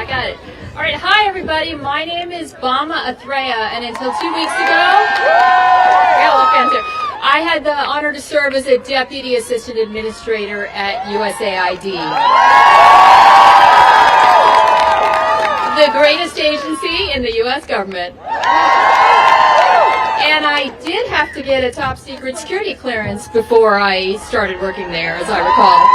got it. All right, hi everybody. My name is Bama Athreya, and until 2 weeks ago, I had the honor to serve as a Deputy Assistant Administrator at USAID. The greatest agency in the U.S. government. And I did have to get a top secret security clearance before I started working there, as I recall.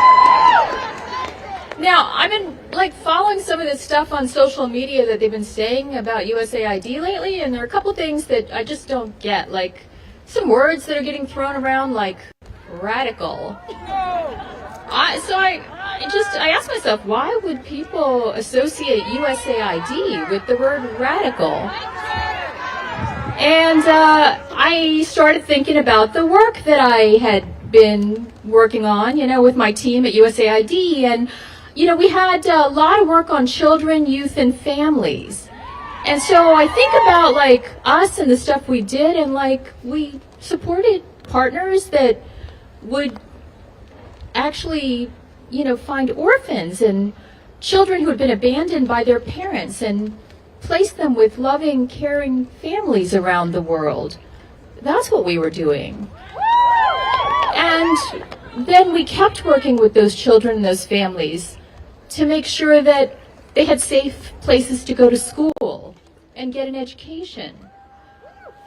Now, I've been following some of this stuff on social media that they've been saying about USAID lately, and there are a couple things that I just don't get, like some words that are getting thrown around like radical. So I asked myself, why would people associate USAID with the word radical? And I started thinking about the work that I had been working on, with my team at USAID, and we had a lot of work on children, youth, and families. And so I think about us and the stuff we did, and we supported partners that would actually, find orphans and children who had been abandoned by their parents and place them with loving, caring families around the world. That's what we were doing. And then we kept working with those children and those families to make sure that they had safe places to go to school and get an education.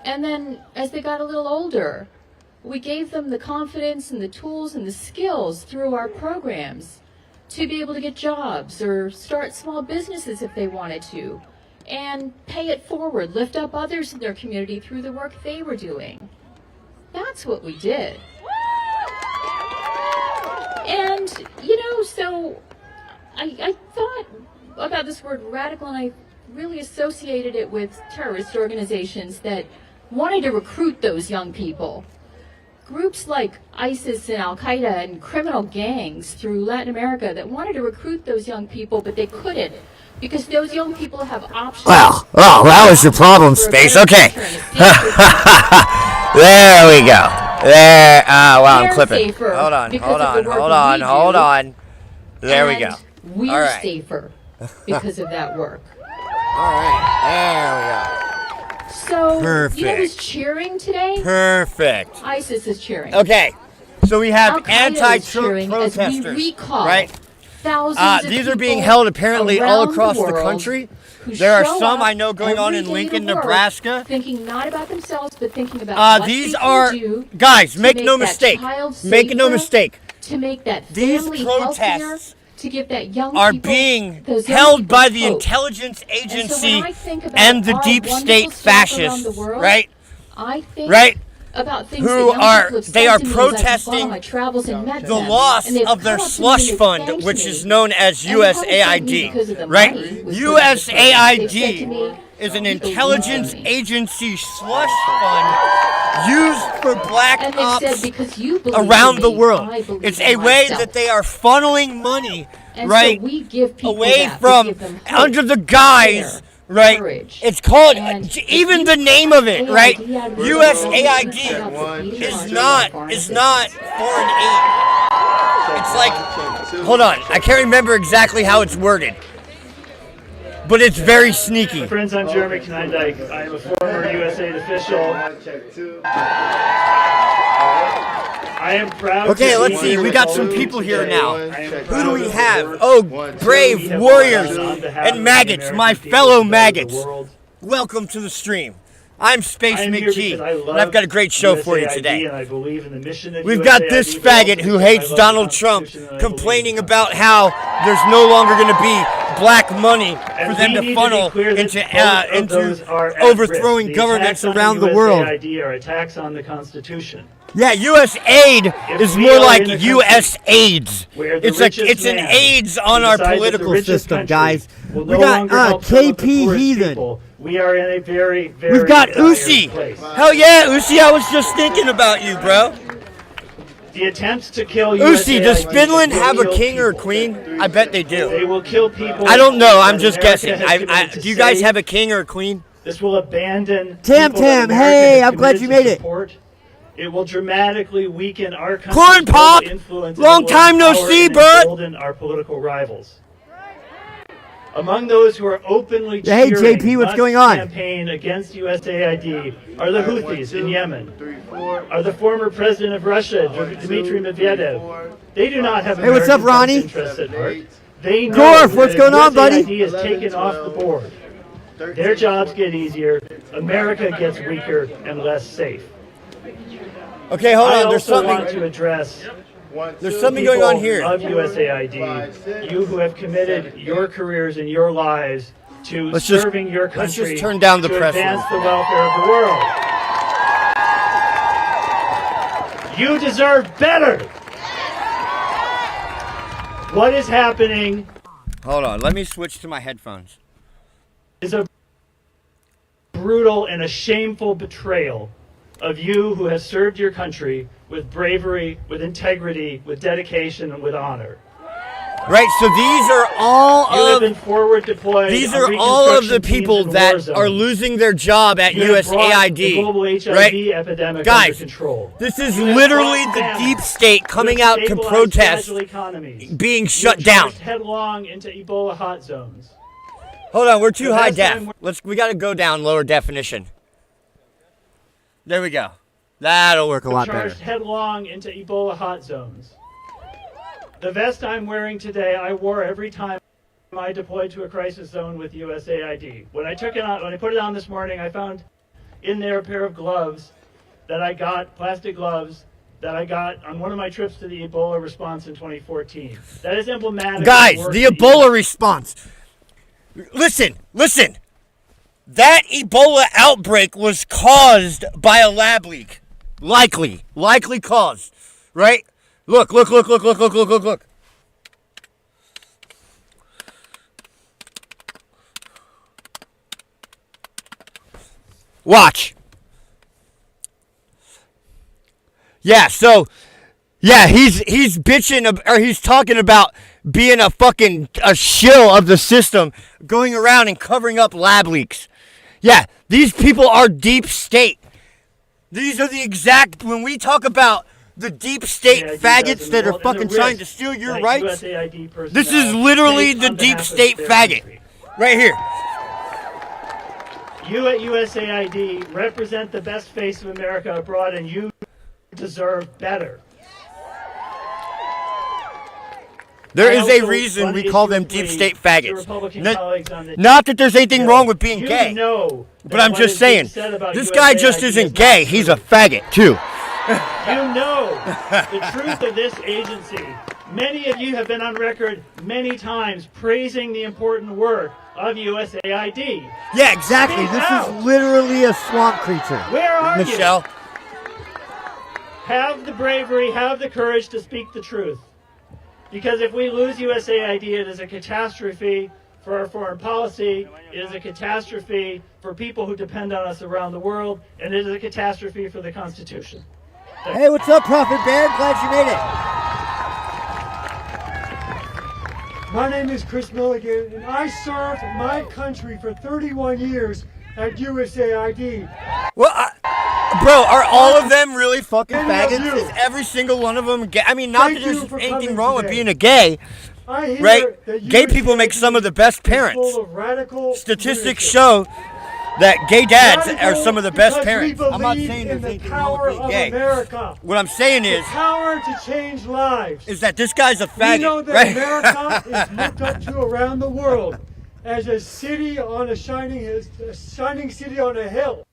And then as they got a little older, we gave them the confidence and the tools and the skills through our programs to be able to get jobs or start small businesses if they wanted to, and pay it forward, lift up others in their community through the work they were doing. That's what we did. And, so I thought about this word radical, and I really associated it with terrorist organizations that wanted to recruit those young people. Groups like ISIS and Al-Qaeda and criminal gangs through Latin America that wanted to recruit those young people, but they couldn't, because those young people have options. Well, that was your problem, Space. Okay. There we go. There. Wow, I'm clipping. Hold on. There we go. We're safer because of that work. All right. There we go. So, Perfect. Who's cheering today? Perfect. ISIS is cheering. Okay. So we have Al-Qaeda anti-Trump protesters, as we recall, right? Thousands of these are people being held apparently all around across the world country. who There are show some up I know going on in every day Lincoln, to work, Nebraska. thinking not about themselves, but thinking about what These they are can do guys. to Make no mistake. Make no mistake. To make that These family protests healthier, to give that young are people, being those young held people by the hope. intelligence And so agency when I think about and the our deep wonderful state staff around fascists, the world, right? I think Right? about things Who that young are- people have they said are to me as I've gone protesting on my travels and met The them. loss And they've of their come up to me slush and fund, thanked which me. is known as And they haven't thanked me USAID, because of the right? money, which was USAID they've said to me, is an "You believe intelligence in me." agency slush fund used for black And they've said, ops because you believe around in the me, world. I believe It's in a way myself. that they are funneling money, And right, so we give people away that. We from give them hope, under the guise, care, right? courage. It's called And even if the you name of it, right? AID out of your USAID government is not foreign aid. It's like, hold on, I can't remember exactly how it's worded, but it's very sneaky. Friends, I'm Jeremy Knindike. I am a former USAID official. I am proud. Okay, let's see. We got some people here now. Who do we have? Oh, brave warriors and maggots, my fellow maggots. Welcome to the stream. I'm Space McGee, and I've got a great show for you today. We've got this faggot who hates Donald Trump complaining about how there's no longer going to be black money for them to funnel into overthrowing governments around the world. Attacks on the Constitution. Yeah, U.S. aid is more like U.S. AIDS. It's an AIDS on our political system, guys. We got KP Heathen. We are in a very, very. We've got Usi. Hell yeah, Usi! I was just thinking about you, bro. The attempts to kill Usi, does USAID Finland will have a kill king or a people. queen? I bet they do. They will kill people. I don't know. I'm that just America guessing. has committed to Do you guys save. have a king or a queen? This will abandon. Tam people that Tam, America hey, has I'm glad you committed made to it. support. It will dramatically weaken our country's Corn Pop! global influence, Long and it will time no empower see, and bud. embolden our political rivals. Among those who are openly Hey, cheering JP, what's Musk's going on? campaign against USAID are the Houthis in Yemen, are the former president of Russia, Dmitry Medvedev. They do not have Hey, what's up, Ronnie? interests at heart. They know Gorf, what's that going on, buddy? USAID is taken off the board. Their jobs get easier, America gets weaker and less safe. Okay, hold on. I There's also want something. to address There's something going on here. of USAID, you who have committed your careers and your lives to serving your country, let's just turn down the to press advance room. the welfare of the world. You deserve better. What is happening Hold on. Let me switch to my headphones. is a brutal and a shameful betrayal of you who have served your country with bravery, with integrity, with dedication, and with honor. Right. So these are all You have of been forward deployed. these on are all of the reconstruction teams people in war that zones. are losing their job at You have brought the USAID. global HIV Right. epidemic Guys, under control. this is You have literally brought the famine. deep state coming You have out to stabilized protest fragile economies. being You shut have down. charged headlong into Ebola hot zones. Hold on, we're too The high best def. time- We got to go down lower definition. There we go. That'll work a lot better. Charged headlong into Ebola hot zones. The vest I'm wearing today, I wore every time I deployed to a crisis zone with USAID. When I took it on, when I put it on this morning, I found in there a pair of gloves that I got, plastic gloves that I got on one of my trips to the Ebola response in 2014. That is emblematic. of Guys, work the that you- Ebola response. Listen. That Ebola outbreak was caused by a lab leak. Likely caused. Right? Look. Watch. Yeah, so he's bitching or he's talking about being a shill of the system, going around and covering up lab leaks. Yeah, these people are deep state. These are the exact when we talk about the deep state Yeah, faggots that are and the fucking trying to risk steal your that rights. USAID personnel This is literally take the on deep behalf of state their faggot. country. Right here. You at USAID represent the best face of America abroad, and you deserve better. There I is a also reason want we to call issue them a deep plea state to faggots. Republican colleagues on the Not that there's anything Hill. wrong with being You gay. know But I'm that just what is being saying, said about this guy just USAID isn't is gay. not He's true. a faggot, too. You know the truth of this agency. Many of you have been on record many times praising the important work of USAID. Yeah, exactly. Speak This out. is literally a swamp creature. Where are you? Michelle. Have the bravery, have the courage to speak the truth. Because if we lose USAID, it is a catastrophe for our foreign policy, it is a catastrophe for people who depend on us around the world, and it is a catastrophe for the Constitution. Hey, what's up, Prophet Bear? Glad you made it. My name is Chris Milligan, and I served my country for 31 years at USAID. Well, bro, are all of them really fucking Many of faggots? you. Is every single one of them gay? I mean, not Thank that you there's for anything coming wrong with today. being a gay, I hear right? that Gay people make USAID some of the best is parents. full of radical Statistics leadership. show that gay dads are Radical some of the best because parents. we I'm not believe saying in there's the anything wrong power with being of gay. America. What I'm saying The is power to change lives. that this guy's a We faggot, know that right? America is looked up to around the world as a city on a shining city on a hill.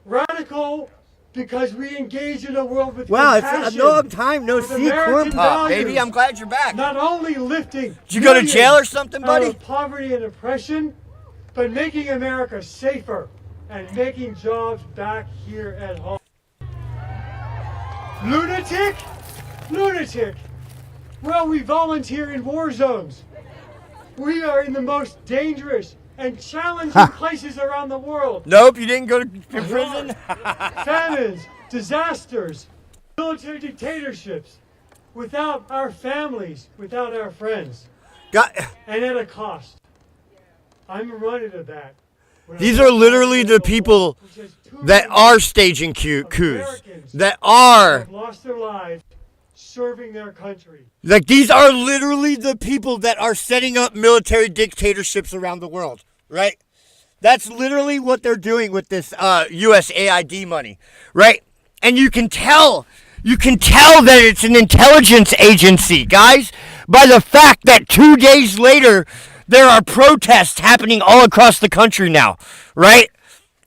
Radical because we engage in a world with Wow, it's compassion. a long time no with see, Corn American Pop, values. baby. I'm glad you're back. Not only lifting Did you go to millions jail or something, out buddy? of poverty and oppression, but making America safer and making jobs back here at home. Lunatic? Lunatic. Well, we volunteer in war zones. We are in the most dangerous and challenging places around the world. Nope, you didn't go to prison. Famines, disasters, military dictatorships, without our families, without our friends, Got, and at a cost. I'm reminded of that. when I these walk are literally down the people with just 2 that million are staging coups, Americans that are have lost their lives serving their country. Like, these are literally the people that are setting up military dictatorships around the world, right? That's literally what they're doing with this USAID money, right? And you can tell that it's an intelligence agency, guys, by the fact that 2 days later, there are protests happening all across the country now, right?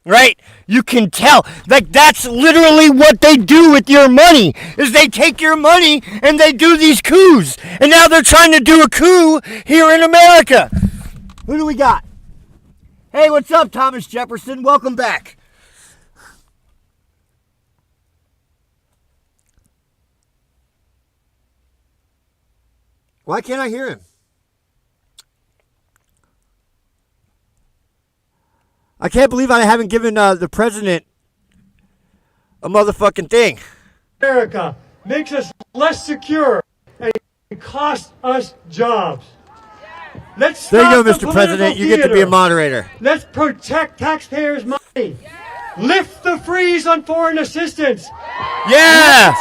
Right? You can tell. Like, that's literally what they do with your money, is they take your money and they do these coups. And now they're trying to do a coup here in America. Who do we got? Hey, what's up, Thomas Jefferson? Welcome back. Why can't I hear him? I can't believe I haven't given the president a motherfucking thing. America makes us less secure and costs us jobs. Let's stop There you go, the Mr. President. You get to be a theater. moderator. Let's protect taxpayers' money. Lift the freeze on foreign assistance. Yeah!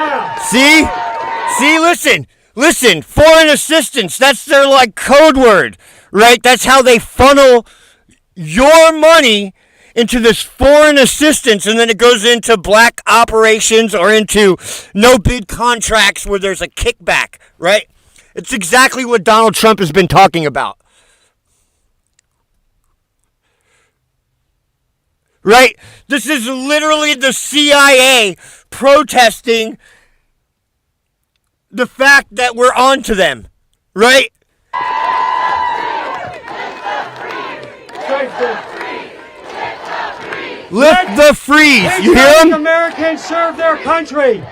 Yeah. See, listen, foreign assistance, that's their, like, code word, right? That's how they funnel your money into this foreign assistance, and then it goes into black operations or into no-bid contracts where there's a kickback, right? It's exactly what Donald Trump has been talking about. Right? This is literally the CIA protesting the fact that we're on to them, right? Lift the freeze. You hear Patriotic him? Americans serve their country.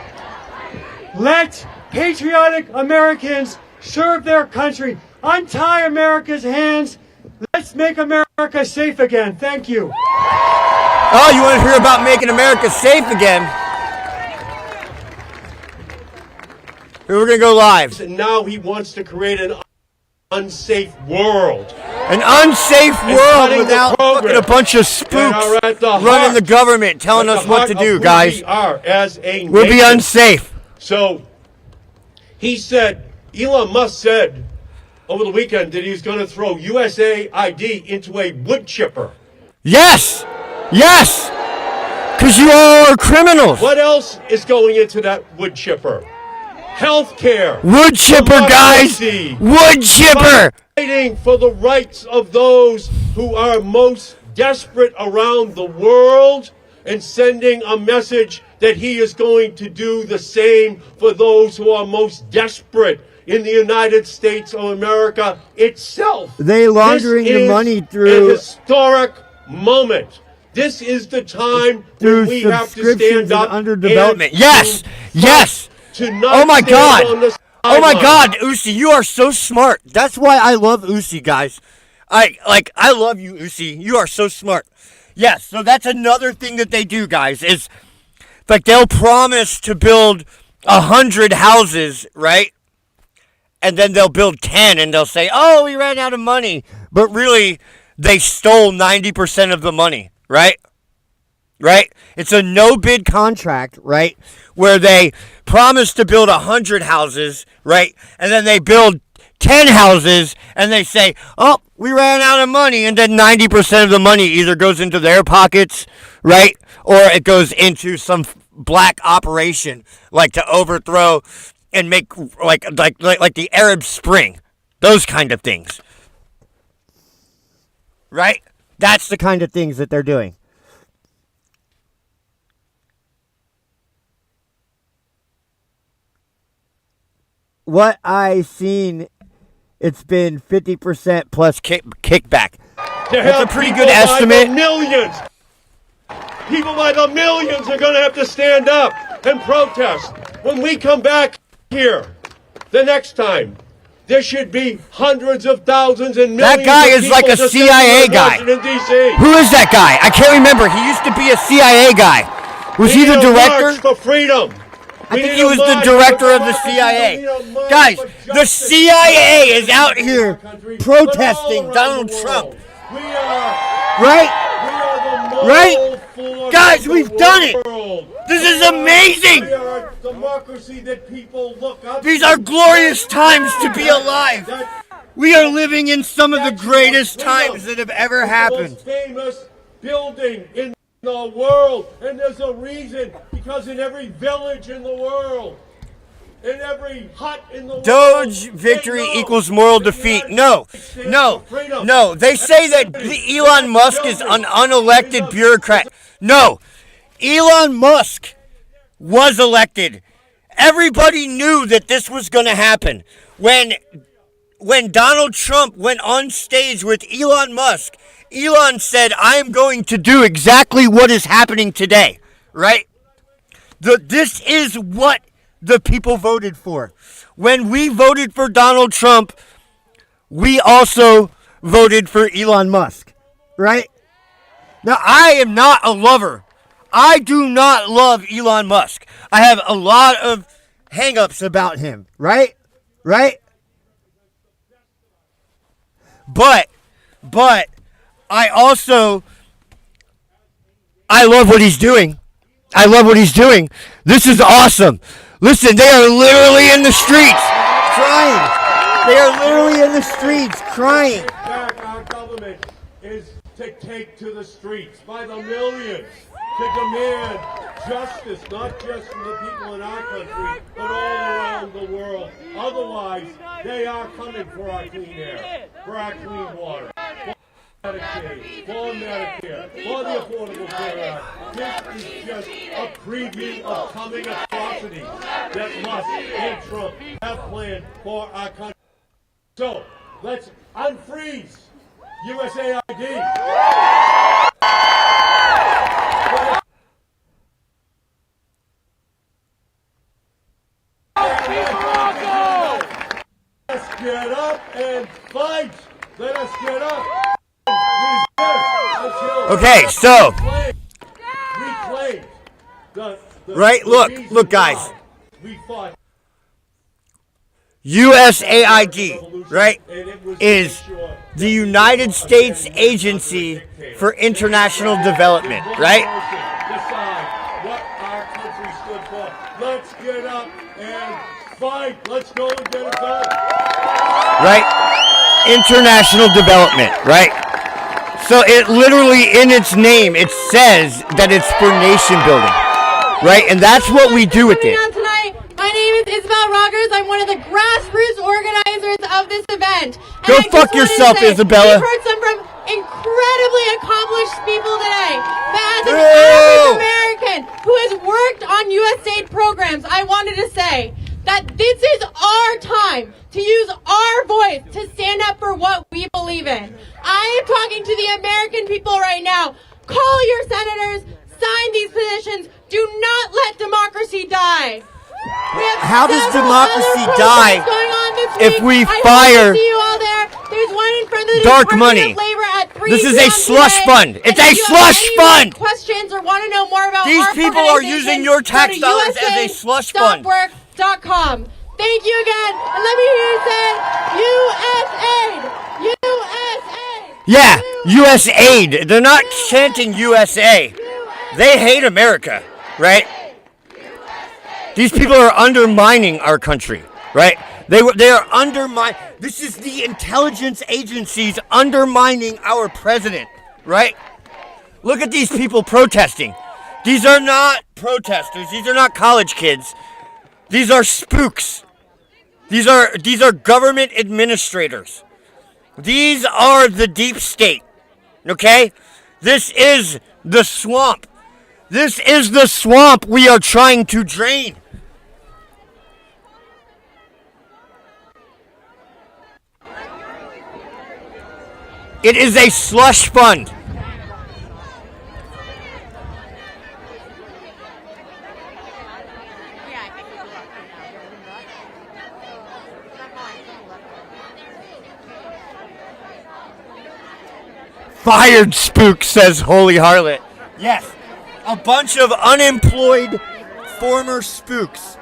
Let patriotic Americans serve their country. Untie America's hands. Let's make America safe again. Thank you. Oh, you want to hear about making America safe again? Here, we're going to go live. And now he wants to create an unsafe world. An unsafe world without fucking a bunch of spooks running the government, telling us what to do, guys. We are as a We'll be unsafe. So, he said, Elon Musk said over the weekend that he's going to throw USAID into a wood chipper. Yes! Yes! Because you all are criminals. What else is going into that wood chipper? Healthcare. Wood chipper, guys! Wood chipper! Fighting for the rights of those who are most desperate around the world and sending a message that he is going to do the same for those who are most desperate in the United States of America itself. They laundering the money through a historic moment. This is the time when we have to stand up under development. Yes, yes. To not oh my stand God! on the Oh my sideline. God, Usi, you are so smart. That's why I love Usi, guys. I love you, Usi. You are so smart. Yes, so that's another thing that they do, guys, is like they'll promise to build 100 houses, right? And then they'll build 10 and they'll say, oh, we ran out of money. But really, they stole 90% of the money, right? Right? It's a no-bid contract, right? Where they promise to build 100 houses, right? And then they build 10 houses and they say, oh, we ran out of money. And then 90% of the money either goes into their pockets, right? Or it goes into some black operation, like to overthrow and make like the Arab Spring. Those kind of things. Right? That's the kind of things that they're doing. What I've seen, it's been 50% plus kickback. That's a pretty good estimate. Millions. People by the millions are going to have to stand up and protest. When we come back here the next time, there should be hundreds of thousands and millions. That guy of is like a people CIA guy. in DC. Who is that guy? I can't remember. He used to be a CIA guy. Was he the director? March for freedom. I think he was the director of the CIA. Guys, the CIA is out here protesting Donald Trump. Right? Right? Guys, we've done it. This is amazing! We are a democracy that people look up to. These are glorious times to be alive. We are living in some of the greatest times that have ever happened. It's the most famous building in the world, and there's a reason, because in every village in the world, in every hut in the world, Doge victory equals moral defeat. No. They say that Elon Musk is an unelected bureaucrat. No. Elon Musk was elected. Everybody knew that this was going to happen. When Donald Trump went on stage with Elon Musk, Elon said, I am going to do exactly what is happening today, right? This is what the people voted for. When we voted for Donald Trump, we also voted for Elon Musk, right? Now, I am not a lover. I do not love Elon Musk. I have a lot of hang-ups about him, right? Right? But I love what he's doing. I love what he's doing. This is awesome. Listen, they are literally in the streets crying. They are literally in the streets crying. Our government is to take to the streets by the millions to demand justice, not just from the people in our country, but all around the world. Otherwise, they are coming for our clean air, for our clean water, for Medicare, for the Affordable Care Act. This is just a preview of coming atrocities that Musk and Trump have planned for our country. So, let's unfreeze USAID. Let's get up and fight. Let us get up. Okay, so reclaim the right, look, guys. We fought. USAID, right, is the United States Agency for International Development, right? Decide what our country stood for. Let's get up and fight. Let's go and get it done. Right? International development, right? So it literally, in its name, it says that it's for nation building, right? And that's what we do with it. My name is Isabel Rogers. I'm one of the grassroots organizers of this event. And Go fuck yourself, Isabella. We've heard some from incredibly accomplished people today. But as an average American who has worked on USAID programs, I wanted to say that this is our time to use our voice to stand up for what we believe in. I am talking to the American people right now. Call your senators, sign these petitions. Do not let democracy die. How does democracy die if we fire dark money? This is a slush fund. It's a slush fund. Questions or want to know more about these people are using your tax dollars as a slush fund. .com. Thank you again, and let me hear you say USAID. USAID. Yeah, USAID. They're not chanting USA. They hate America, right? These people are undermining our country, right? They are undermining. This is the intelligence agencies undermining our president, right? Look at these people protesting. These are not protesters. These are not college kids. These are spooks. These are government administrators. These are the deep state. Okay? This is the swamp. This is the swamp we are trying to drain. It is a slush fund. Fired spook, says Holy Harlot. Yes, a bunch of unemployed former spooks.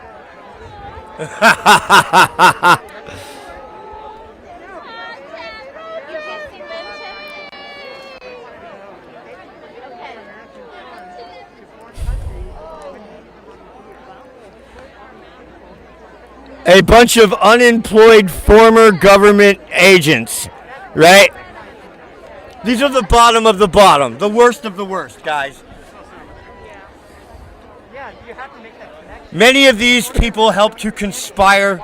A bunch of unemployed former government agents, right? These are the bottom of the bottom, the worst of the worst, guys. Many of these people helped to conspire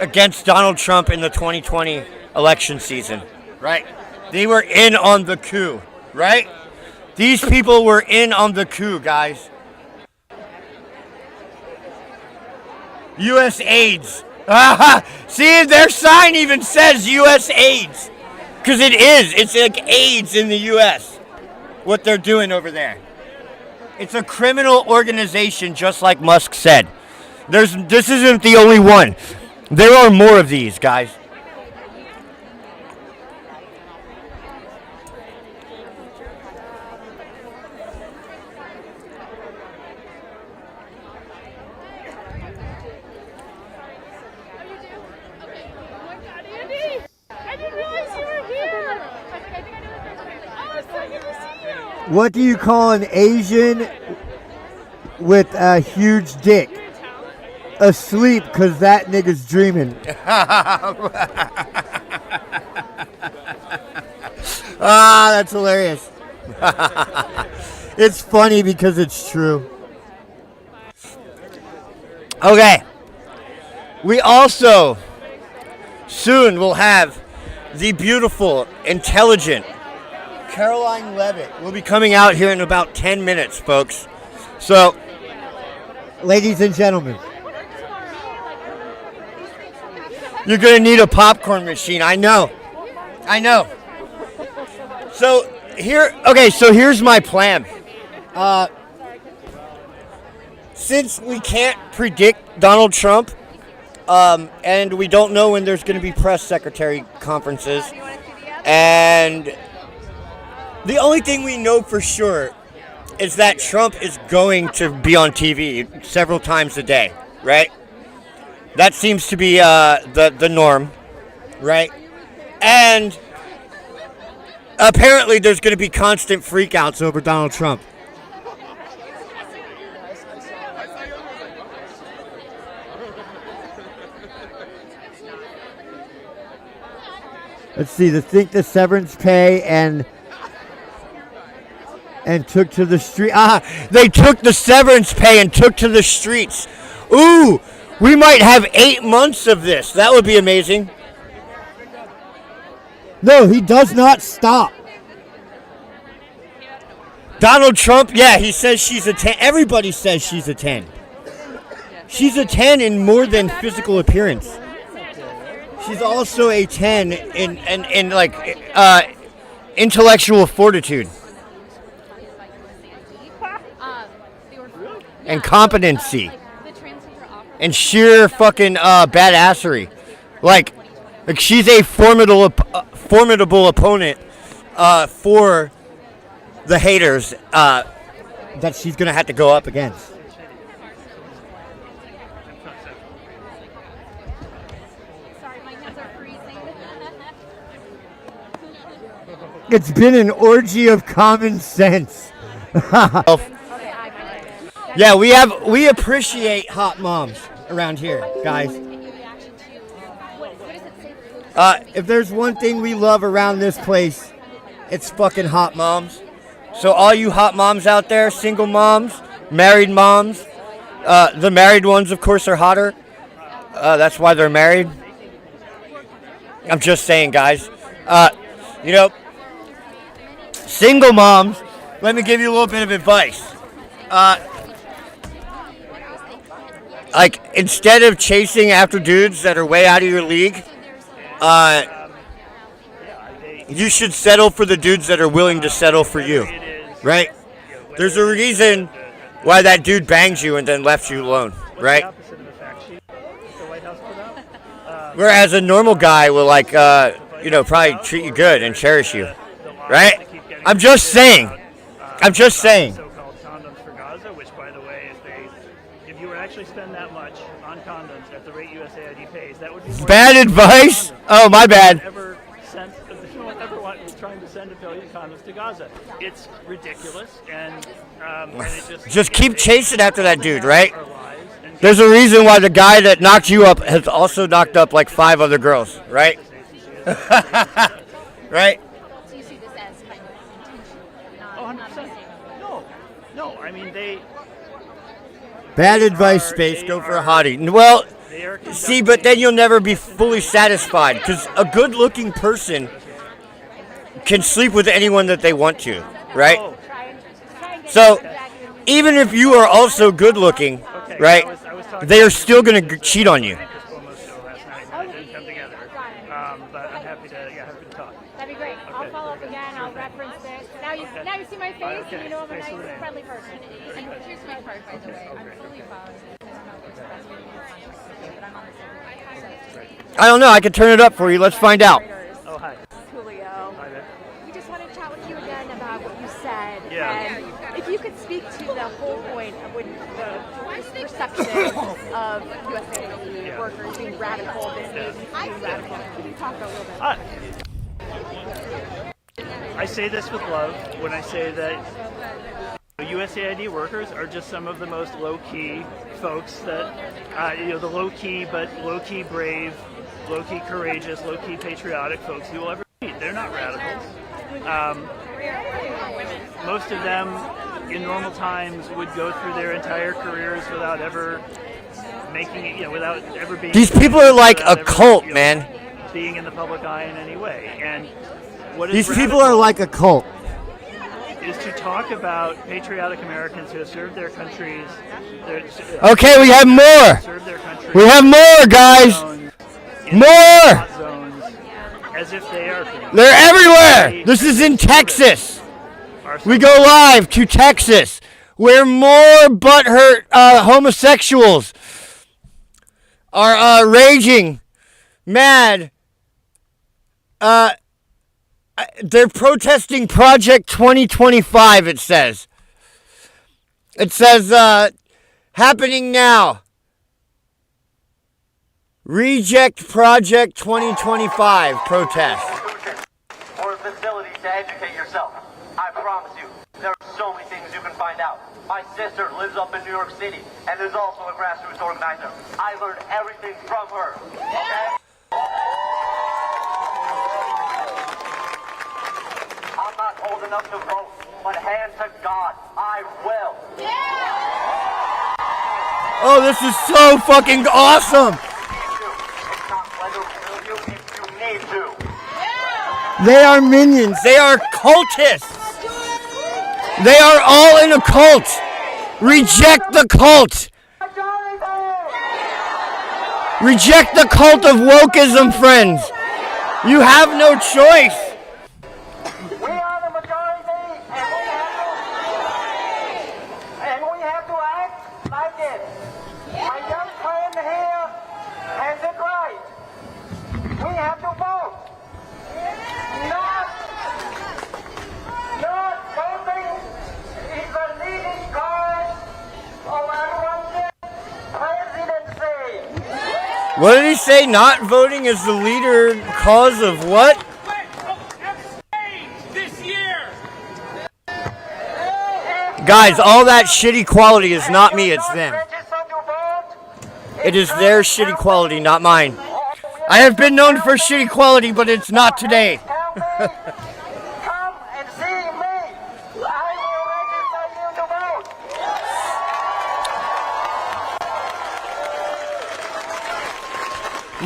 against Donald Trump in the 2020 election season, right? They were in on the coup, right? These people were in on the coup, guys. U.S. AIDS. See, their sign even says U.S. AIDS. Because it is. It's like AIDS in the U.S. What they're doing over there. It's a criminal organization, just like Musk said. This isn't the only one. There are more of these, guys. What do you call an Asian with a huge dick? Asleep, because that nigga's dreaming. That's hilarious. It's funny because it's true. Okay. We also soon will have the beautiful, intelligent Caroline Levitt will be coming out here in about 10 minutes, folks. So, ladies and gentlemen, you're going to need a popcorn machine. I know. So, here's my plan. Since we can't predict Donald Trump, and we don't know when there's going to be press secretary conferences, and the only thing we know for sure is that Trump is going to be on TV several times a day, right? That seems to be the norm, right? And apparently there's going to be constant freakouts over Donald Trump. let's see, the severance pay and took to the street. They took the severance pay and took to the streets. Ooh, we might have 8 months of this. That would be amazing. No, he does not stop. Donald Trump, yeah, he says she's a 10. Everybody says she's a 10. She's a 10 in more than physical appearance. She's also a 10 in like intellectual fortitude. And competency. And sheer fucking badassery. Like she's a formidable opponent for the haters that she's going to have to go up against. It's been an orgy of common sense. Yeah, we appreciate hot moms around here, guys. If there's one thing we love around this place, it's fucking hot moms. So all you hot moms out there, single moms, married moms, the married ones, of course, are hotter. That's why they're married. I'm just saying, guys. Single moms, let me give you a little bit of advice. Like, instead of chasing after dudes that are way out of your league, you should settle for the dudes that are willing to settle for you, right? There's a reason why that dude banged you and then left you alone, right? Whereas a normal guy will, like, probably treat you good and cherish you, right? I'm just saying. So-called condoms for Gaza, which, by the way, if you were actually spend that much on condoms at the rate USAID pays, that would be more bad advice. Oh, my bad. Ever was trying to send a billion condoms to Gaza. It's ridiculous, and it just keep chasing after that dude, right? Our lives and There's a reason why the guy that knocked you up has also knocked up like 5 other girls, right? Right? So you see this as kind of intentional, Oh, not 100%. No. I mean, Bad advice, Space. Go for a hottie. Well, they are see, but then you'll never be fully satisfied because a good-looking person can sleep with anyone that they want to, right? Oh, So even if you are also good-looking, okay. right, I was talking they are still going to cheat on you. Chris Cuomo's show last night. I didn't come together. But I'm happy to talk. That'd be great. I'll follow up again. I'll reference this. Now you see my face, and you know I'm a Okay. nice, friendly person. And here's my card, by the way. I'm fully following this. I don't know if it's breastfeeding or something, but I'm on the same. I don't know. I can turn it up for you. Let's find out. Oh, hi. Julio. Hi there. We just want to chat with you again about what you said. Yeah. And if you could speak to the whole point of when the perception of USA workers being radical, this agency being radical. Could you talk a little bit? I say this with love when I say that USAID workers are just some of the most low-key folks that, the low-key but low-key brave, low-key courageous, low-key patriotic folks you will ever meet. They're not radicals. Most of them, in normal times, would go through their entire careers without ever making it, without ever being... These people are like a without ever, cult, man. being in the public eye in any way. And what These is people are radical like a cult. is to talk about patriotic Americans who have served their countries. Okay, we have more. Served their countries. We have more, guys. in More. hot zones, as if they are. They're everywhere. This is in Texas. We go live to Texas, where more butthurt homosexuals are raging, mad. They're protesting Project 2025, it says. It says, happening now. Reject Project 2025 protest. Or a facility to educate yourself. I promise you, there are so many things you can find out. My sister lives up in New York City and is also a grassroots organizer. I learned everything from her. Okay? I'm not old enough to vote, but hand to God, I will. Oh, this is so fucking awesome. It's not whether you if you need to. They are minions. They are cultists. They are all in a cult. Reject the cult. Reject the cult of wokeism, friends. You have no choice. We are the majority, and we have to act like it. My young friend here has it right. We have to vote. Not voting is the leading cause of our presidency. What did he say? Not voting is the leader cause of what? Guys, all that shitty quality is not me, it's them. It is their shitty quality, not mine. I have been known for shitty quality, but it's not today. Come and see me. I will register you to vote.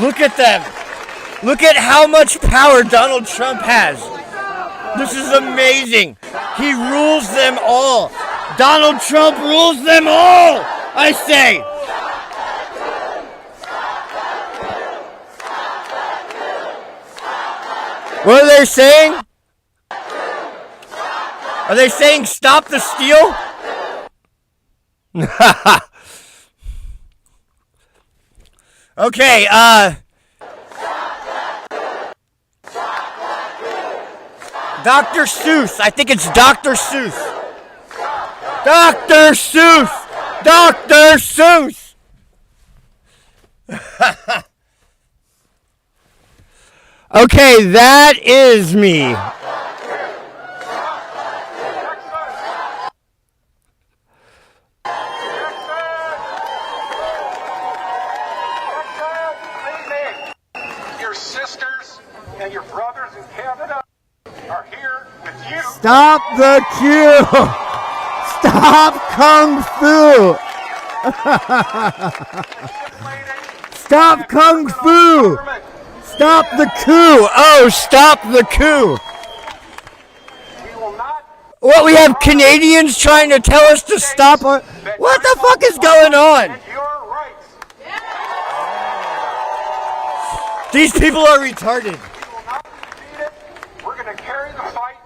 Look at them. Look at how much power Donald Trump has. This is amazing. He rules them all. Donald Trump rules them all, I say. What are they saying? Are they saying stop the steal? Okay, Dr. Seuss. I think it's Dr. Seuss. Dr. Seuss. Dr. Seuss. Okay, that is me. your sisters and your brothers in Canada are here with you. Stop the queue! Stop Kung Fu! Stop Kung Fu! Stop the coup! Oh, stop the coup! What, we have Canadians trying to tell us to stop our... What the fuck is going on? These people are retarded. We're going to carry the fight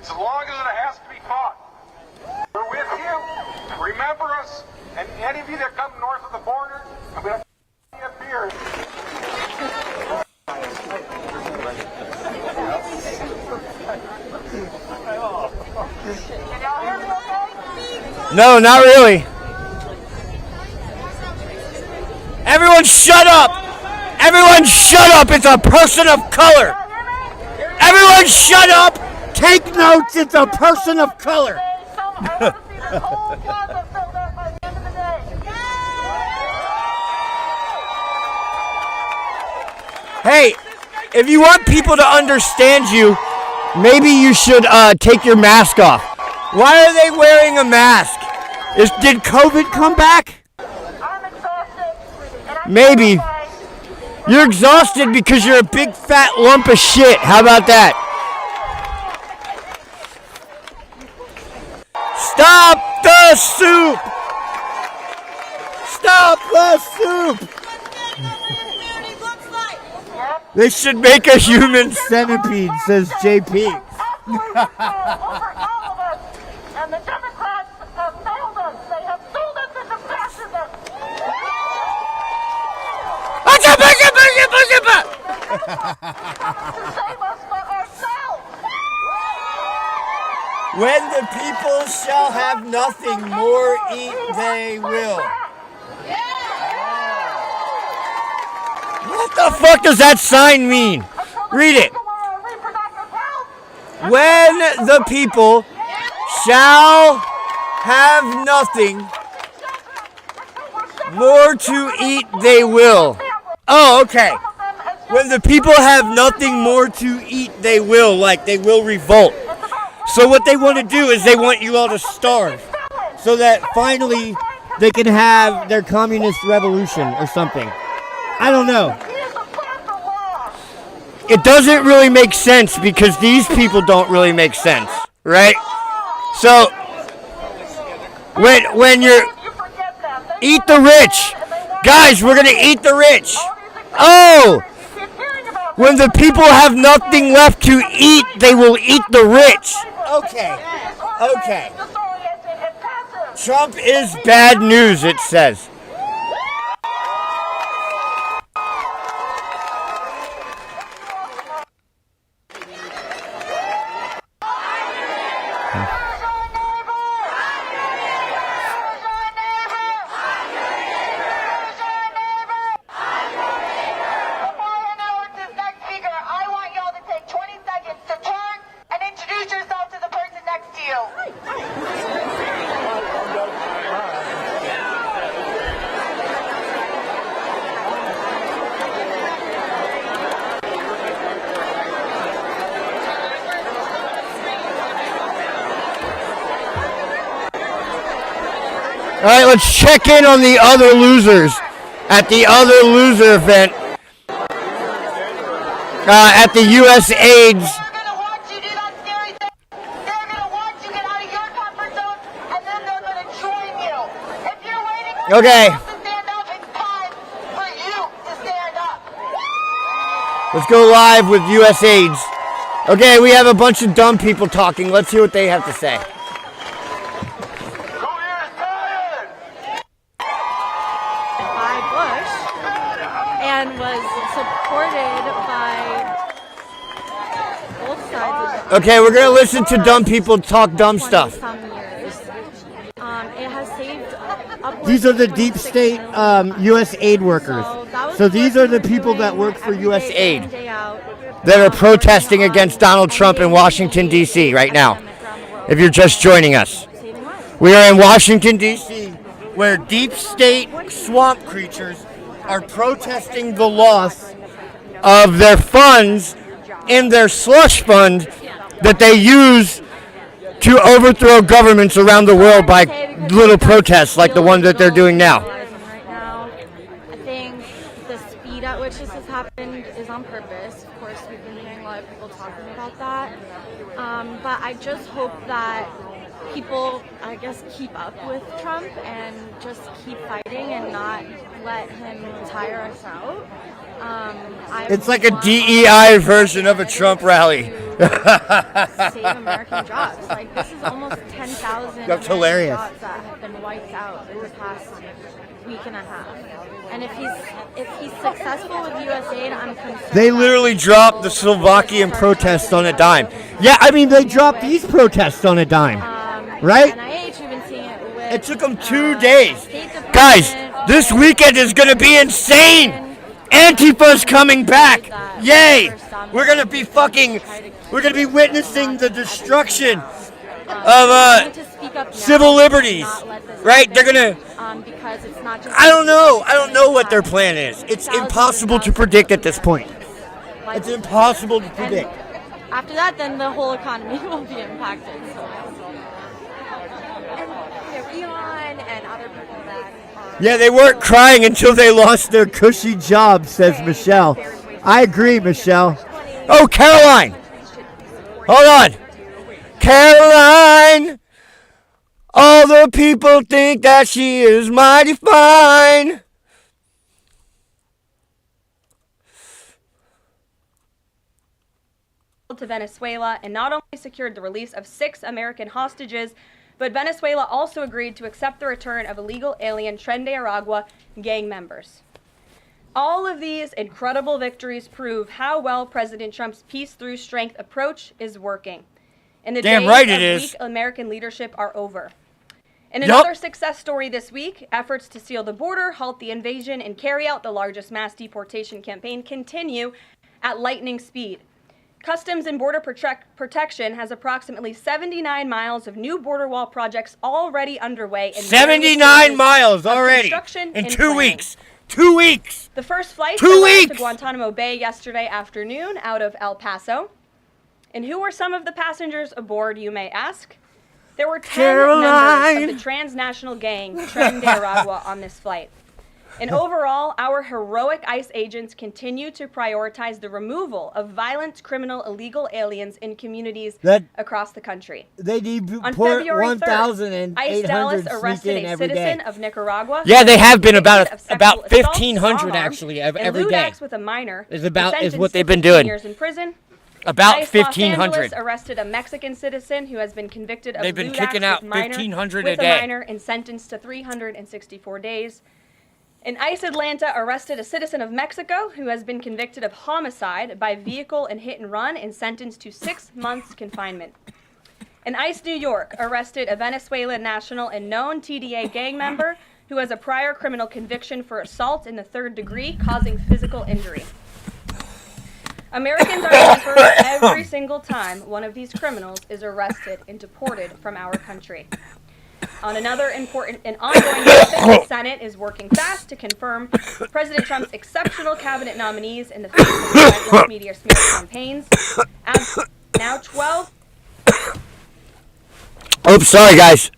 as long as it has to be fought. We're with you. Remember us. And any of you that come north of the border, I'm going to you a beer. No, not really. Everyone shut up! Everyone shut up! It's a person of color! Everyone shut up! Take notes, it's a person of color! Hey, if you want people to understand you, maybe you should take your mask off. Why are they wearing a mask? Did COVID come back? Maybe. You're exhausted because you're a big fat lump of shit. How about that? Stop the soup! Stop the soup! They should make a human centipede, says JP. And the Democrats have failed us. They have sold us into fascism. When the people shall have nothing, more eat they will. What the fuck does that sign mean? Read it. When the people shall have nothing, more to eat they will. Oh, okay. When the people have nothing more to eat, they will, like they will revolt. So what they want to do is they want you all to starve, so that finally they can have their communist revolution or something. I don't know. It doesn't really make sense because these people don't really make sense, right? So when you're eat the rich, guys, we're gonna eat the rich. Oh, when the people have nothing left to eat, they will eat the rich. Okay, okay. Trump is bad news, it says. All right, let's check in on the other losers at the other loser event at the US AIDS. Okay. Let's go live with US AIDS. Okay, we have a bunch of dumb people talking. Let's hear what they have to say. And was supported by both sides. Okay, we're going to listen to dumb people talk dumb stuff. It has saved These are the deep state U.S. aid workers. So these are the people that work for U.S. aid that are protesting against Donald Trump in Washington, D.C. right now. If you're just joining us. We are in Washington, D.C., where deep state swamp creatures are protesting the loss of their funds in their slush fund that they use to overthrow governments around the world by little protests like the one that they're doing now. Right now, I think the speed at which this has happened is on purpose. Of course, we've been hearing a lot of people talking about that. But I just hope that people, I guess, keep up with Trump and just keep fighting and not let him tire us out. It's like a DEI version of a Trump rally. Save American jobs. Like, this is almost 10,000 That's hilarious. jobs that have been wiped out in the past week and a half. And if he's successful with USAID, I'm concerned. They literally dropped the Slovakian protests on a dime. Yeah, I mean, they dropped these protests on a dime. Right? NIH, we've been seeing it with, It took them 2 days. State Department, Guys, this weekend is going to be insane. Antifa's coming back. Yay. We're going to be witnessing the destruction of civil liberties. Right? They're going to, because it's not just I don't know what their plan is. It's impossible to predict at this point. It's impossible to predict. After that, then the whole economy will be impacted. So. Elon and other people that Yeah, they weren't crying until they lost their cushy jobs, says Michelle. I agree, Michelle. Oh, Caroline. Hold on. Caroline. All the people think that she is mighty fine. To Venezuela and not only secured the release of 6 American hostages, but Venezuela also agreed to accept the return of illegal alien Tren de Aragua gang members. All of these incredible victories prove how well President Trump's peace through strength approach is working. And the days of weak American leadership are over. In another success story this week, efforts to seal the border, halt the invasion, and carry out the largest mass deportation campaign continue at lightning speed. Customs and Border Protection has approximately 79 miles of new border wall projects already underway. 79 miles already in 2 weeks. 2 weeks. The first flight arrived to Guantanamo Bay yesterday afternoon out of El Paso. And who were some of the passengers aboard, you may ask? There were 10 members of the transnational gang Tren de Aragua on this flight. And overall, our heroic ICE agents continue to prioritize the removal of violent, criminal, illegal aliens in communities across the country. They deport On February 1,800 ICE Dallas arrested a every citizen day. of Nicaragua. Yeah, they have been about 1,500 actually every day. With a minor is what they've been doing. Years in prison. About ICE 1,500. Los Angeles arrested a Mexican citizen who has been convicted of They've been lewd kicking acts out with minor, 1,500 with a day. minor and sentenced to 364 days. And ICE Atlanta arrested a citizen of Mexico who has been convicted of homicide by vehicle and hit and run and sentenced to 6 months confinement. And ICE New York arrested a Venezuelan national and known TDA gang member who has a prior criminal conviction for assault in the 3rd degree causing physical injury. Americans are hampered every single time one of these criminals is arrested and deported from our country. On another important and ongoing topic, the Senate is working fast to confirm President Trump's exceptional cabinet nominees in the face of relentless media smear campaigns. As now 12 Sorry, guys.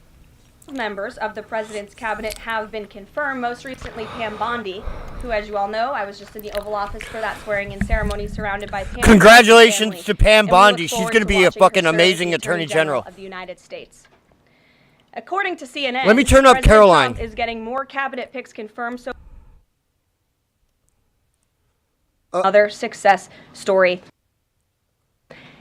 members of the president's cabinet have been confirmed. Most recently, Pam Bondi, who, as you all know, I was just in the Oval Office for that swearing-in ceremony, surrounded by Pam. Congratulations to Pam Bondi. She's going going to be a fucking amazing Attorney General of the United States. According to CNN, Let me turn up President Caroline. Trump is getting more cabinet picks confirmed. So another success story.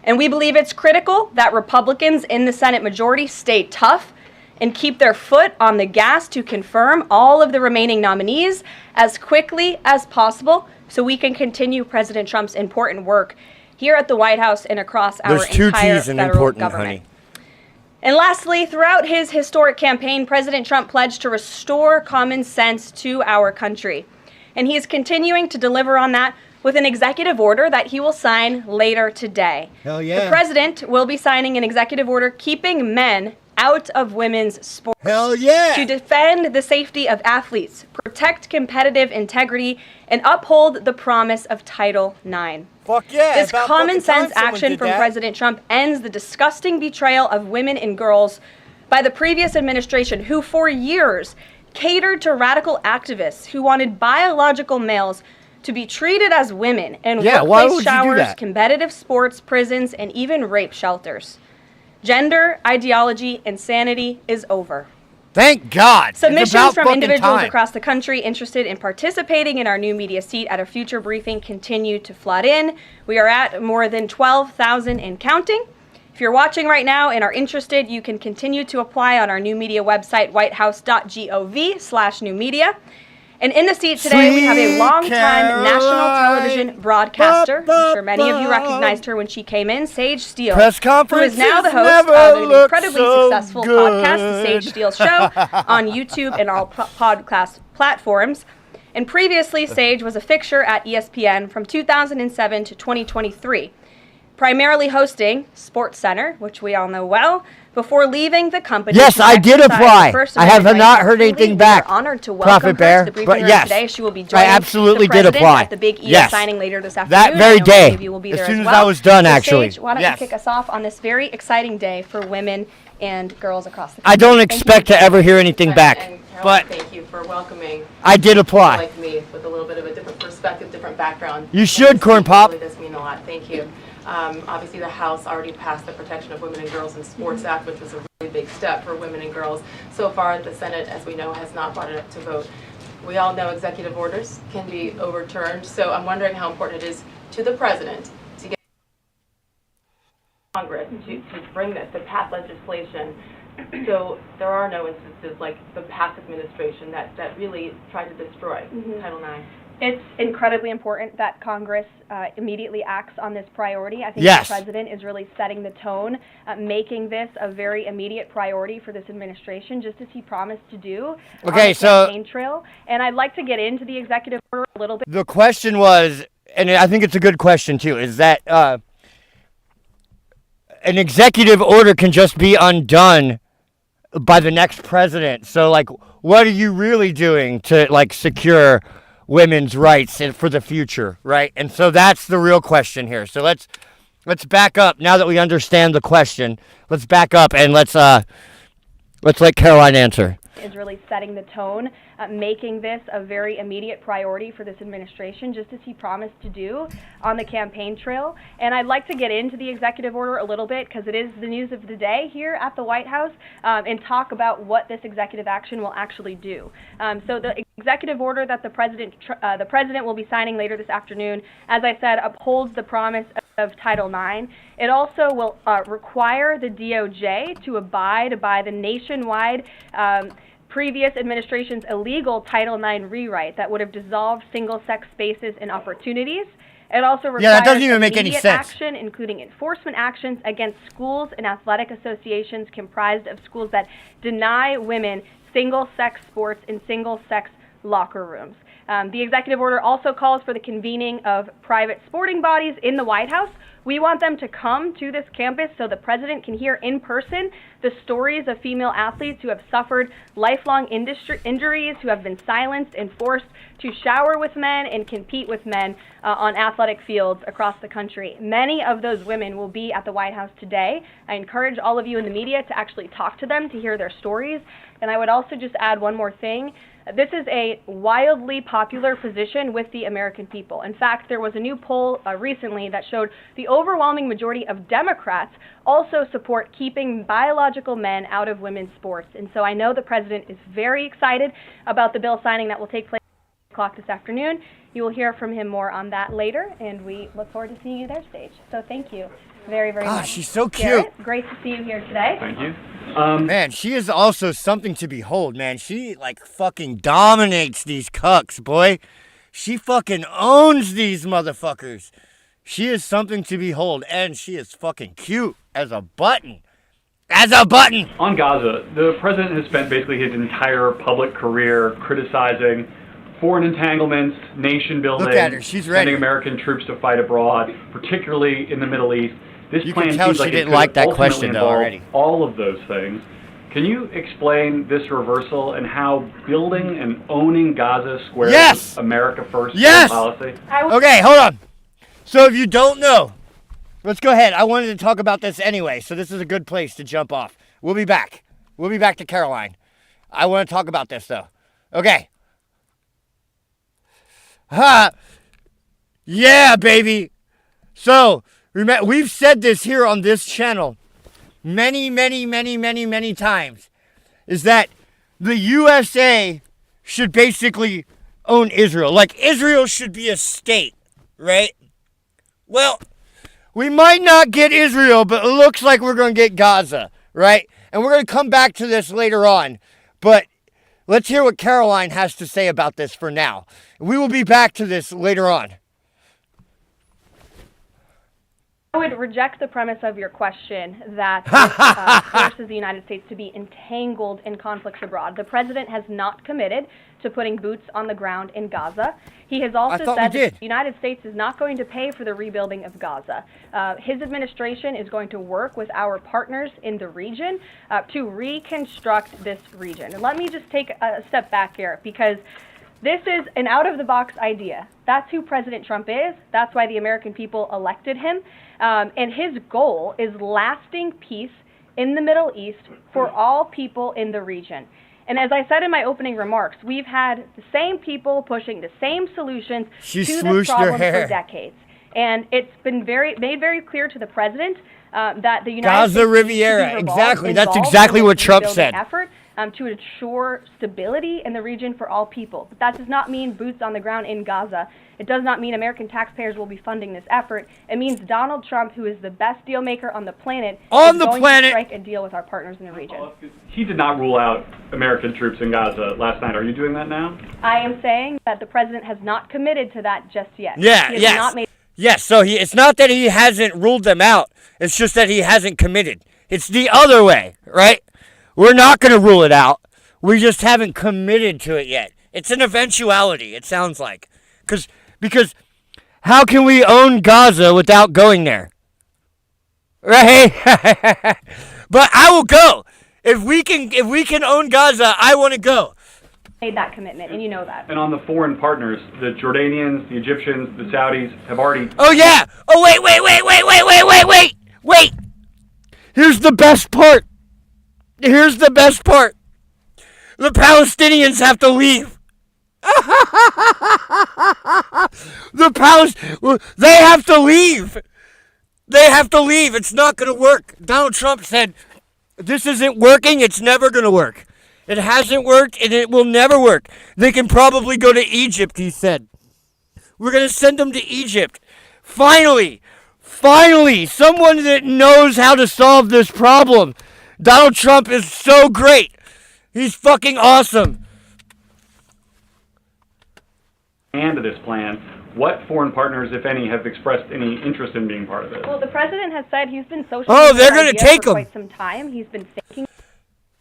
And we believe it's critical that Republicans in the Senate majority stay tough and keep their foot on the gas to confirm all of the remaining nominees as quickly as possible so we can continue President Trump's important work here at the White House and across our There's 2 entire T's in federal important, government. honey. And lastly, throughout his historic campaign, President Trump pledged to restore common sense to our country. And he is continuing to deliver on that with an executive order that he will sign later today. Hell yeah. The president will be signing an executive order keeping men out of women's sports. Hell yeah! To defend the safety of athletes, protect competitive integrity, and uphold the promise of Title IX. Fuck yeah! This common sense action from President Trump ends the disgusting betrayal of women and girls by the previous administration, who for years catered to radical activists who wanted biological males to be treated as women in workplace showers, competitive sports, prisons, and even rape shelters. Gender, ideology, insanity is over. Thank God. Submissions from individuals across the country interested in participating in our new media seat at a future briefing continue to flood in. We are at more than 12,000 and counting. If you're watching right now and are interested, you can continue to apply on our new media website, whitehouse.gov/new media. And in the seat today, we have a longtime national television broadcaster. I'm sure many of you recognized her when she came in, Sage Steele, who is now the host of an incredibly successful podcast, The Sage Steele Show, on YouTube and all podcast platforms. And previously, Sage was a fixture at ESPN from 2007 to 2023, primarily hosting SportsCenter, which we all know well, before leaving the company. Yes, I did apply. I have not heard anything back. Honored to welcome her to the briefing room today. She will be joining I absolutely the did president apply. at the big ES signing later this afternoon. That very day, Many of you will be as there soon as as well. I was done, So actually. Sage, why don't you kick us off on this very exciting day for women and girls across the country? I don't expect to ever hear anything back, but thank you for welcoming. I did apply. Like me, with a little bit of a different perspective, different background. You should, Corn Pop. It really does mean a lot. Thank you. Obviously, the House already passed the Protection of Women and Girls in Sports Act, which was a really big step for women and girls. So far, the Senate, as we know, has not brought it up to vote. We all know executive orders can be overturned, so I'm wondering how important it is to the president to get Congress to bring this, to pass legislation, so there are no instances like the past administration that really tried to destroy Title IX. It's incredibly important that Congress immediately acts on this priority. I think Yes. the president is really setting the tone, making this a very immediate priority for this administration, just as he promised to do on the campaign trail. And I'd like to get into the executive order a little bit. The question was, and I think it's a good question too, is that an executive order can just be undone by the next president. So, like, what are you really doing to, like, secure women's rights and for the future, right? And so that's the real question here. So let's back up now that we understand the question. Let's back up and let's let Caroline answer. Is really setting the tone, making this a very immediate priority for this administration, just as he promised to do on the campaign trail. And I'd like to get into the executive order a little bit because it is the news of the day here at the White House, and talk about what this executive action will actually do. So the executive order that the president will be signing later this afternoon, as I said, upholds the promise of Title IX. It also will require the DOJ to abide by the nationwide previous administration's illegal Title IX rewrite that would have dissolved single-sex spaces and opportunities. It also requires that doesn't even make any immediate sense. action, including enforcement actions against schools and athletic associations comprised of schools that deny women single-sex sports in single-sex locker rooms. The executive order also calls for the convening of private sporting bodies in the White House. We want them to come to this campus so the president can hear in person the stories of female athletes who have suffered lifelong injuries, who have been silenced and forced to shower with men and compete with men on athletic fields across the country. Many of those women will be at the White House today. I encourage all of you in the media to actually talk to them, to hear their stories. And I would also just add one more thing. This is a wildly popular position with the American people. In fact, there was a new poll recently that showed the overwhelming majority of Democrats also support keeping biological men out of women's sports. And so I know the president is very excited about the bill signing that will take place at 8 o'clock this afternoon. You will hear from him more on that later, and we look forward to seeing you there, Stage. So thank you very, very much. She's so cute. Garrett, great to see you here today. Thank you. Man, she is also something to behold, man. She, like, fucking dominates these cucks, boy. She fucking owns these motherfuckers. She is something to behold, and she is fucking cute as a button. As a button! On Gaza, the president has spent basically his entire public career criticizing foreign entanglements, nation building, Look at her, she's ready. sending American troops to fight abroad, particularly in the Middle East. This You plan can tell seems she like didn't it could like that ultimately question, though, involve already. all of those things. Can you explain this reversal and how building and owning Gaza squares Yes! with America First Yes! policy? Okay, hold on. So if you don't know, let's go ahead. I wanted to talk about this anyway, so this is a good place to jump off. We'll be back. We'll be back to Caroline. I want to talk about this, though. Okay. Ha! Yeah, baby. So, remember, we've said this here on this channel many times, is that the USA should basically own Israel. Like, Israel should be a state, right? Well, we might not get Israel, but it looks like we're going to get Gaza, right? And we're going to come back to this later on. But let's hear what Caroline has to say about this for now. We will be back to this later on. I would reject the premise of your question that this forces the United States to be entangled in conflicts abroad. The president has not committed to putting boots on the ground in Gaza. He has also said that the United States is not going to pay for the rebuilding of Gaza. His administration is going to work with our partners in the region to reconstruct this region. And let me just take a step back here, because this is an out-of-the-box idea. That's who President Trump is. That's why the American people elected him. And his goal is lasting peace in the Middle East for all people in the region. And as I said in my opening remarks, we've had the same people pushing the same solutions to this problem for decades. And it's been made very clear to the president that the United States Riviera, exactly. That's exactly what Trump said. Effort to ensure stability in the region for all people. But that does not mean boots on the ground in Gaza. It does not mean American taxpayers will be funding this effort. It means Donald Trump, who is the best deal maker on the planet, is going to strike a deal with our partners in the region. He did not rule out American troops in Gaza last night. Are you doing that now? I am saying that the president has not committed to that just yet. Yeah, yes. So it's not that he hasn't ruled them out. It's just that he hasn't committed. It's the other way, right? We're not going to rule it out. We just haven't committed to it yet. It's an eventuality, it sounds like. Because how can we own Gaza without going there? Right? But I will go. If we can own Gaza, I want to go. Made that commitment, and you know that. And on the foreign partners, the Jordanians, the Egyptians, the Saudis have already... Oh, yeah. Oh, wait. Here's the best part. The Palestinians have to leave. They have to leave. It's not going to work. Donald Trump said, this isn't working. It's never going to work. It hasn't worked, and it will never work. They can probably go to Egypt, he said. We're going to send them to Egypt. Finally, someone that knows how to solve this problem. Donald Trump is so great. He's fucking awesome. And to this plan, what foreign partners, if any, have expressed any interest in being part of it? Well, the president has said he's been socializing they're going to take for him. quite some time. He's been thinking.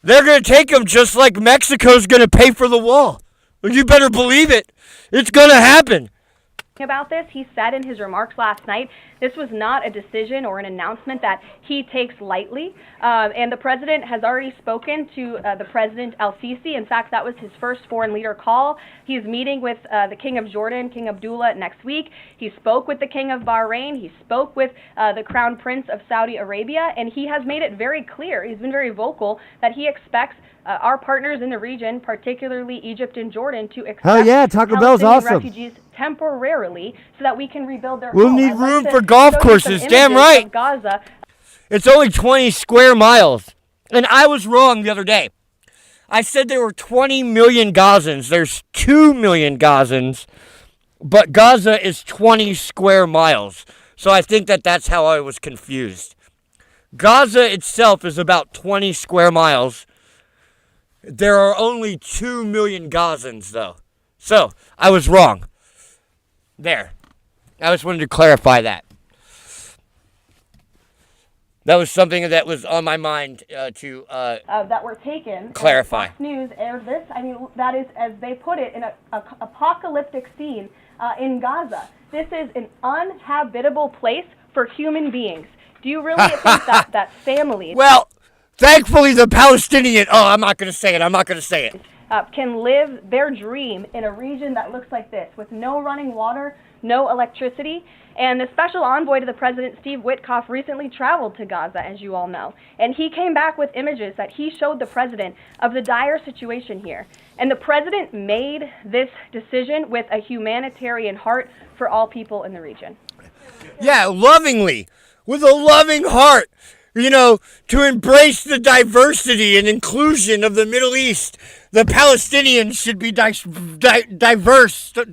They're going to take him just like Mexico's going to pay for the wall. You better believe it. It's going to happen. About this, he said in his remarks last night, this was not a decision or an announcement that he takes lightly, and the president has already spoken to the president El-Sisi. In fact, that was his first foreign leader call. He's meeting with the King of Jordan, King Abdullah, next week. He spoke with the King of Bahrain. He spoke with the Crown Prince of Saudi Arabia, and he has made it very clear, he's been very vocal, that he expects our partners in the region, particularly Egypt and Jordan, to accept Taco Bell's awesome. refugees temporarily so that we can rebuild their We'll home. need room for golf courses, damn right. Gaza. It's only 20 square miles. And I was wrong the other day. I said there were 20 million Gazans. There's 2 million Gazans, but Gaza is 20 square miles. So I think that's how I was confused. Gaza itself is about 20 square miles. There are only 2 million Gazans, though. So, I was wrong. There. I just wanted to clarify that. That was something that was on my mind to that were taken. Clarify. Fox News aired this. I mean, that is, as they put it, in an apocalyptic scene in Gaza. This is an uninhabitable place for human beings. Do you really think that families... Well, Thankfully, the Palestinian, I'm not going to say it. Can live their dream in a region that looks like this, with no running water, no electricity. And the special envoy to the president, Steve Witkoff, recently traveled to Gaza, as you all know. And he came back with images that he showed the president of the dire situation here. And the president made this decision with a humanitarian heart for all people in the region. Yeah, lovingly, with a loving heart. To embrace the diversity and inclusion of the Middle East. The Palestinians should be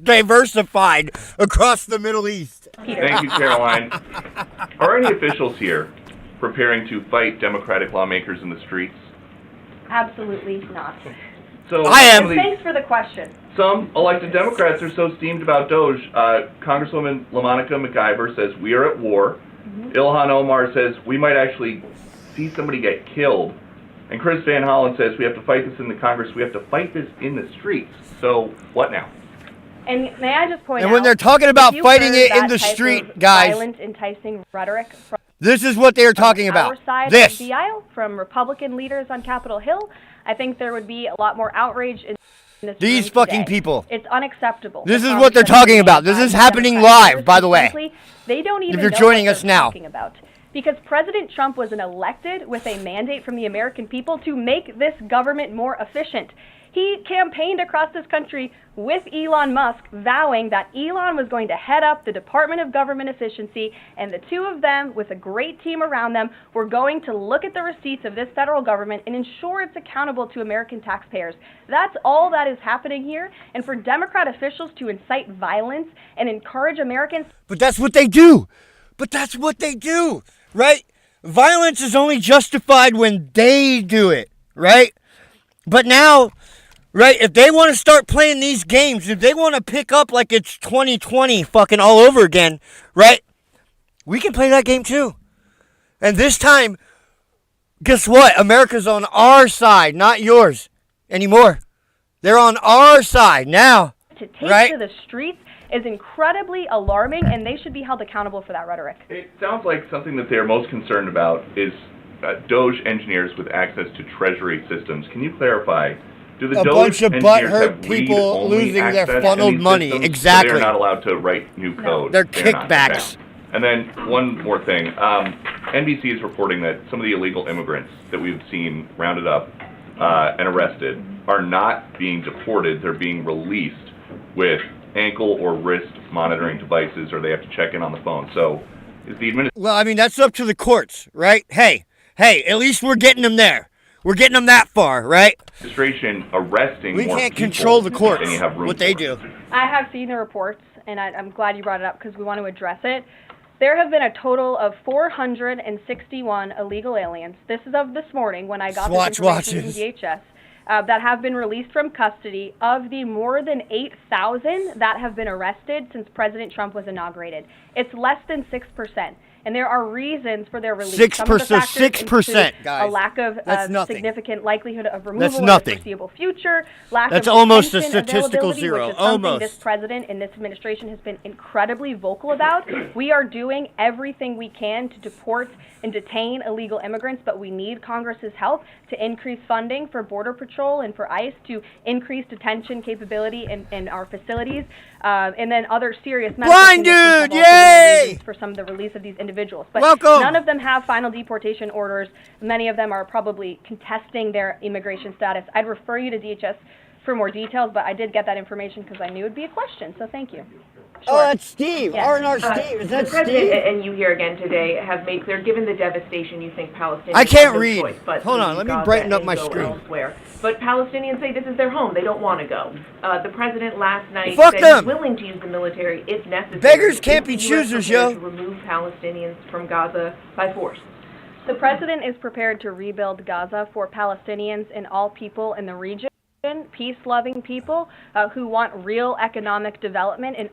diversified across the Middle East. Thank you, Caroline. Are any officials here preparing to fight Democratic lawmakers in the streets? Absolutely not. So I am. Thanks for the question. Some elected Democrats are so steamed about Doge. Congresswoman LaMonica McIver says, "We are at war." Ilhan Omar says, "We might actually see somebody get killed." And Chris Van Hollen says, "We have to fight this in the Congress. We have to fight this in the streets." So what now? And may I just point out, and when they're talking about fighting it in the type street, of guys, violent, enticing rhetoric from this is what they're talking about. Our side This. of the aisle, from Republican leaders on Capitol Hill, I think there would be a lot more outrage in this These room fucking today. people. It's unacceptable. This is what they're talking about. This is happening live, by the way. Frankly, they don't even If you're know joining what us they're now. talking about. Because President Trump was elected with a mandate from the American people to make this government more efficient. He campaigned across this country with Elon Musk, vowing that Elon was going to head up the Department of Government Efficiency, and the two of them, with a great team around them, were going to look at the receipts of this federal government and ensure it's accountable to American taxpayers. That's all that is happening here. And for Democrat officials to incite violence and encourage Americans... But that's what they do. Right? Violence is only justified when they do it, right? But now, right, if they want to start playing these games, if they want to pick up like it's 2020 fucking all over again, right? We can play that game too. And this time, guess what? America's on our side, not yours anymore. They're on our side now, to take right? to the streets is incredibly alarming, and they should be held accountable for that rhetoric. It sounds like something that they're most concerned about is Doge engineers with access to Treasury systems. Can you clarify? Do the A Doge bunch of engineers butthurt have people read-only losing their access to funneled these money? systems, so Exactly. they're not allowed to write new code. They're not, kickbacks. okay. And then one more thing. NBC is reporting that some of the illegal immigrants that we've seen rounded up and arrested are not being deported. They're being released with ankle or wrist monitoring devices, or they have to check in on the phone. So is the administration... Well, I mean, that's up to the courts, right? Hey, at least we're getting them there. We're getting them that far, right? Administration arresting We more can't people control the courts, than you have room what they for. do. I have seen the reports, and I'm glad you brought it up because we want to address it. There have been a total of 461 illegal aliens. This is of this morning when I got Swatch this information watches. from DHS. That have been released from custody. Of the more than 8,000 that have been arrested since President Trump was inaugurated, it's less than 6%. And there are reasons for their release. 6%, 6%, guys. A lack of That's nothing. significant likelihood of removal That's in nothing. the foreseeable future. Lack That's of almost a detention statistical availability, zero. Which is something Almost. this president and this administration has been incredibly vocal about. We are doing everything we can to deport and detain illegal immigrants, but we need Congress's help to increase funding for Border Patrol and for ICE to increase detention capability in our facilities, and then other serious medical Blind conditions have dude, also been yay! reasons for some of the release of these individuals. But Welcome. none of them have final deportation orders. Many of them are probably contesting their immigration status. I'd refer you to DHS for more details, but I did get that information because I knew it would be a question, so thank you. Oh, that's Steve. Yes. R&R Steve. Is that the president Steve? and you here again today have made clear, given the devastation, you think Palestinians I can't have no read. choice but Hold to on, leave let me Gaza brighten up and my go screen. Elsewhere. But Palestinians say this is their home. They don't want to go. The president last night Fuck said them. he's willing to use the military if necessary. Beggars can't be Is the US choosers, prepared yo. to remove Palestinians from Gaza by force. The president is prepared to rebuild Gaza for Palestinians and all people in the region, peace-loving people who want real economic development and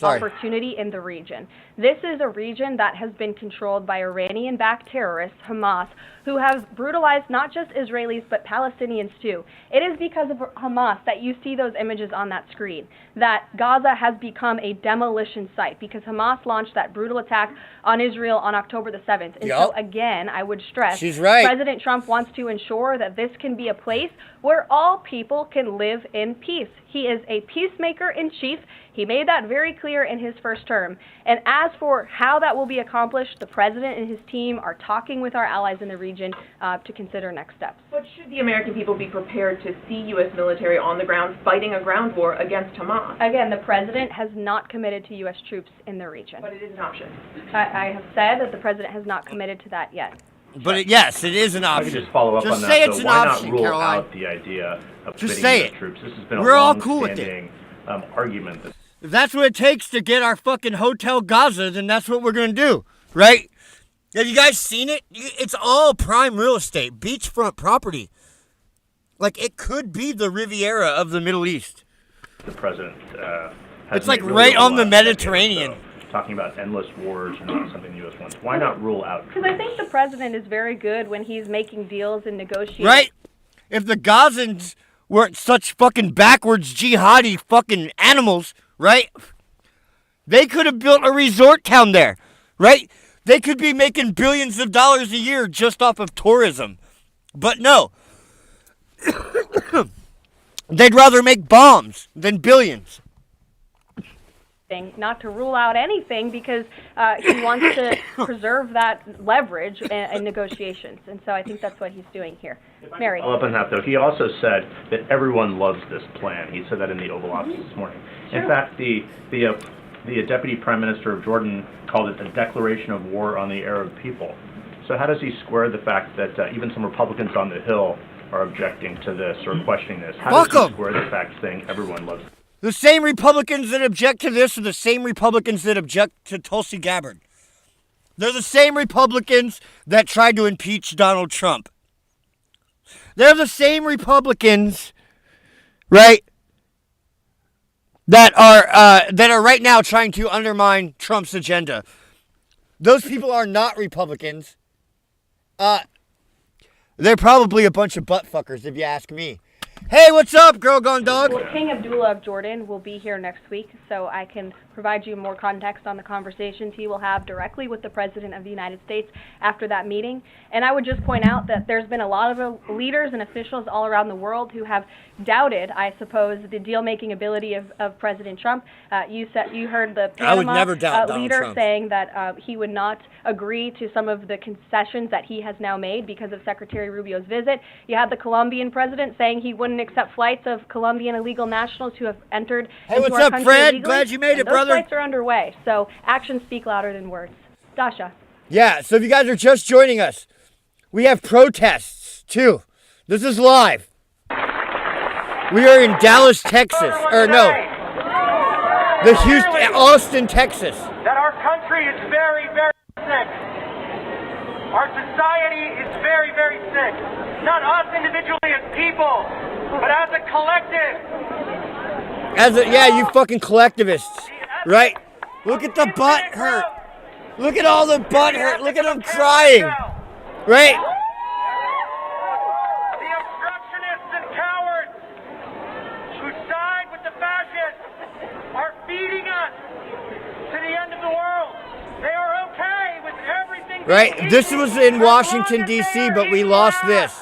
opportunity in the region. This is a region that has been controlled by Iranian-backed terrorists, Hamas, who have brutalized not just Israelis but Palestinians too. It is because of Hamas that you see those images on that screen, that Gaza has become a demolition site because Hamas launched that brutal attack on Israel on October the 7th. And so again, I would stress, she's right. President Trump wants to ensure that this can be a place where all people can live in peace. He is a peacemaker in chief. He made that very clear in his first term. And as for how that will be accomplished, the president and his team are talking with our allies in the region to consider next steps. But should the American people be prepared to see U.S. military on the ground fighting a ground war against Hamas? Again, the president has not committed to U.S. troops in the region. But it is an option. I have said that the president has not committed to that yet. But yes, it is an option. I could just follow up on that. Say it's an why option, not rule Caroline? out the idea of Just committing say U.S. it. troops? This has been We're a all cool with it. long-standing argument. That If that's what it takes to get our fucking Hotel Gaza, then that's what we're going to do, right? Have you guys seen it? It's all prime real estate, beachfront property. Like, it could be the Riviera of the Middle East. the president has It's like made really right over on the last decade or Mediterranean. so, talking about endless wars and not something the U.S. wants. Why not rule out Because I think the president is very good when he's making deals and negotiating. Right? If the Gazans weren't such fucking backwards jihadi fucking animals, right? They could have built a resort town there, right? They could be making billions of dollars a year just off of tourism. But no. They'd rather make bombs than billions. Not to rule out anything because he wants to preserve that leverage in negotiations. And so I think that's what he's doing here. Mary. Follow up on that, though. He also said that everyone loves this plan. He said that in the Oval Office this morning. In fact, the Deputy Prime Minister of Jordan called it a declaration of war on the Arab people. So how does he square the fact that even some Republicans on the Hill are objecting to this or questioning this? How does he square the fact saying everyone loves it? The same Republicans that object to this are the same Republicans that object to Tulsi Gabbard. They're the same Republicans that tried to impeach Donald Trump. They're the same Republicans, right, that are right now trying to undermine Trump's agenda. Those people are not Republicans. They're probably a bunch of buttfuckers, if you ask me. Hey, what's up, Girl Gone Dog? Well, King Abdullah of Jordan will be here next week, so I can provide you more context on the conversations he will have directly with the President of the United States after that meeting. And I would just point out that there's been a lot of leaders and officials all around the world who have doubted, I suppose, the deal-making ability of President Trump. You heard the Panama leader saying that he would not agree to some of the concessions that he has now made because of Secretary Rubio's visit. You had the Colombian president saying he wouldn't accept flights of Colombian illegal nationals who have entered into our country illegally. Glad you made it, brother. Those flights are underway, so actions speak louder than words. Dasha. Yeah, so if you guys are just joining us, we have protests, too. This is live. We are in Dallas, Texas. Or no, Austin, Texas. That our country is very, very sick. Our society is very, very sick. Not us individually as people, but as a collective. Yeah, you fucking collectivists, right? Look at the butt hurt. Look at all the butt hurt. Look at them crying, right? The obstructionists and cowards who side with the fascists are feeding us to the end of the world. They are okay with everything. Right? This was in Washington, D.C., but we lost this.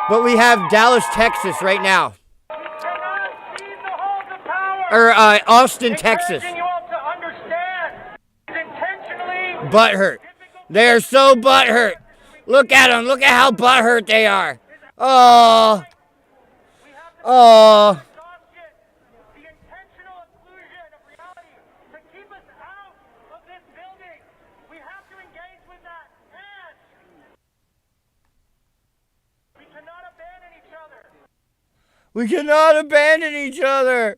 But we have Dallas, Texas right now. Or Austin, Texas. Butthurt. They are so butthurt. Look at them. Look at how butthurt they are. Oh. Oh. We cannot abandon each other.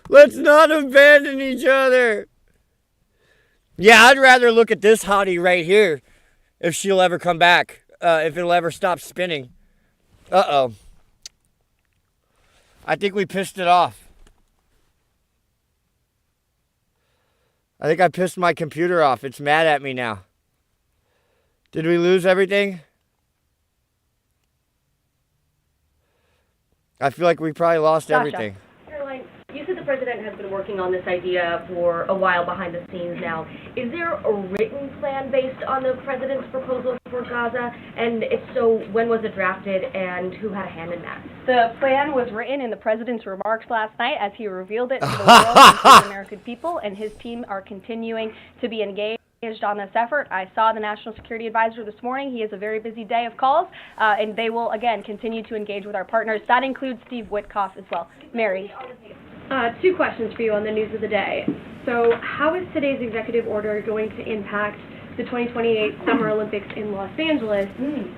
Let's not abandon each other. Yeah, I'd rather look at this hottie right here if she'll ever come back, if it'll ever stop spinning. Uh-oh. I think we pissed it off. I think I pissed my computer off. It's mad at me now. Did we lose everything? I feel like we probably lost everything. Caroline, you said the president has been working on this idea for a while behind the scenes now. Is there a written plan based on the president's proposal for Gaza? And if so, when was it drafted and who had a hand in that? The plan was written in the president's remarks last night as he revealed it to the world and to the American people, and his team are continuing to be engaged on this effort. I saw the National Security Advisor this morning. He has a very busy day of calls, and they will, again, continue to engage with our partners. That includes Steve Witkoff as well. Mary. Two questions for you on the news of the day. So how is today's executive order going to impact the 2028 Summer Olympics in Los Angeles?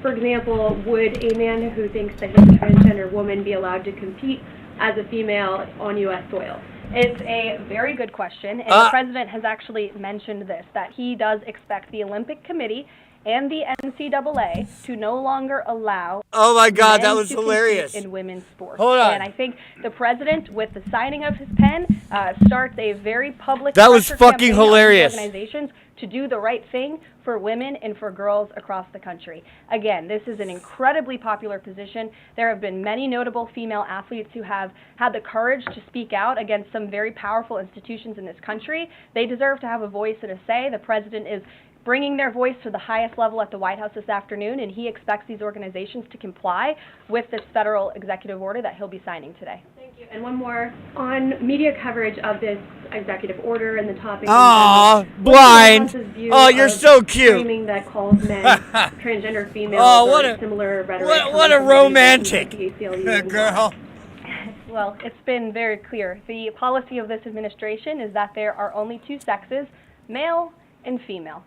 For example, would a man who thinks that he's a transgender woman be allowed to compete as a female on U.S. soil? It's a very good question, and the president has actually mentioned this, that he does expect the Olympic Committee and the NCAA to no longer allow oh my God, men that was to hilarious. compete in women's sports. Hold on. And I think the president, with the signing of his pen, starts a very public That was pressure fucking campaign on hilarious. these organizations to do the right thing for women and for girls across the country. Again, this is an incredibly popular position. There have been many notable female athletes who have had the courage to speak out against some very powerful institutions in this country. They deserve to have a voice and a say. The president is bringing their voice to the highest level at the White House this afternoon, and he expects these organizations to comply with this federal executive order that he'll be signing today. Thank you. And one more, on media coverage of this executive order and the topic. Aw, blind. Oh, you're so cute. Framing that calls men transgender females Oh, what or a similar rhetoric. what a romantic girl. Well, it's been very clear. The policy of this administration is that there are only two sexes, male and female.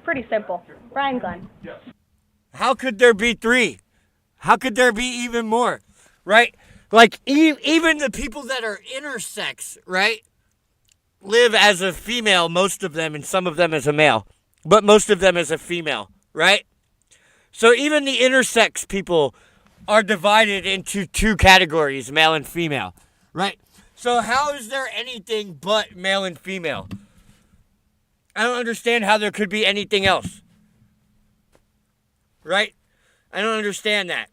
Pretty simple. Brian Glenn. How could there be three? How could there be even more? Right? Like, even the people that are intersex, right, live as a female, most of them, and some of them as a male, but most of them as a female, right? So even the intersex people are divided into two categories, male and female, right? So how is there anything but male and female? I don't understand how there could be anything else. Right? I don't understand that.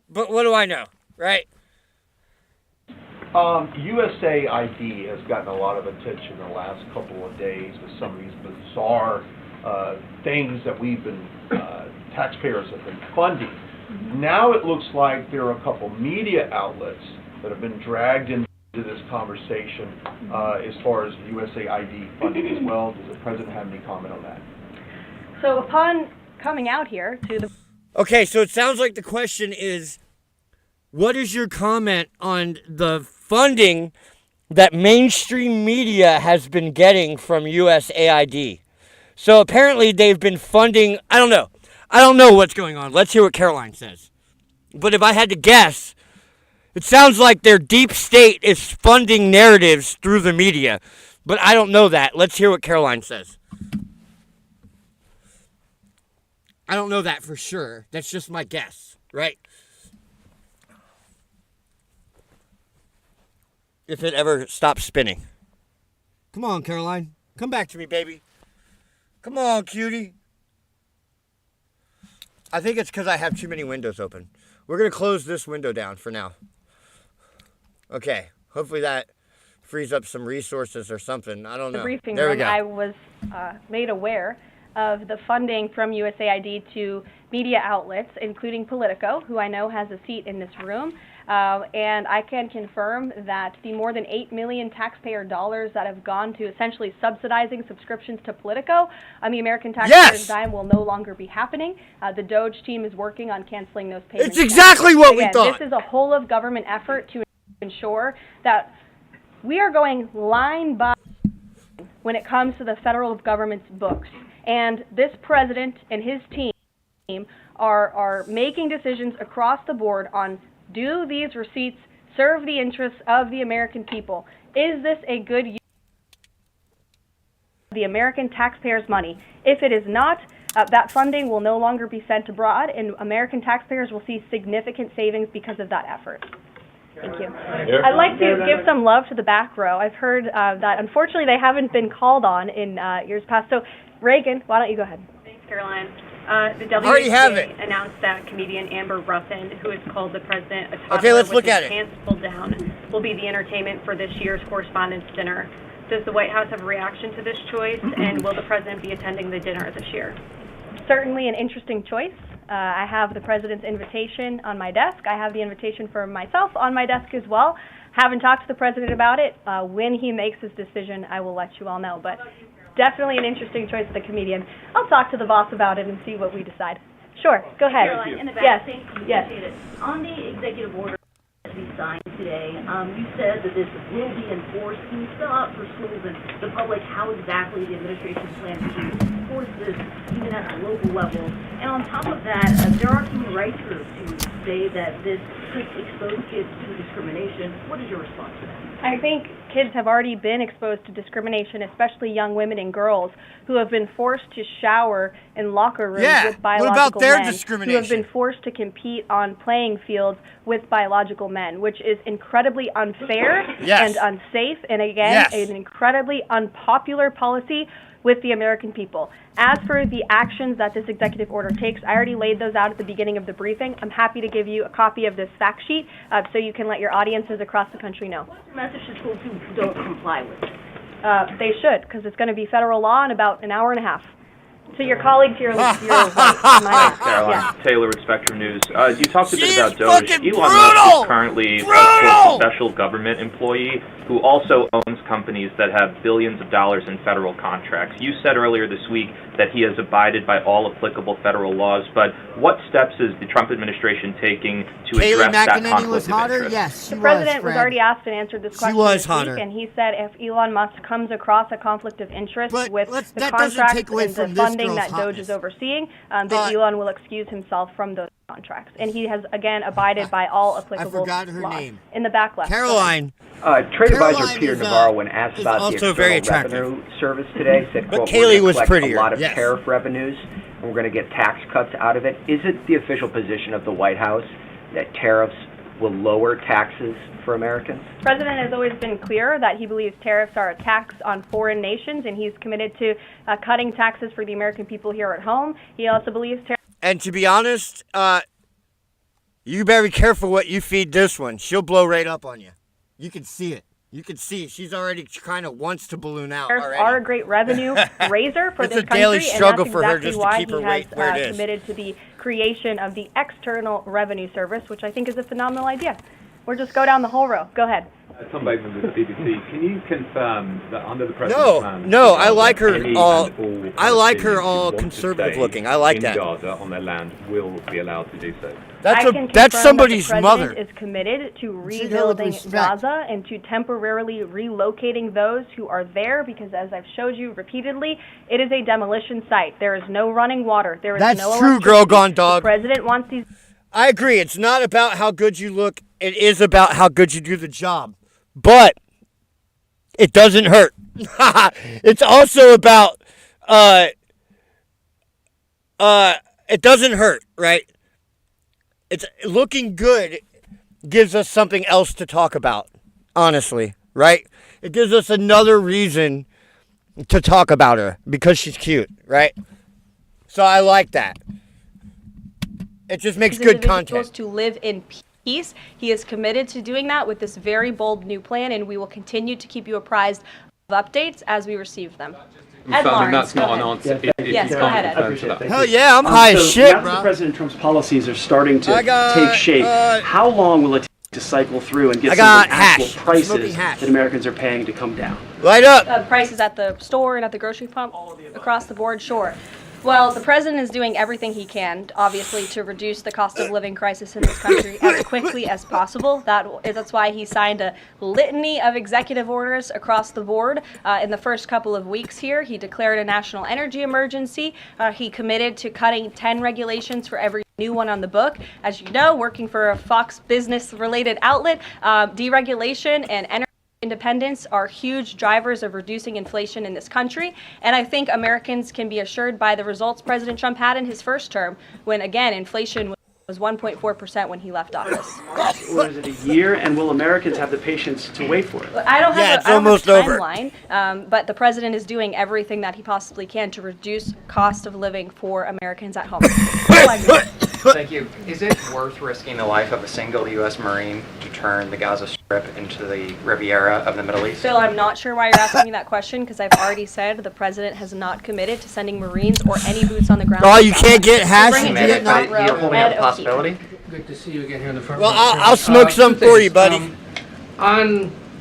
But what do I know? Right? USAID has gotten a lot of attention the last couple of days with some of these bizarre things that we've been, taxpayers have been funding. Now it looks like there are a couple media outlets that have been dragged into this conversation as far as USAID funding as well. Does the president have any comment on that? So upon coming out here to the... Okay, so it sounds like the question is, what is your comment on the funding that mainstream media has been getting from USAID? So apparently they've been funding, I don't know what's going on. Let's hear what Caroline says. But if I had to guess, it sounds like their deep state is funding narratives through the media. But I don't know that. Let's hear what Caroline says. I don't know that for sure. That's just my guess, right? If it ever stops spinning. Come on, Caroline. Come back to me, baby. Come on, cutie. I think it's because I have too many windows open. We're going to close this window down for now. Okay. Hopefully that frees up some resources or something. I don't know. The briefing there we room, go. I was made aware of the funding from USAID to media outlets, including Politico, who I know has a seat in this room. And I can confirm that the more than $8 million taxpayer dollars that have gone to essentially subsidizing subscriptions to Politico on the American taxpayers' dime will no longer be happening. The Doge team is working on canceling those payments. It's exactly what we thought. This is a whole of government effort to ensure that we are going line by when it comes to the federal government's books. And this president and his team are making decisions across the board on, do these receipts serve the interests of the American people? Is this a good use of the American taxpayers' money? If it is not, That funding will no longer be sent abroad, and American taxpayers will see significant savings because of that effort. Thank you. I'd like to give some love to the back row. I've heard that unfortunately they haven't been called on in years past. So, Reagan, why don't you go ahead? Thanks, Caroline. The already have it. WNBA announced that comedian Amber Ruffin, who has called the president a toddler Okay, let's with look his at it. pants pulled down, will be the entertainment for this year's Correspondents' Dinner. Does the White House have a reaction to this choice, and will the president be attending the dinner this year? Certainly an interesting choice. I have the president's invitation on my desk. I have the invitation for myself on my desk as well. Haven't talked to the president about it. When he makes his decision, I will let you all know. But definitely an interesting choice of the comedian. I'll talk to the boss about it and see what we decide. Sure, go ahead. Caroline, in the back, Yes, thank you. yes. Appreciate it. On the executive order to be signed today, you said that this will be enforced. Can you spell out for schools and the public how exactly the administration plans to enforce this, even at the local level? And on top of that, there are human rights groups who say that this could expose kids to discrimination. What is your response to that? I think kids have already been exposed to discrimination, especially young women and girls who have been forced to shower in locker rooms with biological what about their men, discrimination? who have been forced to compete on playing fields with biological men, which is incredibly unfair Yes. and unsafe, and again, Yes. an incredibly unpopular policy with the American people. As for the actions that this executive order takes, I already laid those out at the beginning of the briefing. I'm happy to give you a copy of this fact sheet so you can let your audiences across the country know. What's your message to schools who don't comply with it? They should, because it's going to be federal law in about an hour and a half. To your colleague, to your right. Caroline, Taylor with Spectrum News. You talked a bit about Doge. Elon Musk is currently a special government employee who also owns companies that have billions of dollars in federal contracts. You said earlier this week that he has abided by all applicable federal laws, but what steps is the Trump administration taking to address that conflict of interest? Yes, the president was already asked and answered this question was this hotter. week, and he said if Elon Musk comes across a conflict of interest with the that doesn't contracts take away and from the this funding girl's that Doge hotness. is overseeing, that Elon will excuse himself from those contracts. And he has, again, abided by all applicable forgot her laws. name. In the back left. Caroline. Trade advisor Caroline Peter is, Navarro, when asked is about the also External very attractive. Revenue Service today, said, But quote, Kayleigh we're was going to collect prettier, a lot of yes. tariff revenues, and we're going to get tax cuts out of it. Is it the official position of the White House that tariffs will lower taxes for Americans? The president has always been clear that he believes tariffs are a tax on foreign nations, and he's committed to cutting taxes for the American people here at home. He also believes tariffs... And to be honest, you better be careful what you feed this one. She'll blow right up on you. You can see it. You can see she's already kind of wants to balloon out already. are a great revenue raiser for It's this a daily country, struggle and for that's her exactly just to why keep her he rate where it has is. committed to the creation of the External Revenue Service, which I think is a phenomenal idea. We'll just go down the whole row. Go ahead. Tom Bateman with the BBC. Can you confirm that under the president's plan... No, I like her any all. and all I like her Palestinians who all want to conservative stay looking. I like in that. Gaza on their land will be allowed to do so. I can That's confirm somebody's that the mother. president is committed to Treat her with rebuilding respect. Gaza and to temporarily relocating those who are there, because as I've showed you repeatedly, it is a demolition site. There is no running water. There is That's no true, electricity. girl gone dog. The president wants these... I agree. It's not about how good you look. It is about how good you do the job. But it doesn't hurt. It's also about it doesn't hurt, right? It's looking good gives us something else to talk about, honestly, right? It gives us another reason to talk about her because she's cute, right? So I like that. It just makes good individuals content. to live in peace. He is committed to doing that with this very bold new plan, and we will continue to keep you apprised of updates as we receive them. Ed Lawrence, that's not go an ahead. answer. If Yes, you go can't ahead, Ed. confirm to that. Hell yeah, I'm high as so shit, now bro. that President Trump's policies are starting to I got, take shape, how long will it take to cycle through and get I some of got the actual hash. Smoking prices hash. that Americans are paying to come down? Light up. Prices at the store and at the grocery pump, across the board, sure. Well, the president is doing everything he can, obviously, to reduce the cost of living crisis in this country as quickly as possible. That's why he signed a litany of executive orders across the board. In the first couple of weeks here, he declared a national energy emergency. He committed to cutting 10 regulations for every new one on the book. As you know, working for a Fox Business-related outlet, deregulation and energy independence are huge drivers of reducing inflation in this country, and I think Americans can be assured by the results President Trump had in his first term, when again inflation was 1.4% when he left office. Or is it a year, and will Americans have the patience to wait for it? I don't have it's almost a over. timeline, but the president is doing everything that he possibly can to reduce cost of living for Americans at home. Thank you. Is it worth risking the life of a single U.S. Marine to turn the Gaza Strip into the Riviera of the Middle East? Phil, I'm not sure why you're asking me that question, because I've already said the president has not committed to sending Marines or any boots on the ground. Oh, you can't get hash in Vietnam? You're holding out the possibility? Good to see you again here in the front. Well, I'll smoke some for you, buddy.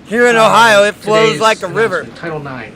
Here in Ohio, it flows like a river. Title IX.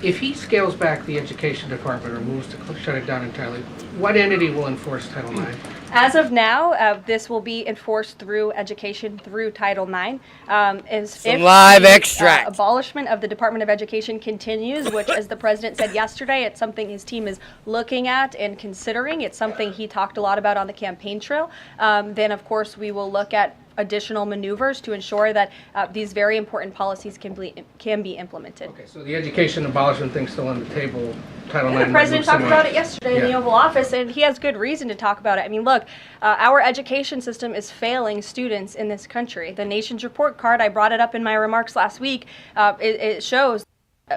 If he scales back the education department or moves to shut it down entirely, what entity will enforce Title IX? As of now, this will be enforced through education through Title IX. If live the, extract. Abolishment of the Department of Education continues, which, as the president said yesterday, it's something his team is looking at and considering. It's something he talked a lot about on the campaign trail. Then, of course, we will look at additional maneuvers to ensure that these very important policies can be implemented. Okay, so the education abolishment thing's still on the table. Title IX. The president talked about it yesterday in the Oval Office, and he has good reason to talk about it. I mean, look, our education system is failing students in this country. The Nation's Report Card, I brought it up in my remarks last week, it shows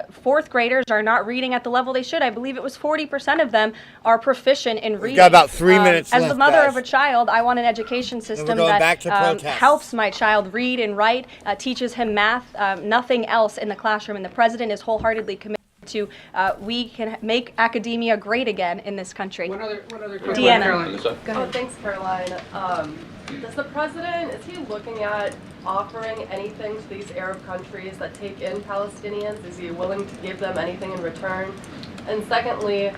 fourth graders are not reading at the level they should. I believe it was 40% of them are proficient in reading. We've got about 3 minutes As left, the mother guys. of a child, I want an education system going back that to helps my child read and write, teaches him math, nothing else in the classroom. And the president is wholeheartedly committed to we can make academia great again in this country. One other Deanna. Go ahead. Thanks, Caroline. Does the president, is he looking at offering anything to these Arab countries that take in Palestinians? Is he willing to give them anything in return? And secondly,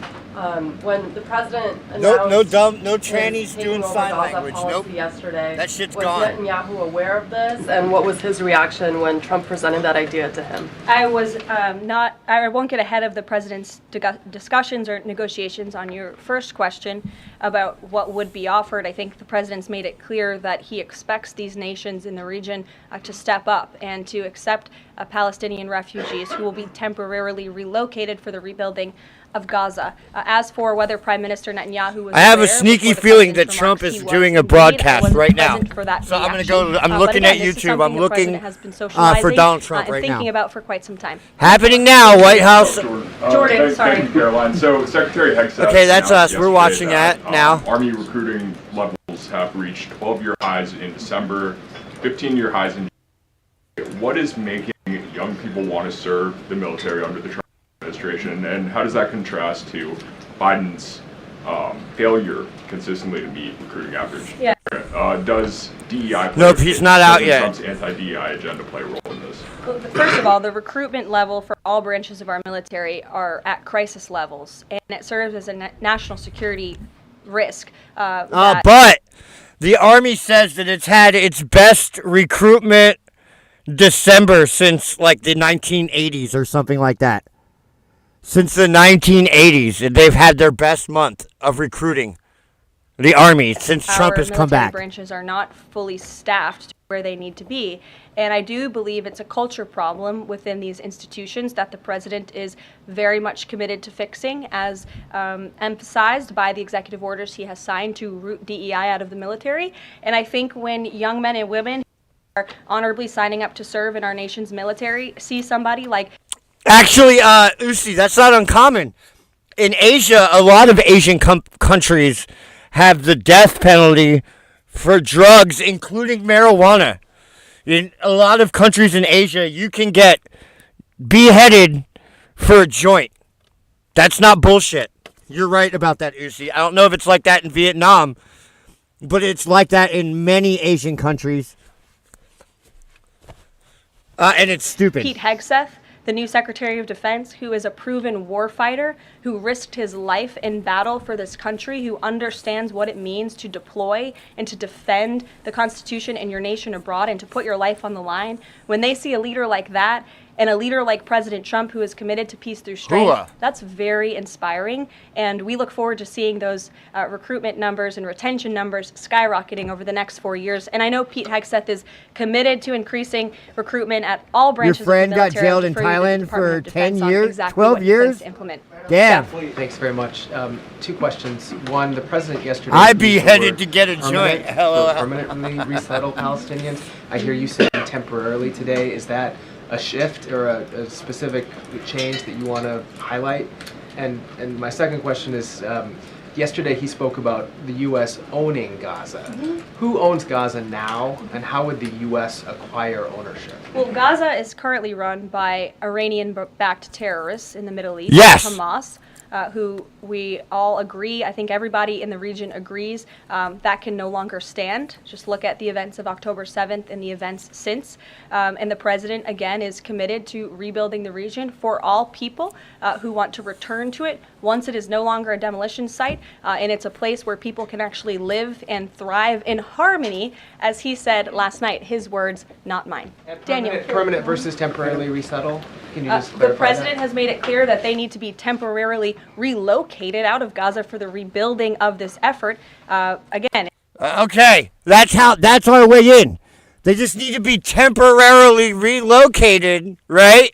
when the president announced no trannies doing taking over sign Gaza language. policy Nope. yesterday, That shit's was gone. Netanyahu aware of this? And what was his reaction when Trump presented that idea to him? I was I won't get ahead of the president's discussions or negotiations on your first question about what would be offered. I think the president's made it clear that he expects these nations in the region to step up and to accept Palestinian refugees who will be temporarily relocated for the rebuilding of Gaza. As for whether Prime Minister Netanyahu was I have a aware sneaky before the feeling that president's Trump remarks, is he was doing a indeed. I broadcast wasn't right now. present for that So I'm reaction. gonna go. I'm But looking again, at this is YouTube. something I'm the looking president has been socializing, for Donald Trump and right thinking now. about for quite some time. Happening now, White House. Jordan, sorry. Thank you, Caroline. So Secretary Hegseth Okay, that's announced us. We're yesterday watching that, that now. Army recruiting levels have reached 12-year highs in December, 15-year highs in January. What is making young people want to serve the military under the Trump administration, and how does that contrast to Biden's failure consistently to meet recruiting average? Yeah. Does DEI play Nope, he's not out President yet. Trump's anti-DEI agenda play a role in this? Well, first of all, the recruitment level for all branches of our military are at crisis levels, and it serves as a national security risk. But the Army says that it's had its best recruitment December since like the 1980s or something like that. Since the 1980s, they've had their best month of recruiting. The Army, since Trump has come back. Our military branches are not fully staffed to where they need to be. And I do believe it's a culture problem within these institutions that the president is very much committed to fixing, as emphasized by the executive orders he has signed to root DEI out of the military. And I think when young men and women who are honorably signing up to serve in our nation's military see somebody like... Actually, Uzi, that's not uncommon. In Asia, a lot of Asian countries have the death penalty for drugs, including marijuana. In a lot of countries in Asia, you can get beheaded for a joint. That's not bullshit. You're right about that, Uzi. I don't know if it's like that in Vietnam, but it's like that in many Asian countries. And it's stupid. Pete Hegseth, the new Secretary of Defense, who is a proven warfighter, who risked his life in battle for this country, who understands what it means to deploy and to defend the Constitution and your nation abroad and to put your life on the line. When they see a leader like that and a leader like President Trump who is committed to peace through strength, Hooah. that's very inspiring. And we look forward to seeing those recruitment numbers and retention numbers skyrocketing over the next 4 years. And I know Pete Hegseth is committed to increasing recruitment at all branches of the friend got military. jailed in Defer to the Thailand Department for of Defense 10 on years, exactly 12 what he plans years? to implement. Damn. Thanks very much. Two questions. One, the president yesterday. I'd be used the headed word to get a joint. LOL. Permanently resettle Palestinians. I hear you saying temporarily today. Is that a shift or a specific change that you want to highlight? And my second question is, yesterday he spoke about the U.S. owning Gaza. Who owns Gaza now, and how would the U.S. acquire ownership? Well, Gaza is currently run by Iranian-backed terrorists in the Middle East, Yes. Hamas, who we all agree, I think everybody in the region agrees, that can no longer stand. Just look at the events of October 7th and the events since. And the president, again, is committed to rebuilding the region for all people who want to return to it once it is no longer a demolition site, and it's a place where people can actually live and thrive in harmony, as he said last night. His words, not mine. Daniel. Permanent versus temporarily resettle? Can you just clarify The president that? has made it clear that they need to be temporarily relocated out of Gaza for the rebuilding of this effort. Again. Okay, that's our way in. They just need to be temporarily relocated, right?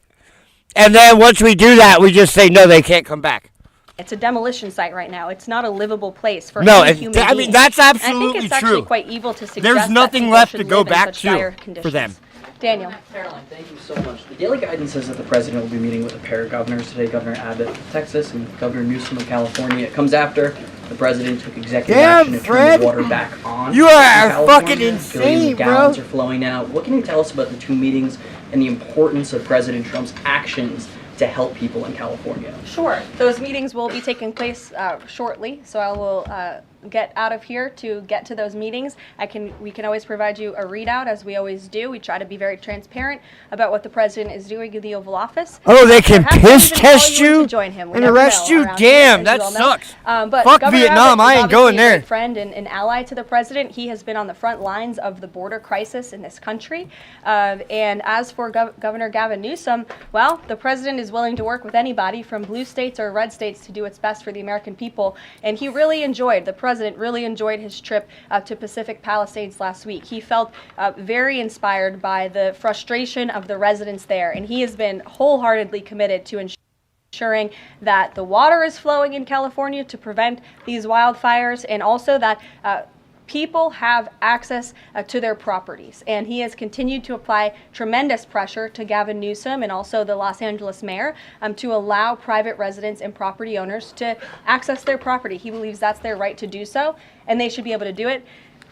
And then once we do that, we just say, no, they can't come back. It's a demolition site right now. It's not a livable place for No, any and human I mean, being. that's And absolutely I think it's actually true. quite evil to suggest There's nothing that left people to go should live in back such dire to conditions. for them. Daniel. Caroline, thank you so much. The daily guidance says that the president will be meeting with a pair of governors today, Governor Abbott of Texas and Governor Newsom of California. It comes after the president took executive action to turn the water back on. You in are California. fucking insane, Billions of bro. gallons are flowing out. What can you tell us about the two meetings and the importance of President Trump's actions to help people in California? Sure. Those meetings will be taking place shortly, so I will get out of here to get to those meetings. We can always provide you a readout, as we always do. We try to be very transparent about what the president is doing in the Oval Office. Oh, they can Perhaps piss even call test in you to join him. We and never arrest know you? around here, Damn, as that you all know. sucks. But Fuck Governor Vietnam, Abbott is I ain't going obviously a there. great friend and ally to the president. He has been on the front lines of the border crisis in this country. And as for Governor Gavin Newsom, well, the president is willing to work with anybody from blue states or red states to do what's best for the American people. And the president really enjoyed his trip to Pacific Palisades last week. He felt very inspired by the frustration of the residents there, and he has been wholeheartedly committed to ensuring that the water is flowing in California to prevent these wildfires, and also that people have access to their properties. And he has continued to apply tremendous pressure to Gavin Newsom and also the Los Angeles mayor to allow private residents and property owners to access their property. He believes that's their right to do so, and they should be able to do it.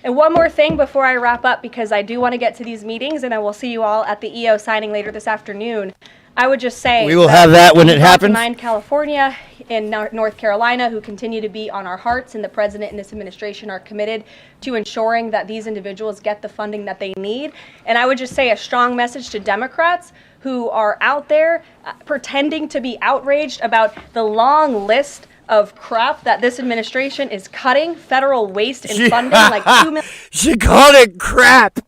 And one more thing before I wrap up, because I do want to get to these meetings, and I will see you all at the EO signing later this afternoon. I would just say We will have that when it happens. 9 California and North Carolina, who continue to be on our hearts, and the president and this administration are committed to ensuring that these individuals get the funding that they need. And I would just say a strong message to Democrats who are out there pretending to be outraged about the long list of crap that this administration is cutting, federal waste and funding, like $2 million. She called it crap.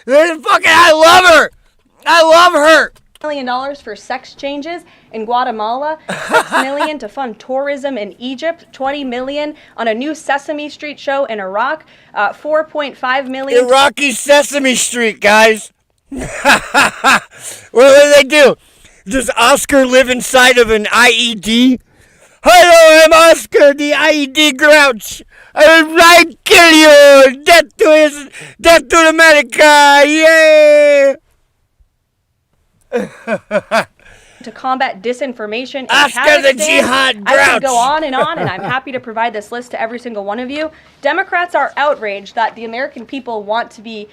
I love her. I love her. $1 million for sex changes in Guatemala, $6 million to fund tourism in Egypt, $20 million on a new Sesame Street show in Iraq, $4.5 million. Iraqi Sesame Street, guys. What do they do? Does Oscar live inside of an IED? Hello, I'm Oscar, the IED grouch. I will right kill you. Death to America. Yay. To combat disinformation in Oscar Kazakhstan. the Jihad I grouch. could go on, and I'm happy to provide this list to every single one of you. Democrats are outraged that the American people want to be,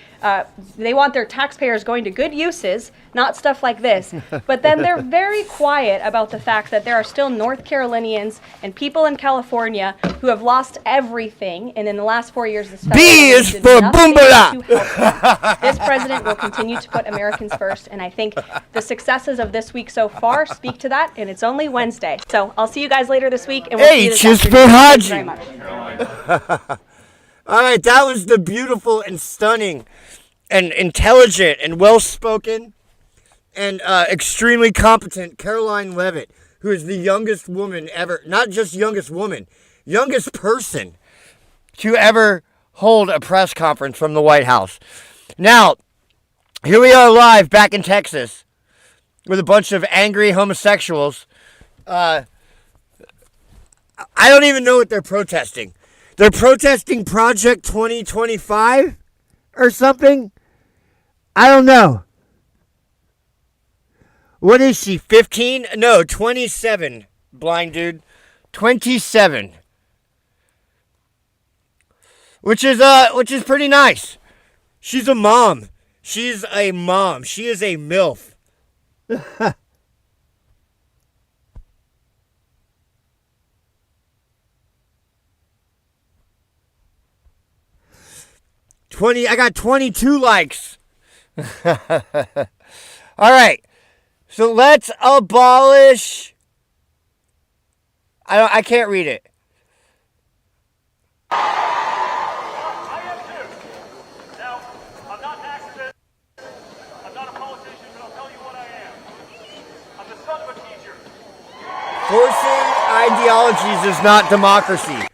they want their taxpayers going to good uses, not stuff like this. But then they're very quiet about the fact that there are still North Carolinians and people in California who have lost everything, and in the last 4 years, this B is did for nothing Boombala. to help them. This president will continue to put Americans first, and I think the successes of this week so far speak to that, and it's only Wednesday. So I'll see you guys later this week, and we'll see you this H is for afternoon. Thank you very Haji. much. All right, that was the beautiful and stunning and intelligent and well-spoken and extremely competent Caroline Leavitt, who is the youngest woman ever, not just youngest woman, youngest person to ever hold a press conference from the White House. Now, here we are live back in Texas with a bunch of angry homosexuals. I don't even know what they're protesting. They're protesting Project 2025 or something? I don't know. What is she, 15? No, 27, blind dude. 27. Which is pretty nice. She's a mom. She's a mom. She is a MILF. 20. I got 22 likes. All right. So let's abolish. I can't read it. Forcing ideologies is not democracy.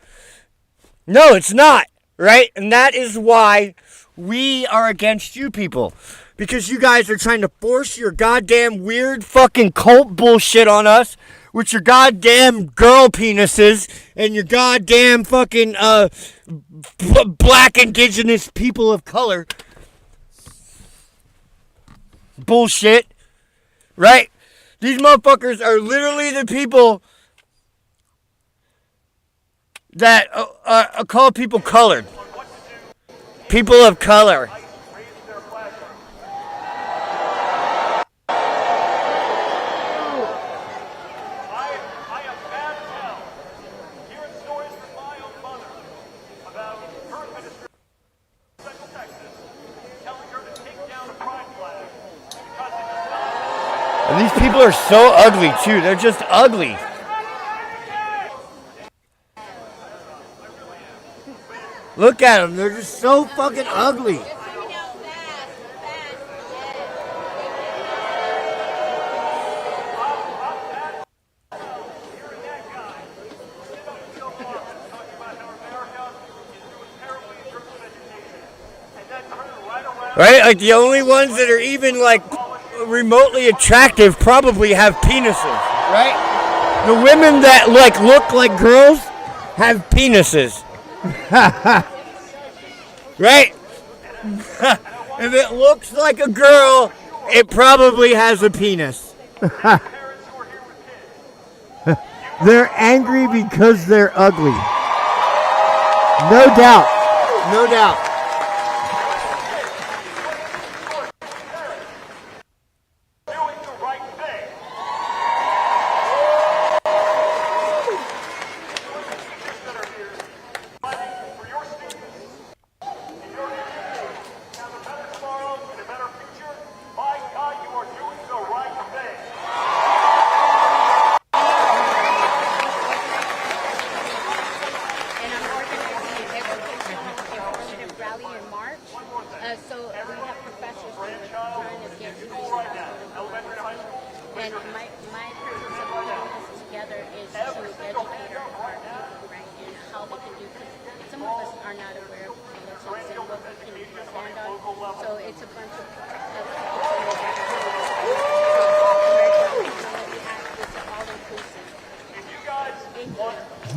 No, it's not, right? And that is why we are against you people. Because you guys are trying to force your goddamn weird fucking cult bullshit on us with your goddamn girl penises and your goddamn fucking black indigenous people of color bullshit, right? These motherfuckers are literally the people that call people colored. People of color. And these people are so ugly, too. They're just ugly. Look at them. They're just so fucking ugly. Right? Like the only ones that are even like remotely attractive probably have penises, right? The women that like look like girls have penises. Right? If it looks like a girl, it probably has a penis. They're angry because they're ugly. No doubt. No doubt.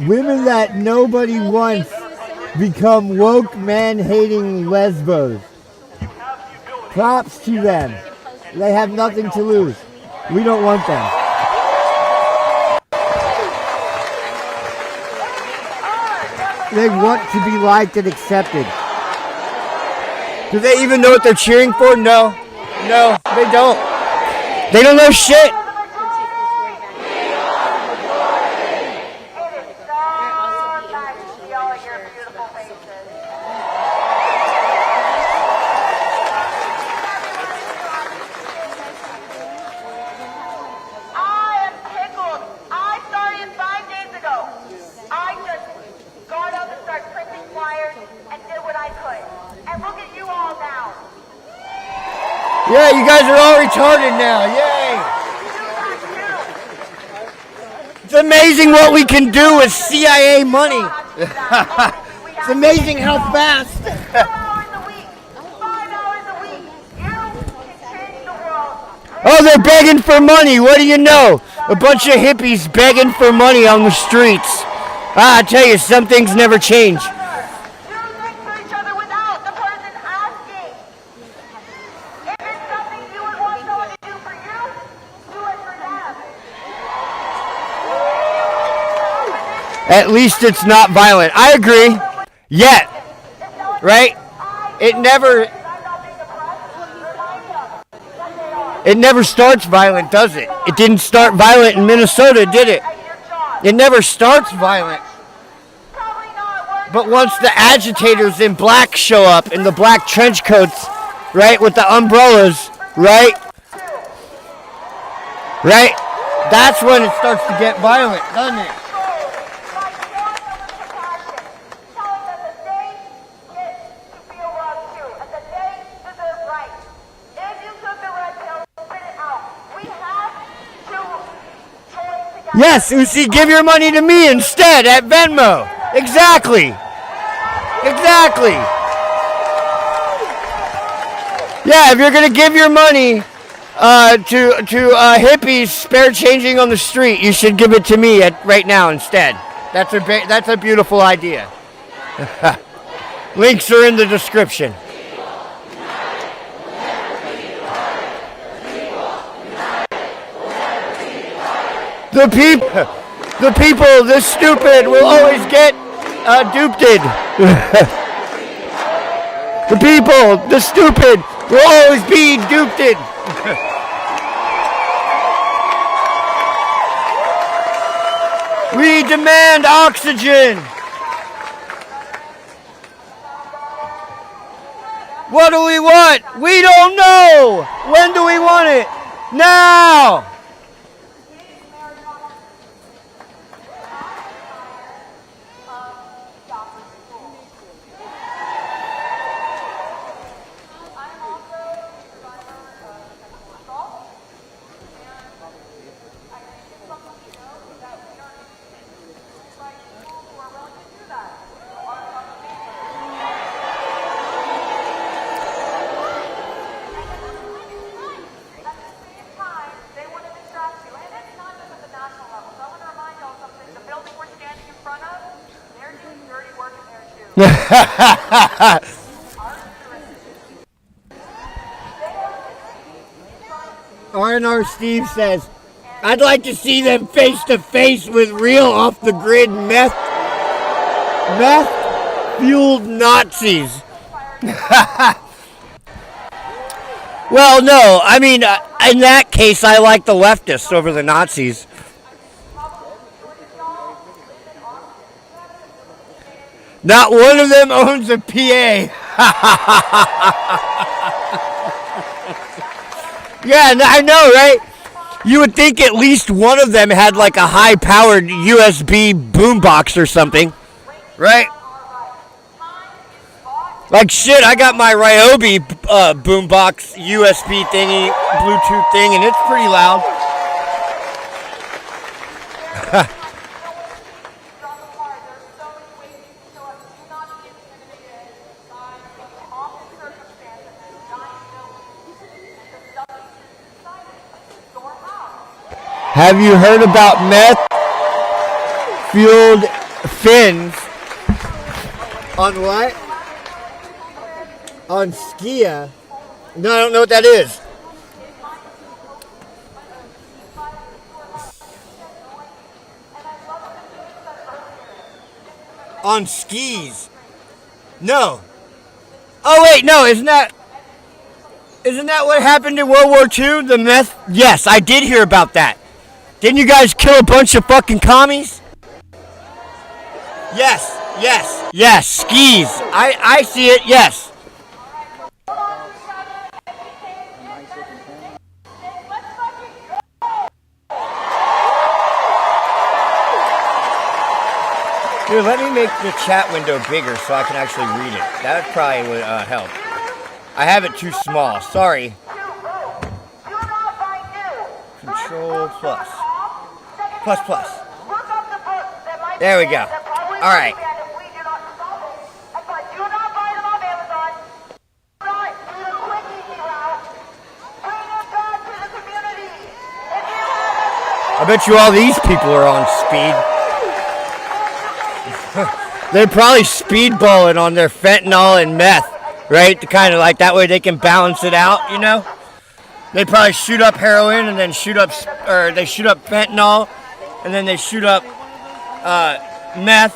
Women that nobody wants become woke man-hating lesbos. Props to them. They have nothing to lose. We don't want them. They want to be liked and accepted. Do they even know what they're cheering for? No. No, they don't. They don't know shit. Yeah, you guys are all retarded now. Yay! It's amazing what we can do with CIA money. It's amazing how fast. Oh, they're begging for money. What do you know? A bunch of hippies begging for money on the streets. I tell you, some things never change. At least it's not violent. I agree. Yet. Right? It never starts violent, does it? It didn't start violent in Minnesota, did it? It never starts violent. But once the agitators in black show up in the black trench coats, right, with the umbrellas, right? Right? That's when it starts to get violent, doesn't it? Yes, Uzi, give your money to me instead at Venmo. Exactly. Exactly. Yeah, if you're going to give your money to hippies spare changing on the street, you should give it to me right now instead. That's a beautiful idea. Links are in the description. The people, the stupid, will always get duped. The people, the stupid, will always be duped. We demand oxygen. What do we want? We don't know. When do we want it? Now. R&R Steve says, I'd like to see them face to face with real off the grid meth fueled Nazis. Well, no, I mean, in that case, I like the leftists over the Nazis. Not one of them owns a PA. Yeah, I know, right? You would think at least one of them had like a high-powered USB boombox or something, right? Like shit, I got my Ryobi boombox USB thingy, Bluetooth thing, and it's pretty loud. Have you heard about meth-fueled fins on what? On Skia? No, I don't know what that is. On skis? No. Oh wait, no, isn't that what happened in World War II? The meth? Yes, I did hear about that. Didn't you guys kill a bunch of fucking commies? Yes, skis. I see it, yes. Dude, let me make the chat window bigger so I can actually read it. That probably would help. I have it too small, sorry. Control plus. Plus plus. There we go. All right. I bet you all these people are on speed. They're probably speedballing on their fentanyl and meth, right? To kind of like that way they can balance it out, you know? They probably shoot up heroin and then shoot up, or they shoot up fentanyl and then they shoot up meth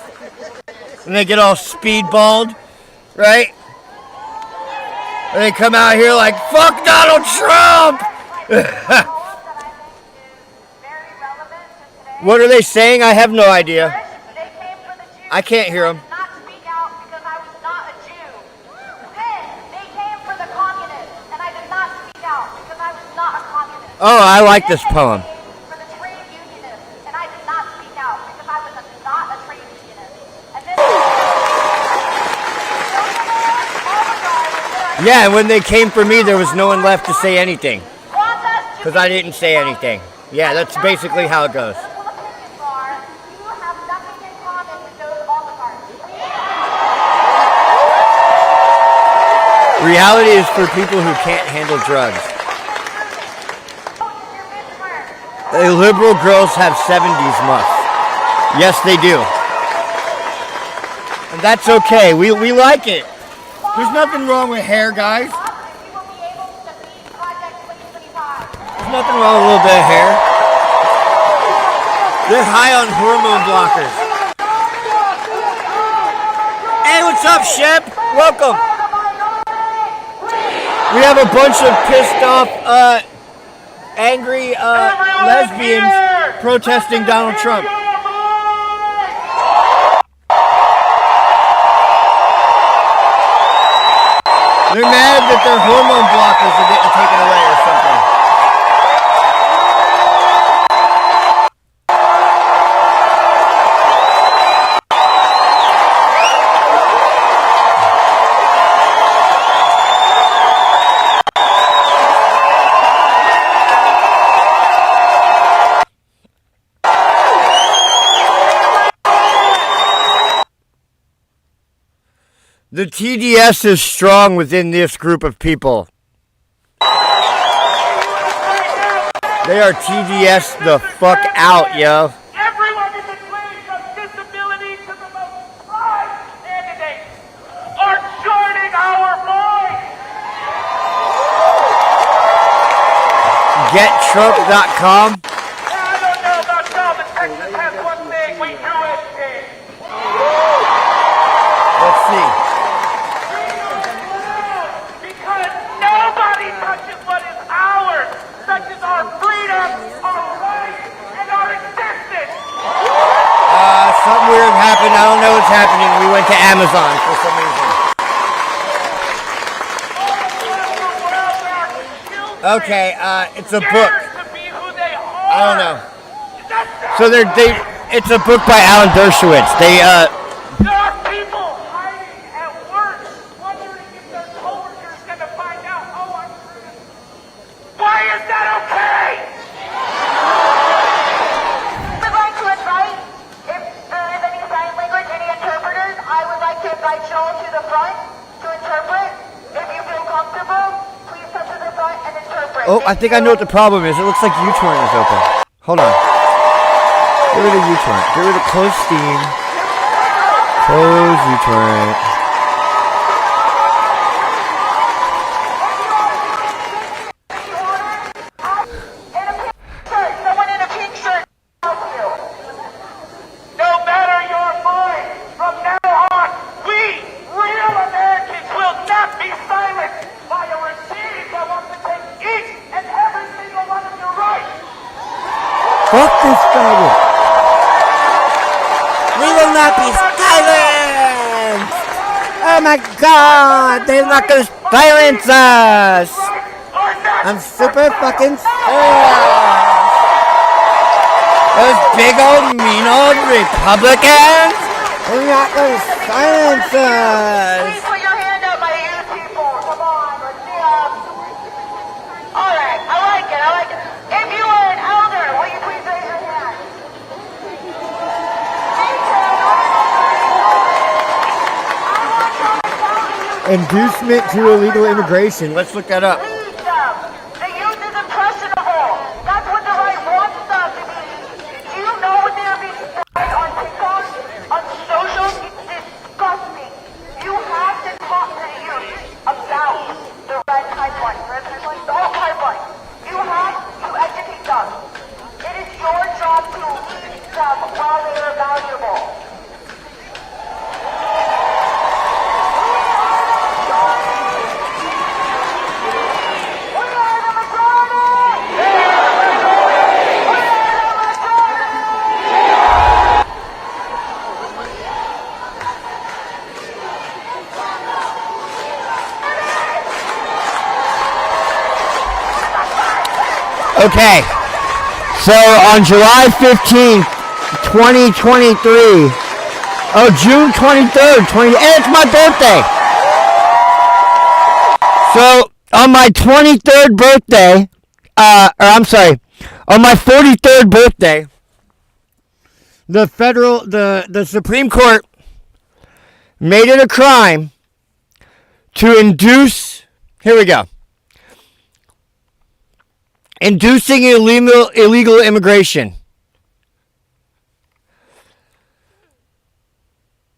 and they get all speedballed, right? And they come out here like, fuck Donald Trump! What are they saying? I have no idea. I can't hear them. Oh, I like this poem. Yeah, and when they came for me, there was no one left to say anything. Because I didn't say anything. Yeah, that's basically how it goes. Reality is for people who can't handle drugs. The liberal girls have 70s muffs. Yes, they do. And that's okay. We like it. There's nothing wrong with hair, guys. There's nothing wrong with a little bit of hair. They're high on hormone blockers. Hey, what's up, Shep? Welcome. We have a bunch of pissed off, angry lesbians protesting Donald Trump. They're mad that their hormone blockers are getting taken away or something. The TDS is strong within this group of people. They are TDS the fuck out, yo. Everyone in the place from disability to the most prime candidates are joining our voice. GetTrump.com. I don't know about y'all, but Texas has one thing we do it in. Let's see. Because nobody touches what is ours, touches our freedom, our rights, and our existence. Something weird happened. I don't know what's happening. We went to Amazon for some reason. Okay, it's a book. I don't know. So it's a book by Alan Dershowitz. They There are people hiding at work, wondering if their coworkers are going to find out, oh, I'm free. Why is that okay? We'd like to invite, if there is any sign language, any interpreters, I would like to invite you all to the front to interpret. If you feel comfortable, please come to the front and interpret. Oh, I think I know what the problem is. It looks like U-turn is open. Hold on. Get rid of U-turn. Get rid of close Steam. Close U-turn. Someone in a pink shirt help you. No matter your voice, from now on, we, real Americans, will not be silenced by a regime that wants to take each and every single one of your rights. Fuck this faggot. We will not be silenced. Oh my god, they're not gonna silence us. I'm super fucking serious. Those big old mean old Republicans, they're not gonna silence us. Please put your hand up, my youth people. Come on, let's see. All right, I like it. If you are an elder Inducement to illegal immigration. Let's look that up. The youth is impressionable. That's what the right wants them to be. Do you know what they're being said on TikTok, on social? It's disgusting. You have to talk to the youth about the red pipeline, the whole pipeline. You have to educate them. It is your job to lead them while they are valuable. Okay, so on July 15th, 2023, June 23rd, it's my birthday. So on my 23rd birthday, on my 43rd birthday, the Supreme Court made it a crime to induce, here we go, inducing illegal immigration.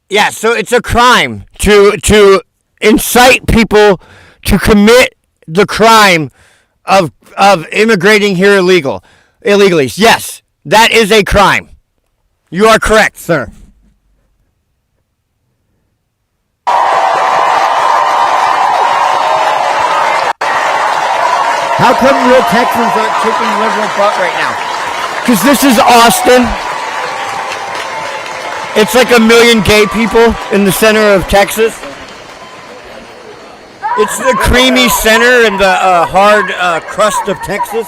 Yeah, so it's a crime to incite people to commit the crime of immigrating here illegally. Yes, that is a crime. You are correct, sir. How come real Texans aren't kicking liberal butt right now? Because this is Austin. It's like 1 million gay people in the center of Texas. It's the creamy center and the hard crust of Texas.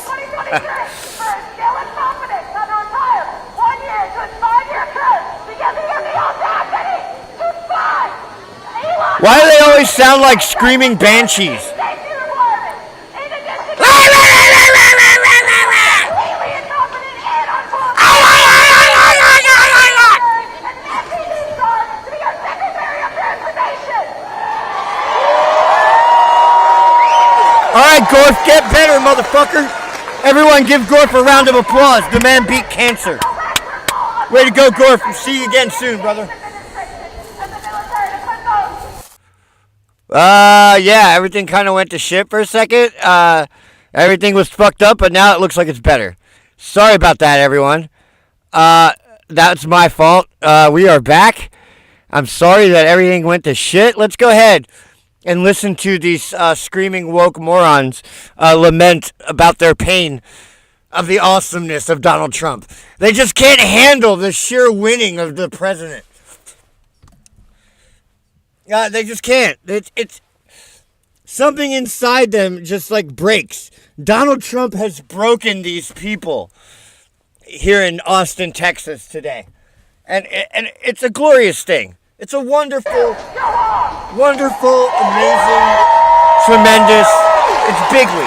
Why do they always sound like screaming banshees? Alright, Gorf, get better, motherfucker. Everyone give Gorf a round of applause. The man beat cancer. Way to go, Gorf. We'll see you again soon, brother. Yeah, everything kind of went to shit for a second. Everything was fucked up, but now it looks like it's better. Sorry about that, everyone. That's my fault. We are back. I'm sorry that everything went to shit. Let's go ahead and listen to these screaming woke morons lament about their pain of the awesomeness of Donald Trump. They just can't handle the sheer winning of the president. They just can't. It's something inside them just like breaks. Donald Trump has broken these people here in Austin, Texas today. And it's a glorious thing. It's a wonderful, wonderful, amazing, tremendous. It's bigly.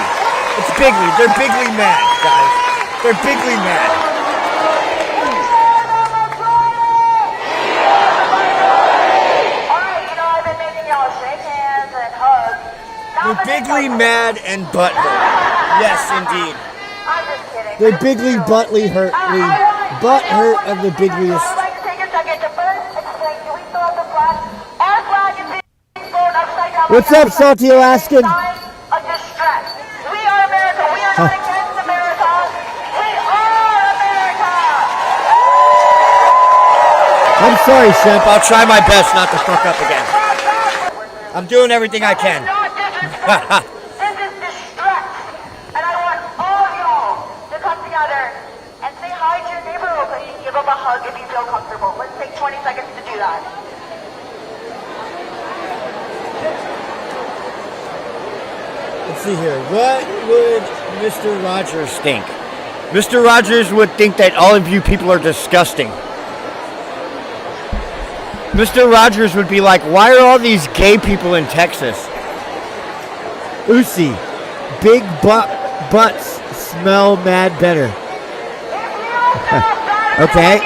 It's bigly. They're bigly mad, guys. They're bigly mad. They're bigly mad and butthurt. Yes, indeed. They're bigly buttly hurtly. Butthurt of the bigliest. What's up, Salty Alaskan? We are America. We are not against America. We are America. I'm sorry, Shemp. I'll try my best not to fuck up again. I'm doing everything I can. This is distress. And I want all of y'all to come together and say hi to your neighbor real quick and give them a hug if you feel comfortable. Let's take 20 seconds to do that. Let's see here. What would Mr. Rogers think? Mr. Rogers would think that all of you people are disgusting. Mr. Rogers would be like, why are all these gay people in Texas? Uzi, big butts smell mad better. Okay.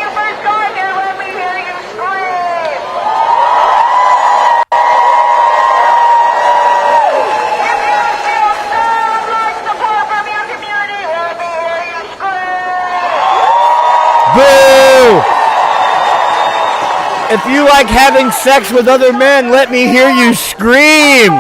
Boo! If you like having sex with other men, let me hear you scream.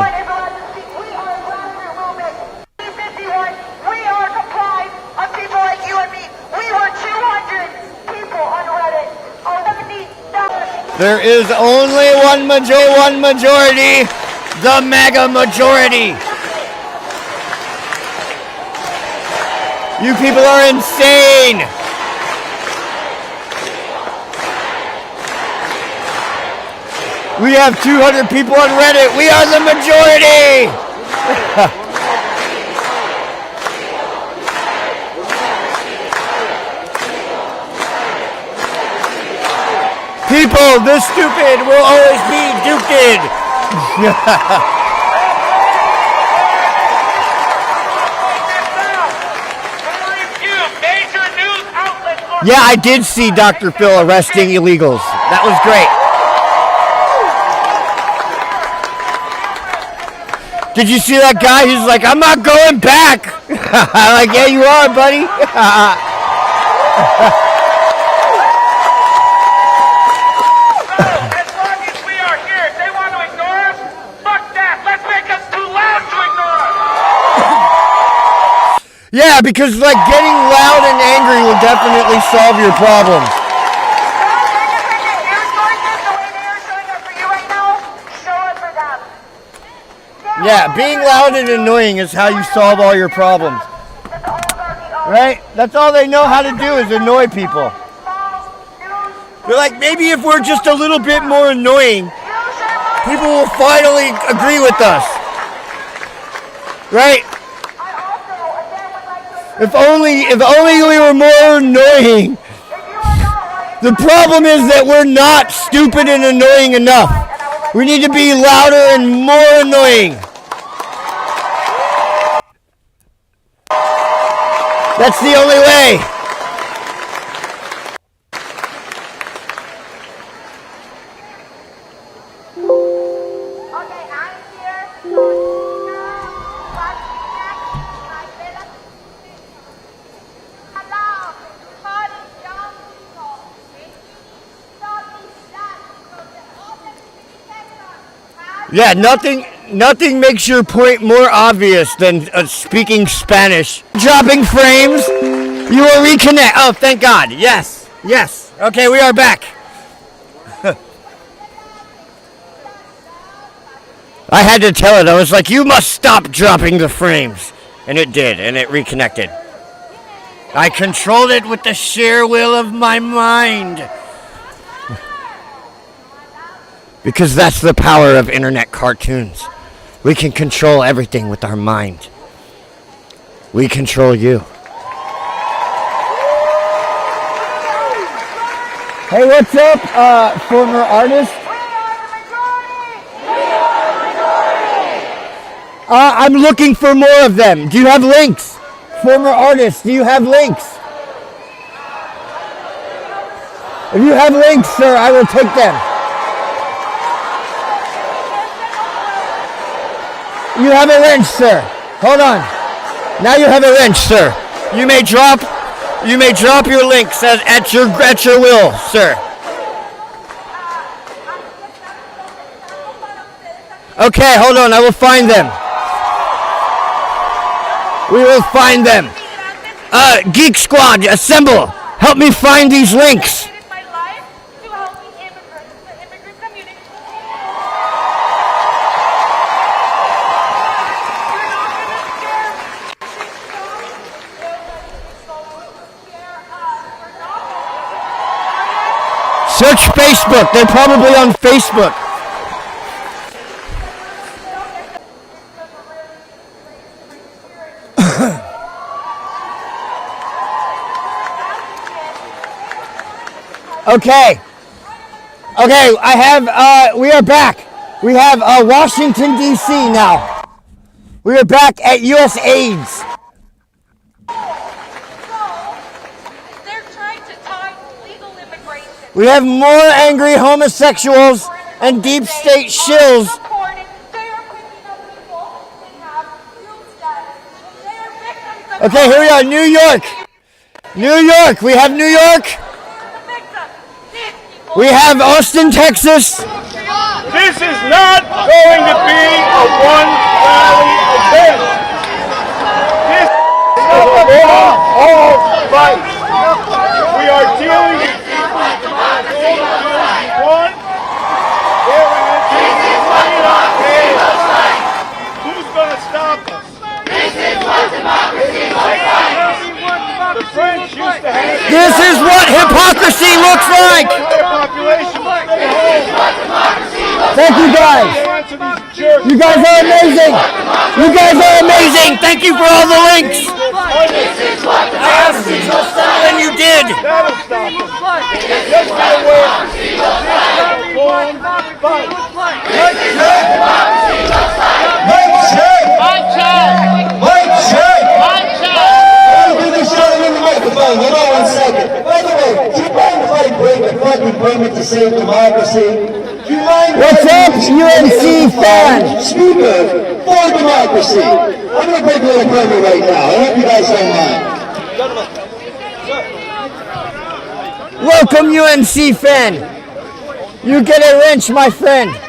There is only one majority, the Maga majority. You people are insane. We have 200 people on Reddit. We are the majority. People, the stupid will always be duped. Yeah, I did see Dr. Phil arresting illegals. That was great. Did you see that guy? He's like, I'm not going back. I'm like, yeah, you are, buddy. Yeah, because like getting loud and angry will definitely solve your problems. Yeah, being loud and annoying is how you solve all your problems. Right? That's all they know how to do is annoy people. They're like, maybe if we're just a little bit more annoying, people will finally agree with us. Right? If only we were more annoying. The problem is that we're not stupid and annoying enough. We need to be louder and more annoying. That's the only way. Yeah, nothing makes your point more obvious than speaking Spanish. Dropping frames, you will reconnect. Oh, thank God. Yes. Okay, we are back. I had to tell it. I was like, you must stop dropping the frames. And it did, and it reconnected. I controlled it with the sheer will of my mind. Because that's the power of internet cartoons. We can control everything with our mind. We control you. Hey, what's up, former artist? I'm looking for more of them. Do you have links? Former artists, do you have links? If you have links, sir, I will take them. You have a wrench, sir. Hold on. Now you have a wrench, sir. You may drop your links at your will, sir. Okay, hold on. I will find them. We will find them. Geek Squad, assemble. Help me find these links. Search Facebook. They're probably on Facebook. Okay, we are back. We have Washington, D.C. now. We are back at U.S. AIDS. We have more angry homosexuals and deep state shills. Okay, here we are, New York. We have New York. We have Austin, Texas. This is not going to be a one-rally event. This is a long-haul fight. We are dealing with people who want their answers. Who's going to stop us? This is what democracy looks like. The French used to have. This is what hypocrisy looks like. Thank you guys. You guys are amazing. You guys are amazing. Thank you for all the links. I asked you to stop and you did. Hold on 1 second. By the way, do you mind if I bring a fucking permit to save democracy? Do you mind? What's up, UNC fan? Speaker for democracy. I'm going to break a little permit right now. I hope you guys don't mind. Welcome, UNC fan. You get a wrench, my friend. Just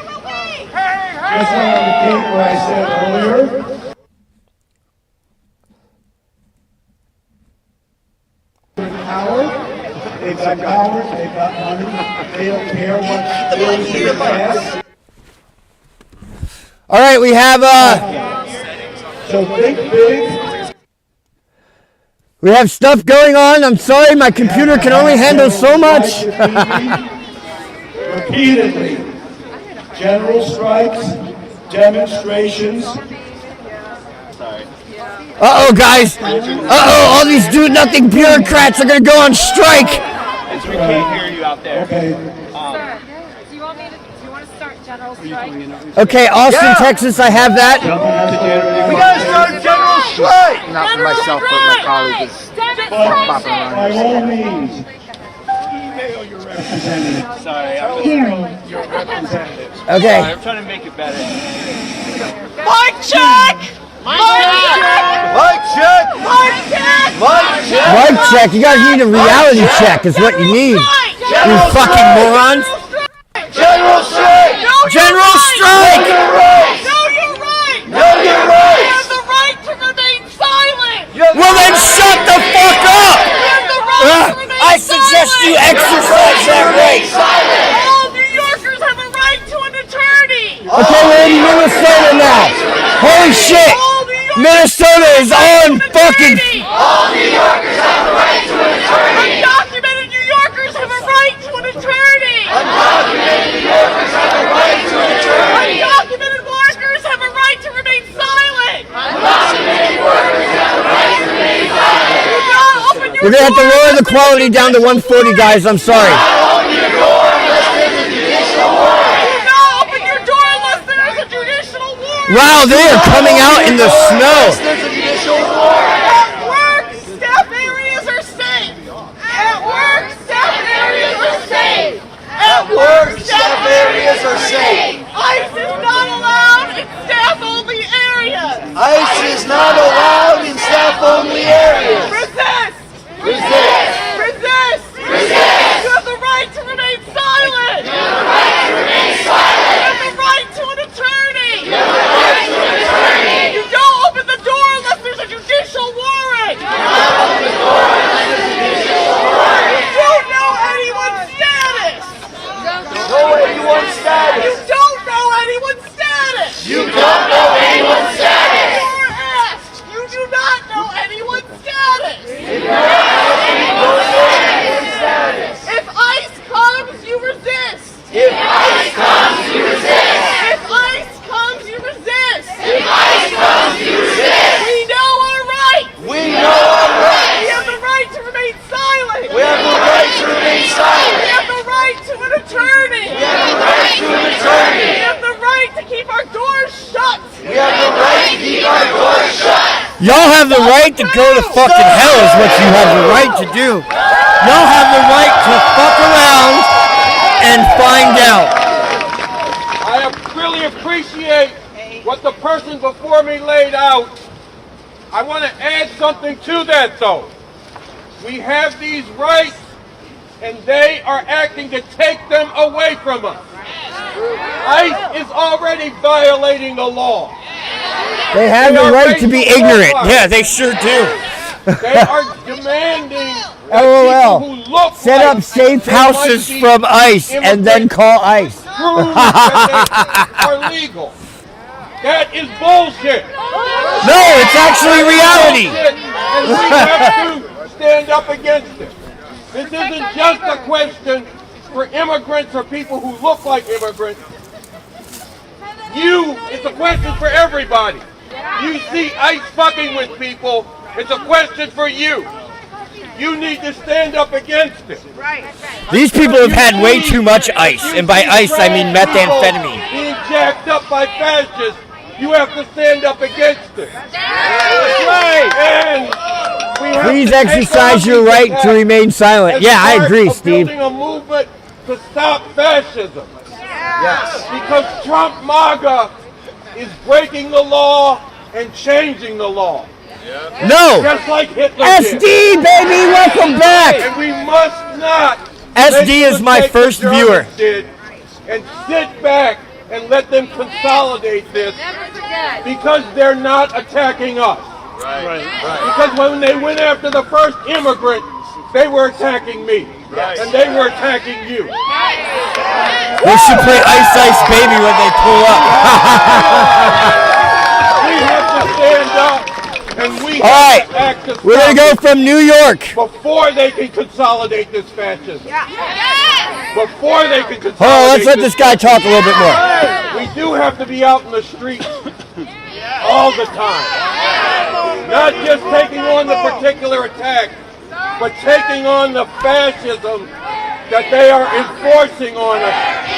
want to repeat what I said earlier. Power. They've got power. They've got money. They don't care what bills they pass. All right, we have So think big. we have stuff going on. I'm sorry, my computer can only handle so much. Repeatedly, general strikes, demonstrations. Uh-oh, guys. Uh-oh, all these do-nothing bureaucrats are going to go on strike. We can't hear you out there. Okay. Do you want to start general strike? Okay, Austin, Texas, I have that. We gotta start a general strike. Not for myself, but my colleague is popping around. By all means, email your representative. Sorry, I'm your representative. Okay. I'm trying to make it better. Mic check! Mic check! Mic check. You guys need a reality check is what you need. You fucking morons. General strike! General strike! Know your rights! Know your rights! You have the right to remain silent! Well then shut the fuck up! I suggest you exercise that right. All New Yorkers have a right to an attorney! Okay, we're in Minnesota now. Holy shit! Minnesota is on fucking... All New Yorkers have a right to an attorney! Undocumented New Yorkers have a right to an attorney! Undocumented New Yorkers have a right to an attorney! Undocumented workers have a right to remain silent! Undocumented workers have a right to remain silent! Do not open your We're gonna have to lower the quality down to 140, guys. I'm sorry. Open your door unless there's a judicial warrant! Do not open your door unless there is a judicial warrant! Wow, they are coming out in the snow. There's a judicial warrant! At work, staff areas are safe! At work, staff areas are safe! At work, staff areas are safe! ICE is not allowed in staff-only areas! ICE is not allowed in staff-only areas! Resist! Resist! Resist! Resist! You have the right to remain silent! You have the right to remain silent! You have the right to an attorney! You have the right to an attorney! You don't open the door unless there's a judicial warrant! You don't open the door unless there's a judicial warrant! You don't know anyone's status! Know anyone's status! You don't know anyone's status! You don't know anyone's status! You're asked! You do not know anyone's status! You don't know anyone's status! If ICE comes, you resist! If ICE comes, you resist! If ICE comes, you resist! If ICE comes, you resist! We know our rights! We know our rights! We have the right to remain silent! We have the right to remain silent! We have the right to an attorney! We have the right to an attorney! We have the right to keep our doors shut! We have the right to keep our doors shut! Y'all have the right to go to fucking hell is what you have the right to do. Y'all have the right to fuck around and find out. I really appreciate what the person before me laid out. I want to add something to that, though. We have these rights and they are acting to take them away from us. ICE is already violating the law. They have the right to be ignorant. Yeah, they sure do. They are demanding LOL. people who look Set like up safe they houses might be from ICE and then call ICE. prove that they are legal. That is bullshit. No, it's actually reality. And we have to stand up against it. This isn't just a question for immigrants or people who look like immigrants. It's a question for everybody. You see ICE fucking with people, it's a question for you. You need to stand up against it. These people have had way too much ICE, and by ICE I mean methamphetamine. Being jacked up by fascists, you have to stand up against it. And we have Please to take exercise on your these right to attacks remain silent. as Yeah, I part agree, of Steve. Building a movement to stop fascism. Yes. Because Trump Maga is breaking the law and changing the law. No! Just like Hitler SD, did. baby, welcome back! And we must not SD make is the my mistake first the viewer. Germans did and sit back and let them consolidate this because they're not attacking us. Because when they went after the first immigrant, they were attacking me. And they were attacking you. They should play Ice Ice Baby when they pull up. We have to stand up and we All have right, to act to we're going to go stop from New York. it before they can consolidate this fascism. Before they can consolidate Hold on, let's let this guy talk a little bit more. We do have to be out in the streets all the time. Not just taking on the particular attack, but taking on the fascism that they are enforcing on us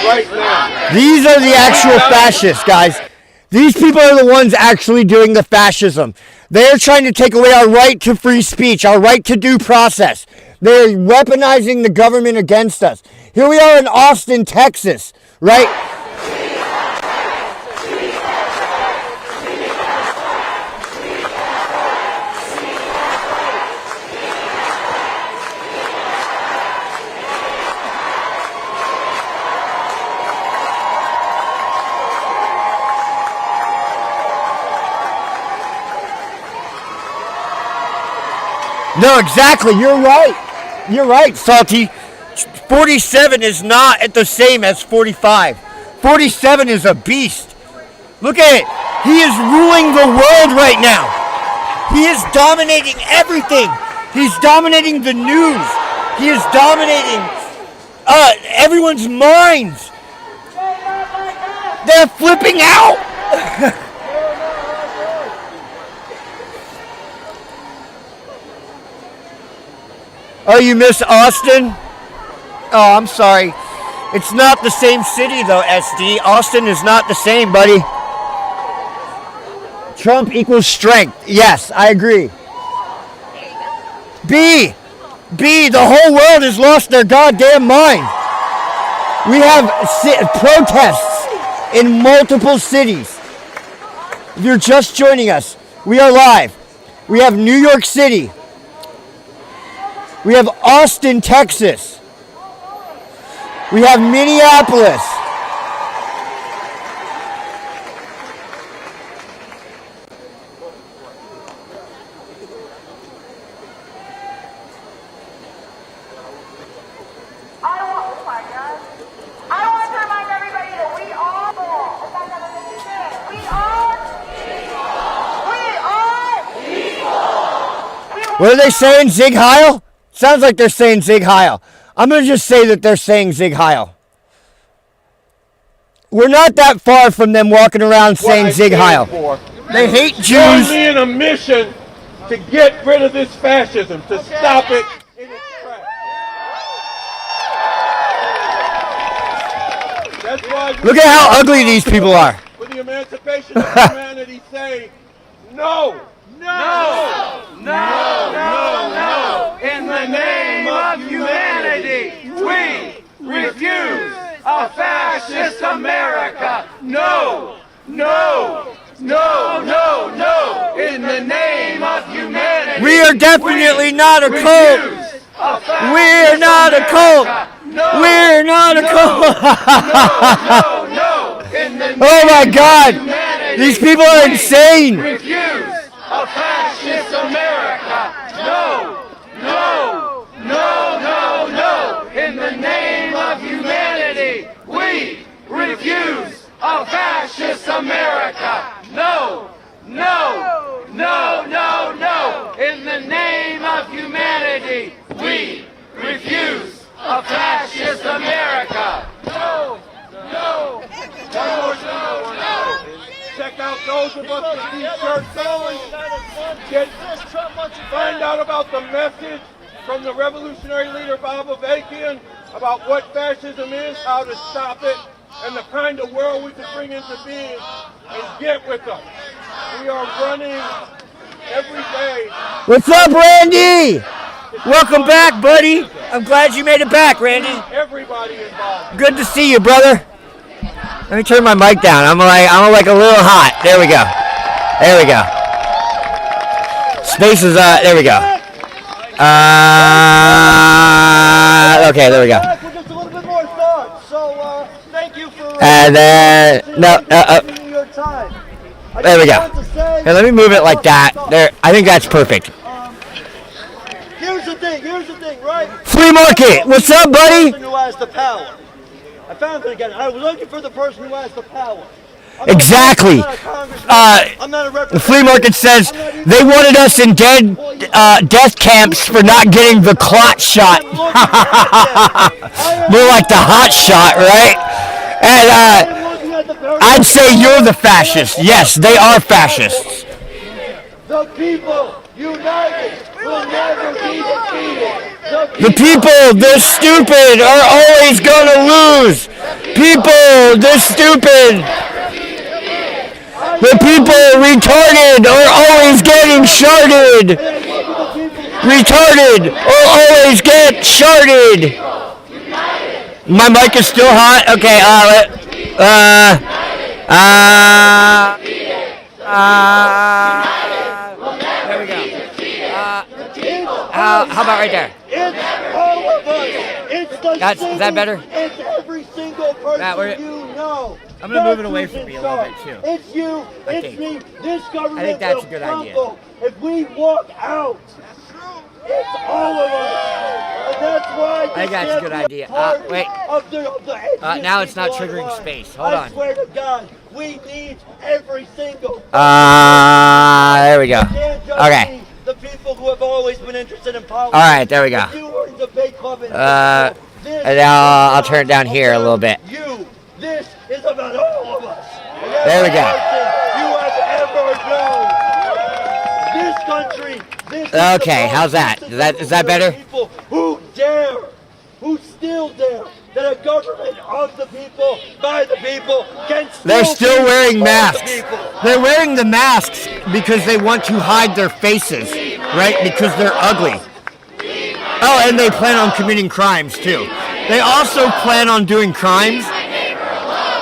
right now. These are the actual fascists, guys. These people are the ones actually doing the fascism. They're trying to take away our right to free speech, our right to due process. They're weaponizing the government against us. Here we are in Austin, Texas, right? No, exactly. You're right. You're right, Salty. 47 is not at the same as 45. 47 is a beast. Look at it. He is ruling the world right now. He is dominating everything. He's dominating the news. He is dominating everyone's minds. They're flipping out. Oh, you miss Austin? Oh, I'm sorry. It's not the same city, though, SD. Austin is not the same, buddy. Trump equals strength. Yes, I agree. B, the whole world has lost their goddamn mind. We have protests in multiple cities. If you're just joining us, we are live. We have New York City. We have Austin, Texas. We have Minneapolis. What are they saying? Zig Heil? Sounds like they're saying Zig Heil. I'm going to just say that they're saying Zig Heil. We're not that far from them walking around saying Zig Heil. They hate Jews. Join me in a mission to get rid of this fascism, to stop it in its tracks. That's why Look at how ugly these people are. with the emancipation of humanity say, no, no, no, no, no. In the name of humanity, we refuse a fascist America. No, no, no, no, no. In the name of humanity, We are definitely not a cult. We're not a cult. We're not a cult. Oh my God. These people are insane. Refuse a fascist America. No, no, no, no, no. In the name of humanity, we refuse a fascist America. No, no, no, no, no. In the name of humanity, we refuse a fascist America. No, no, no, no, no. Check out those of us with these shirts on. Find out about the message from the revolutionary leader Bob Avakian about what fascism is, how to stop it, and the kind of world we could bring into being, and get with us. We are running every day. What's up, Randy? Welcome back, buddy. I'm glad you made it back, Randy. Everybody involved. Good to see you, brother. Let me turn my mic down. I'm like a little hot. There we go. There we go. Space is there we go. Okay, there we go. Just a little bit more thought. So thank you for And then your time. there we go. Here, let me move it like that. There, I think that's perfect. Here's the thing, right? Flea market. What's up, buddy? The person who has the power. I found it again. I was looking for the person who has the power. Exactly. The flea market says they wanted us in death camps for not getting the clot shot. More like the hot shot, right? And I'd say you're the fascist. Yes, they are fascists. The people united will never be defeated. The people, they're stupid, are always gonna lose. People, they're stupid. The people, retarded, are always getting sharded. Retarded, or always get sharded. My mic is still hot? Okay, there we go. How about right there? It's all of us. It's the Is that better? It's every single person you know. I'm going to move it away from me a little bit, too. It's you. It's me. This government I think that's will a good crumble if we walk out. It's all of us. And that's why I think that's a good idea. Wait. Now it's not triggering space. Hold on. I swear to God, we need every single there we go. Okay. The people who have always been interested in politics. All right, there we go. And now I'll turn it down here a little bit. This is about all of us. There we go. You have ever known. This country. Okay, how's that? Is that better? People who still dare, that a government of the people, by the people, can still. They're still wearing masks. They're wearing the masks because they want to hide their faces, right? Because they're ugly. Oh, and they plan on committing crimes too. They also plan on doing crimes,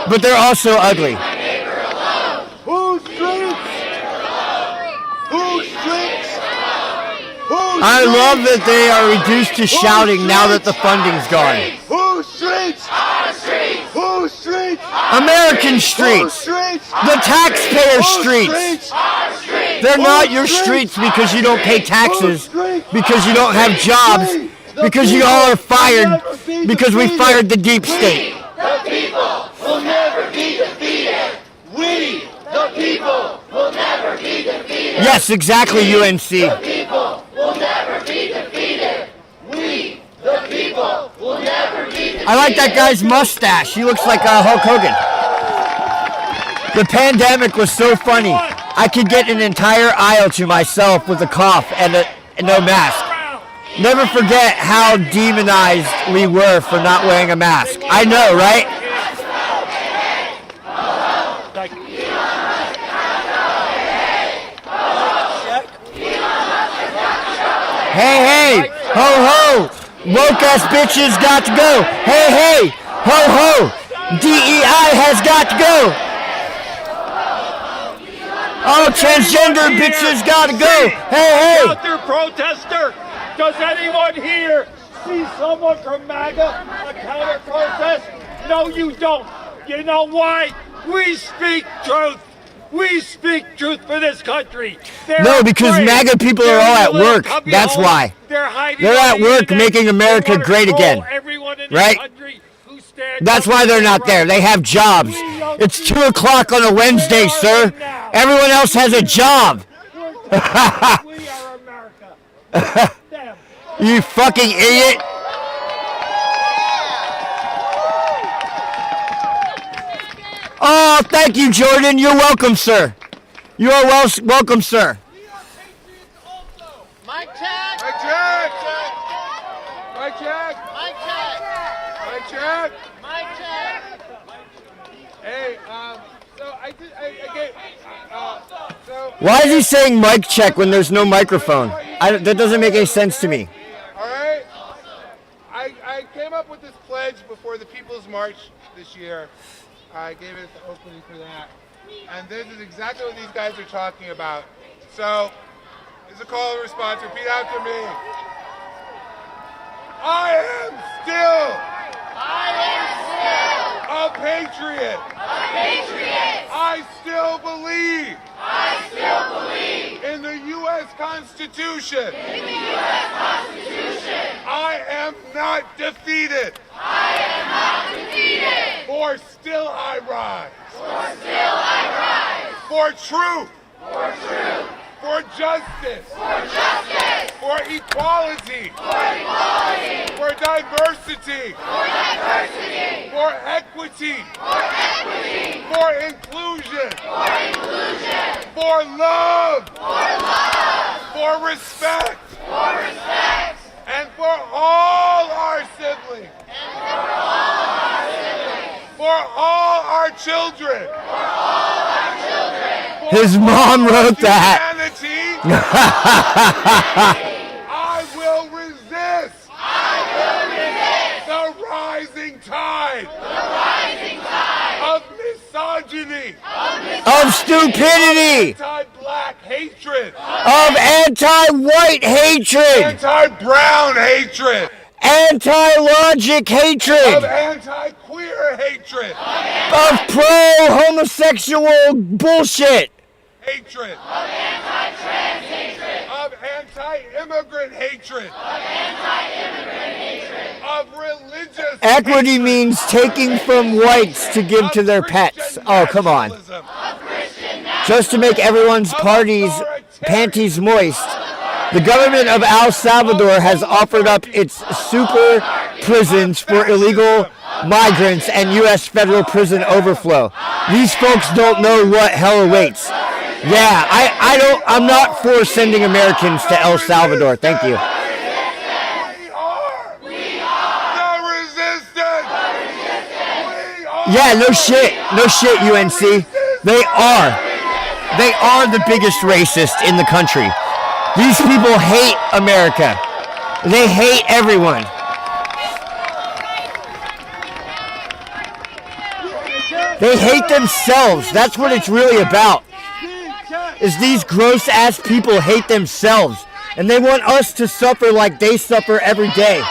but they're also ugly. Whose streets? Whose streets? I love that they are reduced to shouting now that the funding's gone. Whose streets? Our streets. Whose streets? American streets. The taxpayer streets. They're not your streets because you don't pay taxes, because you don't have jobs, because you all are fired, because we fired the deep state. The people will never be defeated. We, the people, will never be defeated. Yes, exactly, UNC. The people will never be defeated. We, the people, will never be defeated. I like that guy's mustache. He looks like Hulk Hogan. The pandemic was so funny. I could get an entire aisle to myself with a cough and no mask. Never forget how demonized we were for not wearing a mask. I know, right? Hey, ho, ho, woke ass bitches got to go. Hey, ho, ho, DEI has got to go. Oh, transgender bitches got to go. Hey, Out there, protester. Does anyone here see someone from MAGA, a counter-protest? No, you don't. You know why? We speak truth. We speak truth for this country. No, because MAGA people are all at work. That's why. They're at work making America great again. Right? That's why they're not there. They have jobs. It's 2 o'clock on a Wednesday, sir. Everyone else has a job. You fucking idiot. Oh, thank you, Jordan. You're welcome, sir. You are welcome, sir. Mike check. Mike check. Mike check. Mike check. Mike check. Mike check. Hey, so Why is he saying mic check when there's no microphone? That doesn't make any sense to me. All right. I came up with this pledge before the People's March this year. I gave it the opening for that. And this is exactly what these guys are talking about. So, it's a call and response. Repeat after me. I am still a patriot. I still believe in the U.S. Constitution. I am not defeated. For still I rise. For truth. For justice. For equality. For diversity. For equity. For inclusion. For love. For respect. And for all our siblings. For all our children. His mom wrote that. I will resist the rising tide of misogyny, Of stupidity. anti-black hatred, Of anti-white hatred. anti-brown hatred, Anti-logic hatred. of anti-queer hatred, Of pro-homosexual bullshit. hatred, of anti-trans hatred, of anti-immigrant hatred, of religious Equity hatred, means taking from whites to give to their pets. Oh, come on. Just to make everyone's panties moist, the government of El Salvador has offered up its super prisons for illegal migrants and U.S. federal prison overflow. These folks don't know what hell awaits. Yeah, I'm not for sending Americans to El Salvador. Thank you. Yeah, no shit, UNC. They are the biggest racist in the country. These people hate America. They hate everyone. They hate themselves. That's what it's really about. Is these gross ass people hate themselves. And they want us to suffer like they suffer every day.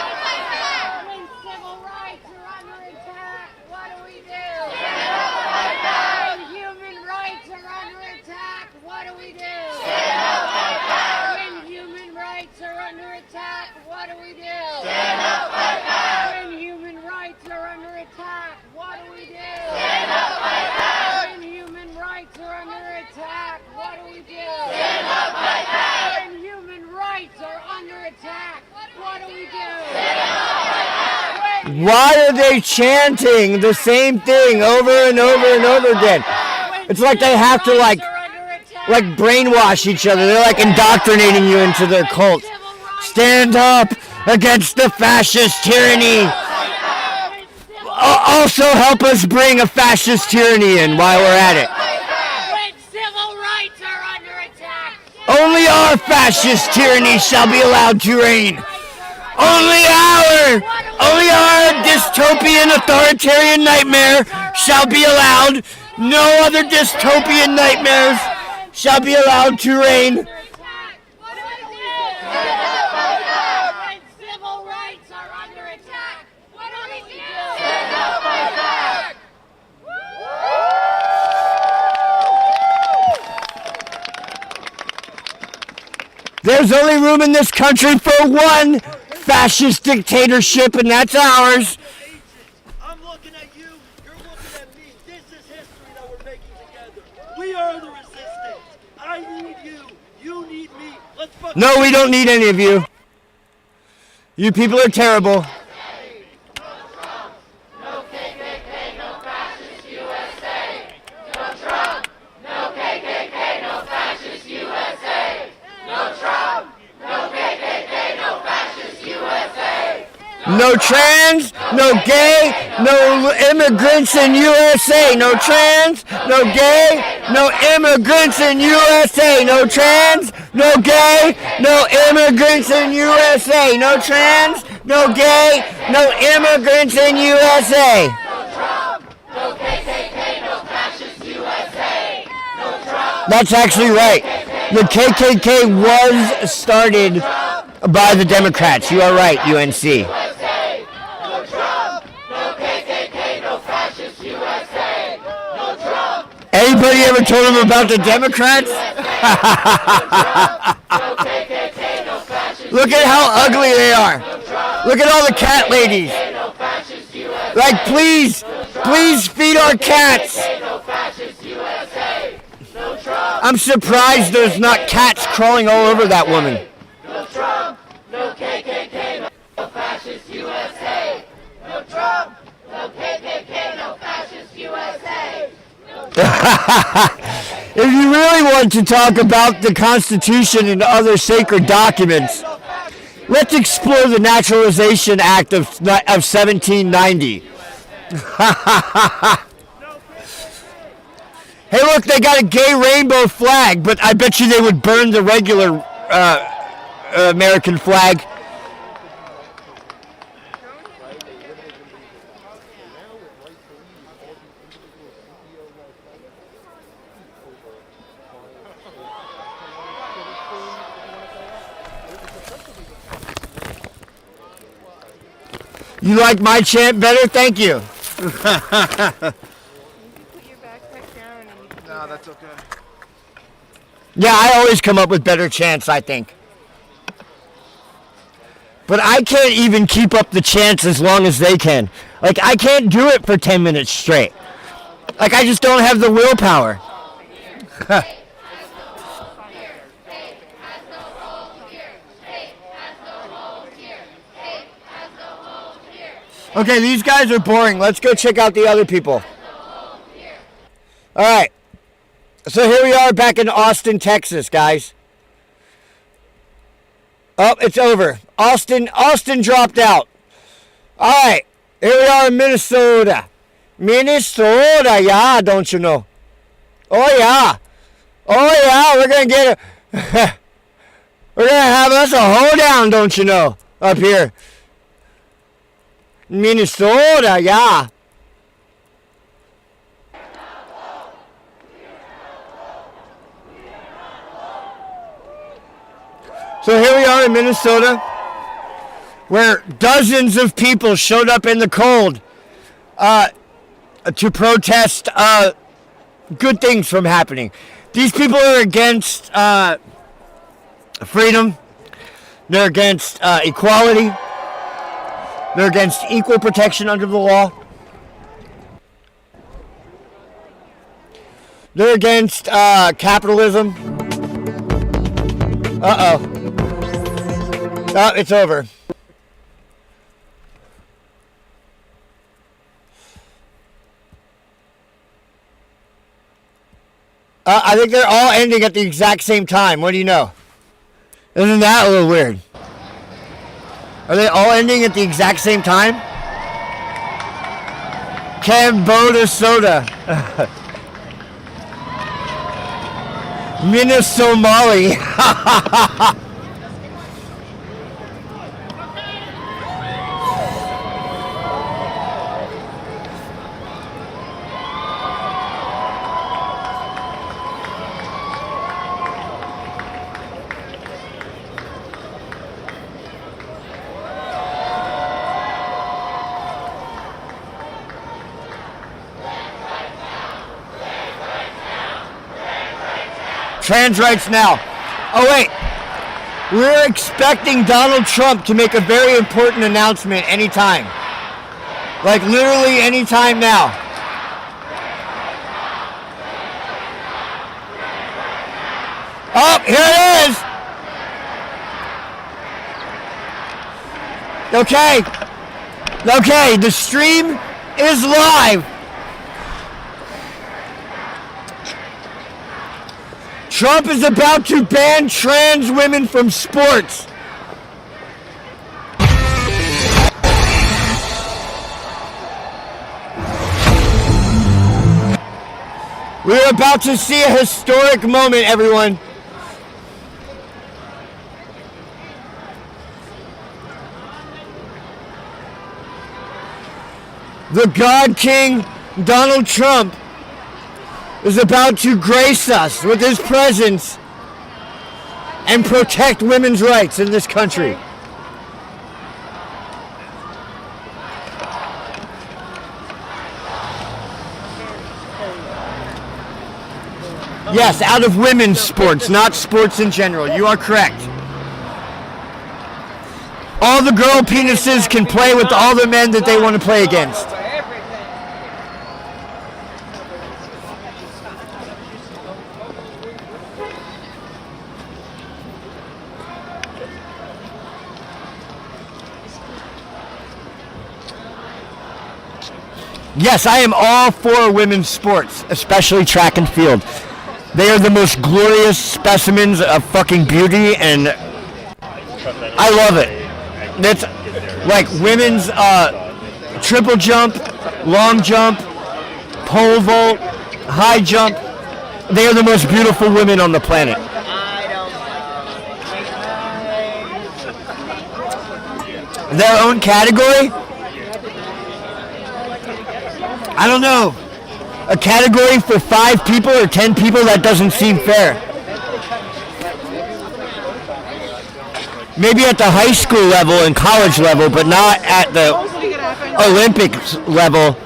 Why are they chanting the same thing over and over and over again? It's like they have to like brainwash each other. They're like indoctrinating you into their cult. Stand up against the fascist tyranny. Also help us bring a fascist tyranny in while we're at it. Only our fascist tyranny shall be allowed to reign. Only our dystopian authoritarian nightmare shall be allowed. No other dystopian nightmares shall be allowed to reign. There's only room in this country for one fascist dictatorship, and that's ours. I'm looking at you, you're looking at me. This is history that we're making together. We are the resistance. I need you. You need me. Let's fucking... No, we don't need any of you. You people are terrible. No trans, no gay, no immigrants in USA. No trans, no gay, no immigrants in USA. No trans, no gay, no immigrants in USA. No trans, no gay, no immigrants in USA. That's actually right. The KKK was started by the Democrats. You are right, UNC. Anybody ever told him about the Democrats? Look at how ugly they are. Look at all the cat ladies. Like, please feed our cats. I'm surprised there's not cats crawling all over that woman. No Trump, no KKK, no fascist USA. No Trump, no KKK, no fascist USA. If you really want to talk about the Constitution and other sacred documents, let's explore the Naturalization Act of 1790. Hey, look, they got a gay rainbow flag, but I bet you they would burn the regular American flag. You like my chant better? Thank you. No, that's okay. Yeah, I always come up with better chants, I think. But I can't even keep up the chants as long as they can. Like, I can't do it for 10 minutes straight. Like, I just don't have the willpower. Okay, these guys are boring. Let's go check out the other people. All right. So here we are back in Austin, Texas, guys. Oh, it's over. Austin dropped out. All right. Here we are in Minnesota. Minnesota, yeah, don't you know? Oh, yeah. Oh, yeah, we're going to get a... we're going to have us a hoedown, don't you know, up here. Minnesota, yeah. So here we are in Minnesota, where dozens of people showed up in the cold to protest good things from happening. These people are against freedom. They're against equality. They're against equal protection under the law. They're against capitalism. Uh-oh. Oh, it's over. I think they're all ending at the exact same time. What do you know? Isn't that a little weird? Are they all ending at the exact same time? Cambodia soda. Minnesomali. Trans rights now. Oh, wait. We're expecting Donald Trump to make a very important announcement anytime. Like literally anytime now. Oh, here it is! Okay. Okay, the stream is live. Trump is about to ban trans women from sports. We're about to see a historic moment, everyone. The God King, Donald Trump, is about to grace us with his presence and protect women's rights in this country. Yes, out of women's sports, not sports in general. You are correct. All the girl penises can play with all the men that they want to play against. Yes, I am all for women's sports, especially track and field. They are the most glorious specimens of fucking beauty, and I love it. That's like women's triple jump, long jump, pole vault, high jump. They are the most beautiful women on the planet. Their own category? I don't know. A category for 5 people or 10 people? That doesn't seem fair. Maybe at the high school level and college level, but not at the Olympics level.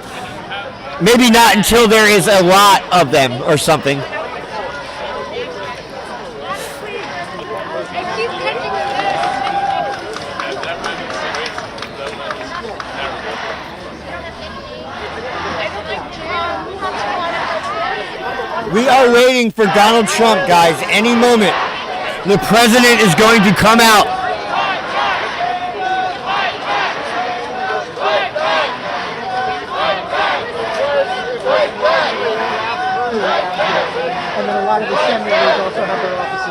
Maybe not until there is a lot of them or something. We are waiting for Donald Trump, guys. Any moment, the president is going to come out. And then a lot of the senators also have their offices.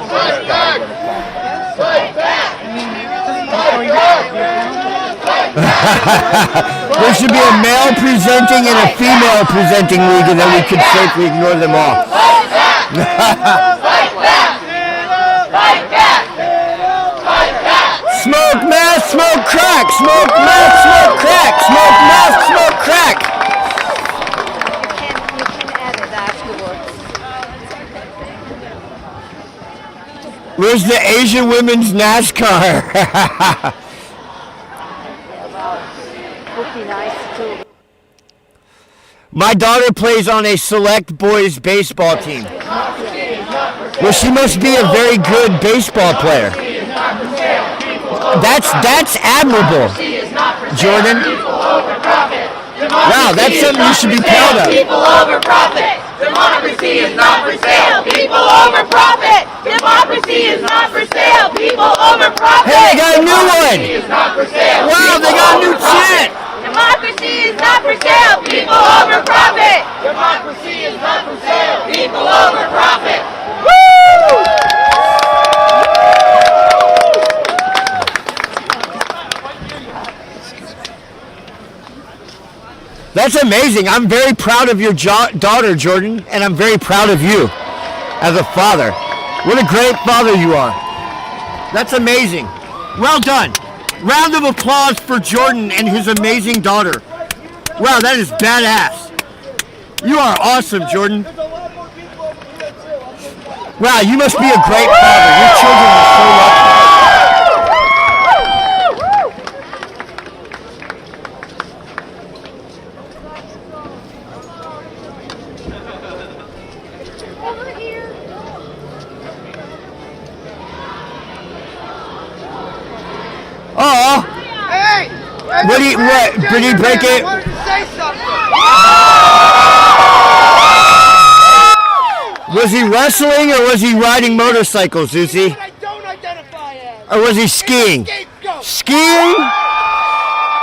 There should be a male presenting and a female presenting league, and then we could safely ignore them all. Smoke meth, smoke crack, smoke meth, smoke crack, smoke meth, smoke crack. You can edit afterwards. Where's the Asian women's NASCAR? Would be nice to. My daughter plays on a select boys baseball team. Well, she must be a very good baseball player. That's admirable, Jordan. Wow, that's something you should be proud of. People over profit. Democracy is not for sale. People over profit. Democracy is not for sale. People over profit. Hey, they got a new one. Democracy is not for sale. Wow, they got a new chant. Democracy is not for sale. People over profit. Democracy is not for sale. People over profit. Woo! That's amazing. I'm very proud of your daughter, Jordan, and I'm very proud of you as a father. What a great father you are. That's amazing. Well done. Round of applause for Jordan and his amazing daughter. Wow, that is badass. You are awesome, Jordan. Wow, you must be a great father. Your children are so lucky. What did he break it? I wanted to say something. Was he wrestling or was he riding motorcycles, Zuzi? I don't identify as. Or was he skiing? Skiing,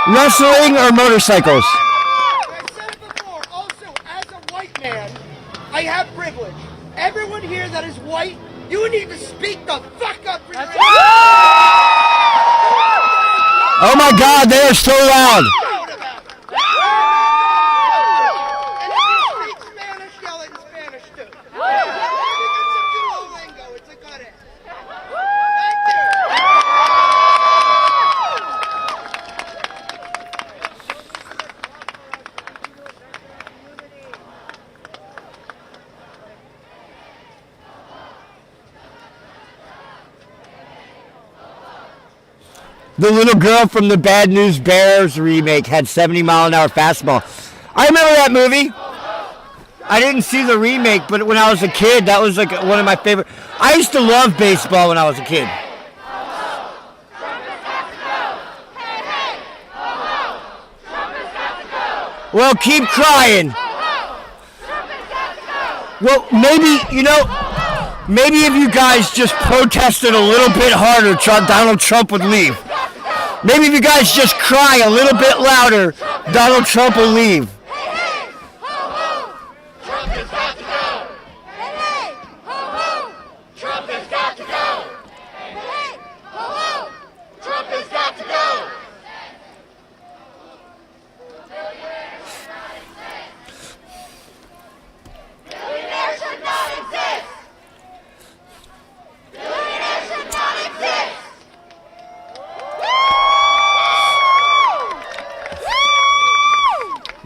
wrestling, or motorcycles? I said it before. Also, as a white man, I have privilege. Everyone here that is white, you need to speak the fuck up for yourself. Oh my God, they are so loud. And if you speak Spanish, yell it in Spanish too. It's a Duolingo. It's a good ass. The little girl from the Bad News Bears remake had 70-mile-an-hour fastball. I remember that movie. I didn't see the remake, but when I was a kid, that was like one of my favorite. I used to love baseball when I was a kid. Well, keep crying. Well, maybe, maybe if you guys just protested a little bit harder, Donald Trump would leave. Maybe if you guys just cry a little bit louder, Donald Trump will leave.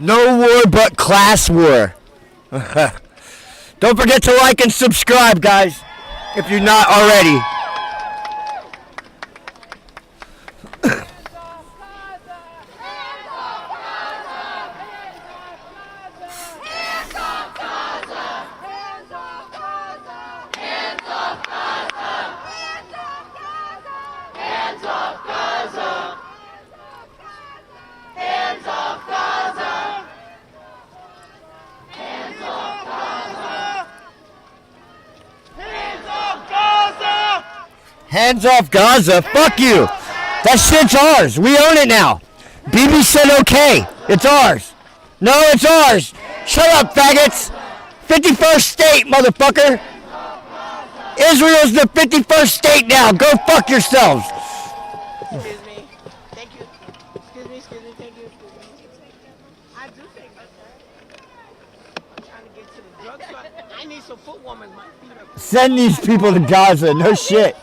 No war but class war. Don't forget to like and subscribe, guys, if you're not already. Hands off Gaza. Fuck you. That shit's ours. We own it now. Bibi said okay. It's ours. No, it's ours. Shut up, faggots. 51st state, motherfucker. Israel's the 51st state now. Go fuck yourselves. Excuse me. Thank you. Excuse me. Thank you. I do think I'm trying to get to the drugstore. I need some foot warmers. My feet are. Send these people to Gaza. No shit.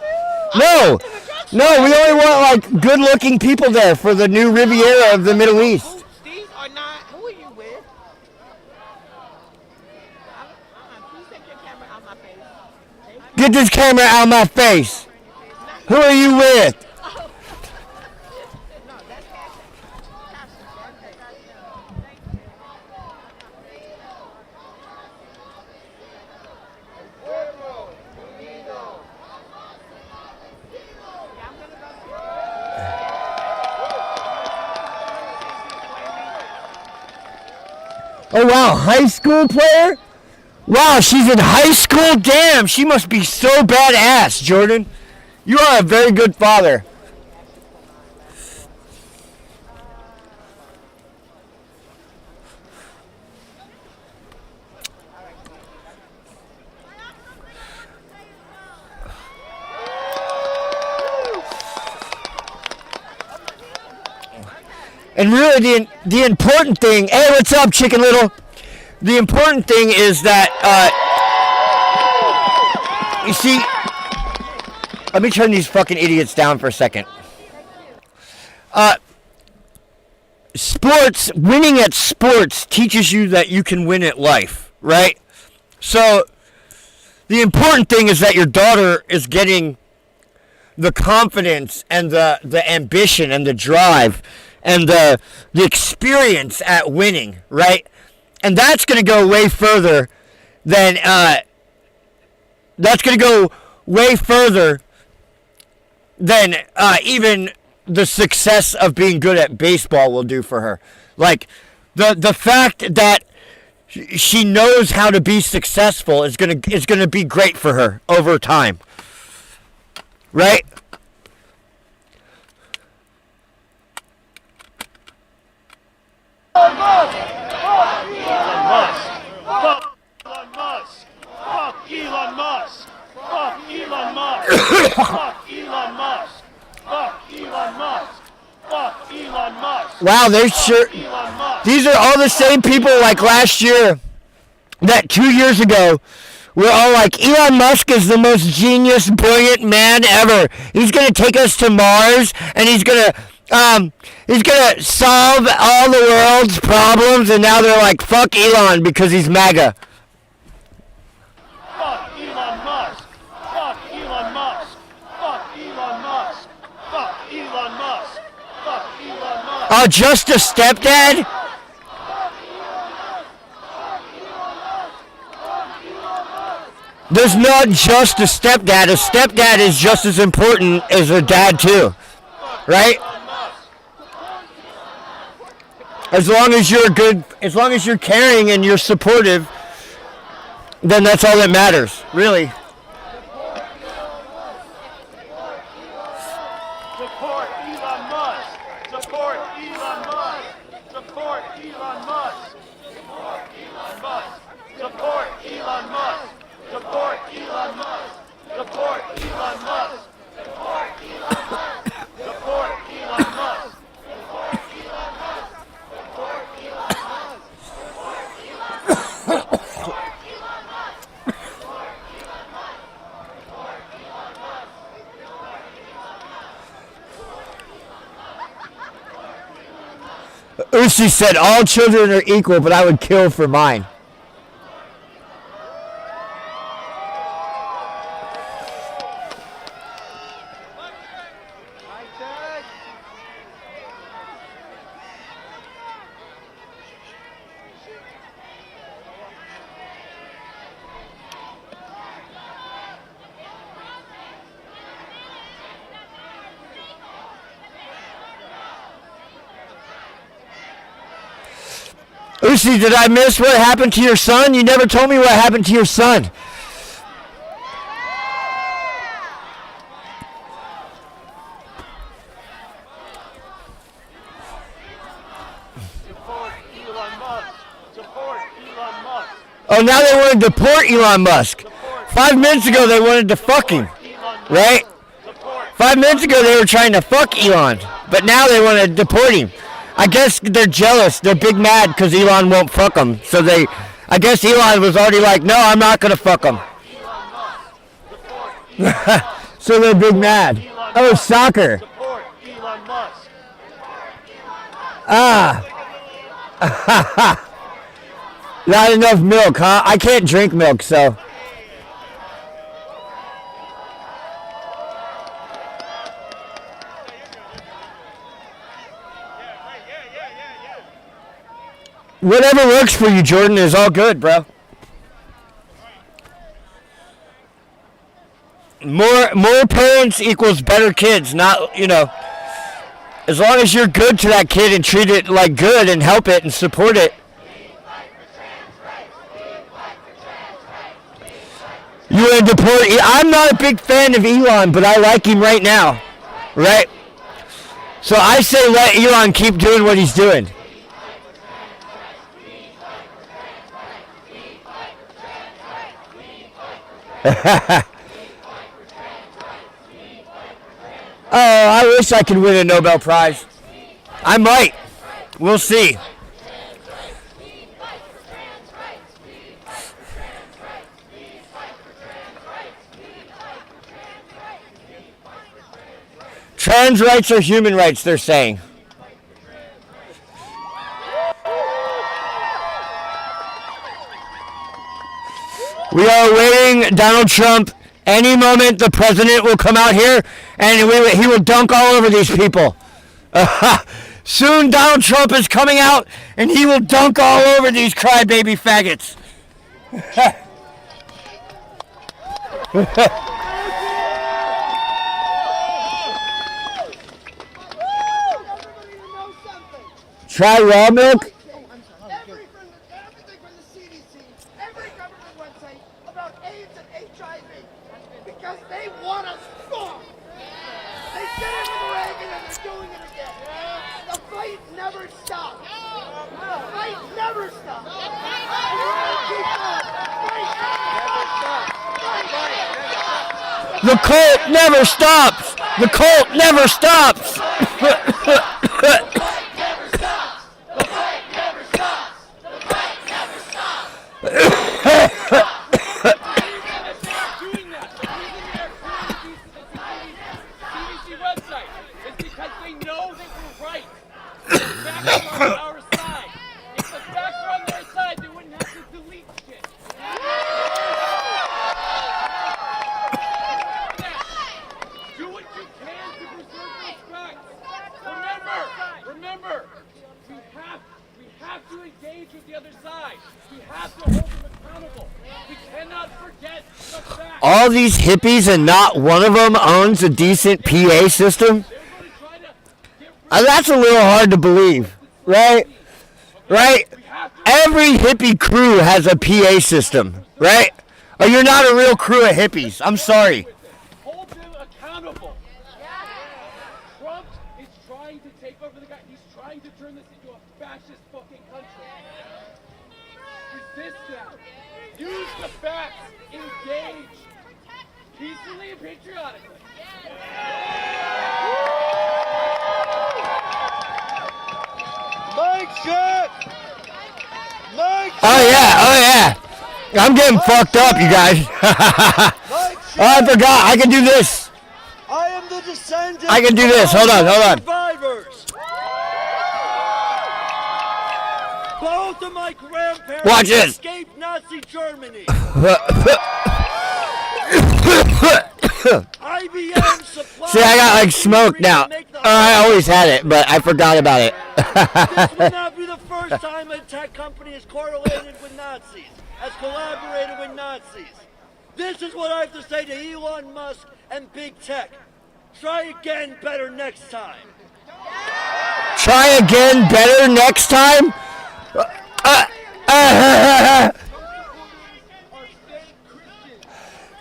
No, we only want like good-looking people there for the new Riviera of the Middle East. These are not. Who are you with? Please take your camera out my face. Get this camera out of my face. Who are you with? Oh wow, high school player? Wow, she's in high school? Damn, she must be so badass, Jordan. You are a very good father. And really, the important thing, hey, what's up, Chicken Little? The important thing is that, you see, let me turn these fucking idiots down for a second. Winning at sports teaches you that you can win at life, right? So, the important thing is that your daughter is getting the confidence and the ambition and the drive and the experience at winning, right? And that's going to go way further than even the success of being good at baseball will do for her. Like, the fact that she knows how to be successful is gonna be great for her over time. Right? Elon Musk. Fuck Elon Musk. Fuck Elon Musk. Fuck Elon Musk. Fuck Elon Musk. Fuck Elon Musk. Fuck Elon Musk. Wow, they're sure. These are all the same people like last year that 2 years ago were all like, Elon Musk is the most genius, brilliant man ever. He's going to take us to Mars, and he's going to solve all the world's problems, and now they're like, fuck Elon because he's MAGA. Fuck Elon Musk. Fuck Elon Musk. Fuck Elon Musk. Fuck Elon Musk. Fuck Elon Musk. Oh, just a stepdad? There's not just a stepdad. A stepdad is just as important as a dad too, right? As long as you're good, as long as you're caring and you're supportive, then that's all that matters, really. Support Elon Musk. Support Elon Musk. Support Elon Musk. Support Elon Musk. Support Elon Musk. Support Elon Musk. Support Elon Musk. Support Elon Musk. Support Elon Musk. Uzi said all children are equal, but I would kill for mine. Uzi, did I miss what happened to your son? You never told me what happened to your son. Support Elon Musk. Support Elon Musk. Oh, now they want to deport Elon Musk. 5 minutes ago they wanted to fuck him, right? 5 minutes ago they were trying to fuck Elon, but now they want to deport him. I guess they're jealous. They're big mad because Elon won't fuck them. So I guess Elon was already like, no, I'm not going to fuck them. So they're big mad. Oh, soccer. Support Elon Musk. Ah. Not enough milk, huh? I can't drink milk, so. Whatever works for you, Jordan, is all good, bro. More parents equals better kids, not, as long as you're good to that kid and treat it like good and help it and support it. You want to deport? I'm not a big fan of Elon, but I like him right now, right? So I say let Elon keep doing what he's doing. Oh, I wish I could win a Nobel Prize. I might. We'll see. Trans rights are human rights, they're saying. We are awaiting Donald Trump. Any moment the president will come out here and he will dunk all over these people. Soon Donald Trump is coming out and he will dunk all over these crybaby faggots. Try raw milk? Everything from the CDC, every government website about AIDS and HIV. Because they want us gone. They did it with Reagan and they're doing it again. The fight never stops. The fight never stops. The cult never stops. The cult never stops. CDC website is because they know that we're right. The facts are on our side. If the facts are on their side, they wouldn't have to delete shit. Do what you can to preserve those facts. Remember, we have to engage with the other side. We have to hold them accountable. We cannot forget the facts. All these hippies and not one of them owns a decent PA system? That's a little hard to believe, right? Right? Every hippie crew has a PA system, right? Or you're not a real crew of hippies. I'm sorry. Hold them accountable. Trump is trying to take over the guy. He's trying to turn this into a fascist fucking country. Resist that. Use the facts. Engage. Peacefully and patriotically. Mike shot! Mike shot! Oh yeah. I'm getting fucked up, you guys. Oh, I forgot. I can do this. I am the descendant. I can do this. Hold on. Survivors. Both of my grandparents Watch this. escaped Nazi Germany. IBM supplied. See, I got like smoke now. I always had it, but I forgot about it. This will not be the first time a tech company has correlated with Nazis, has collaborated with Nazis. This is what I have to say to Elon Musk and big tech. Try again better next time. Try again better next time?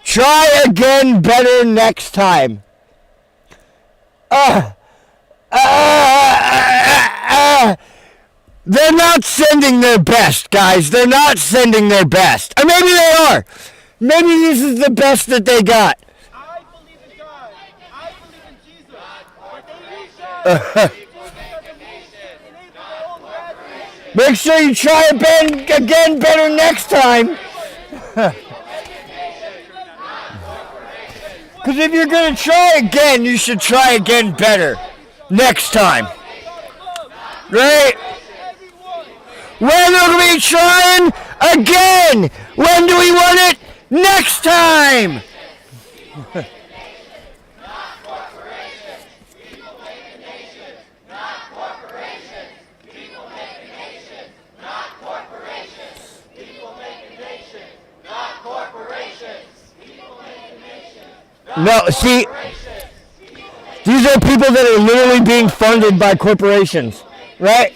Try again better next time. They're not sending their best, guys. They're not sending their best. Or maybe they are. Maybe this is the best that they got. I believe in God. I believe in Jesus. But they use God. Make sure you try again better next time. Because if you're going to try again, you should try again better next time. Right? When are we trying again? When do we want it? Next time! No, see, these are people that are literally being funded by corporations, right?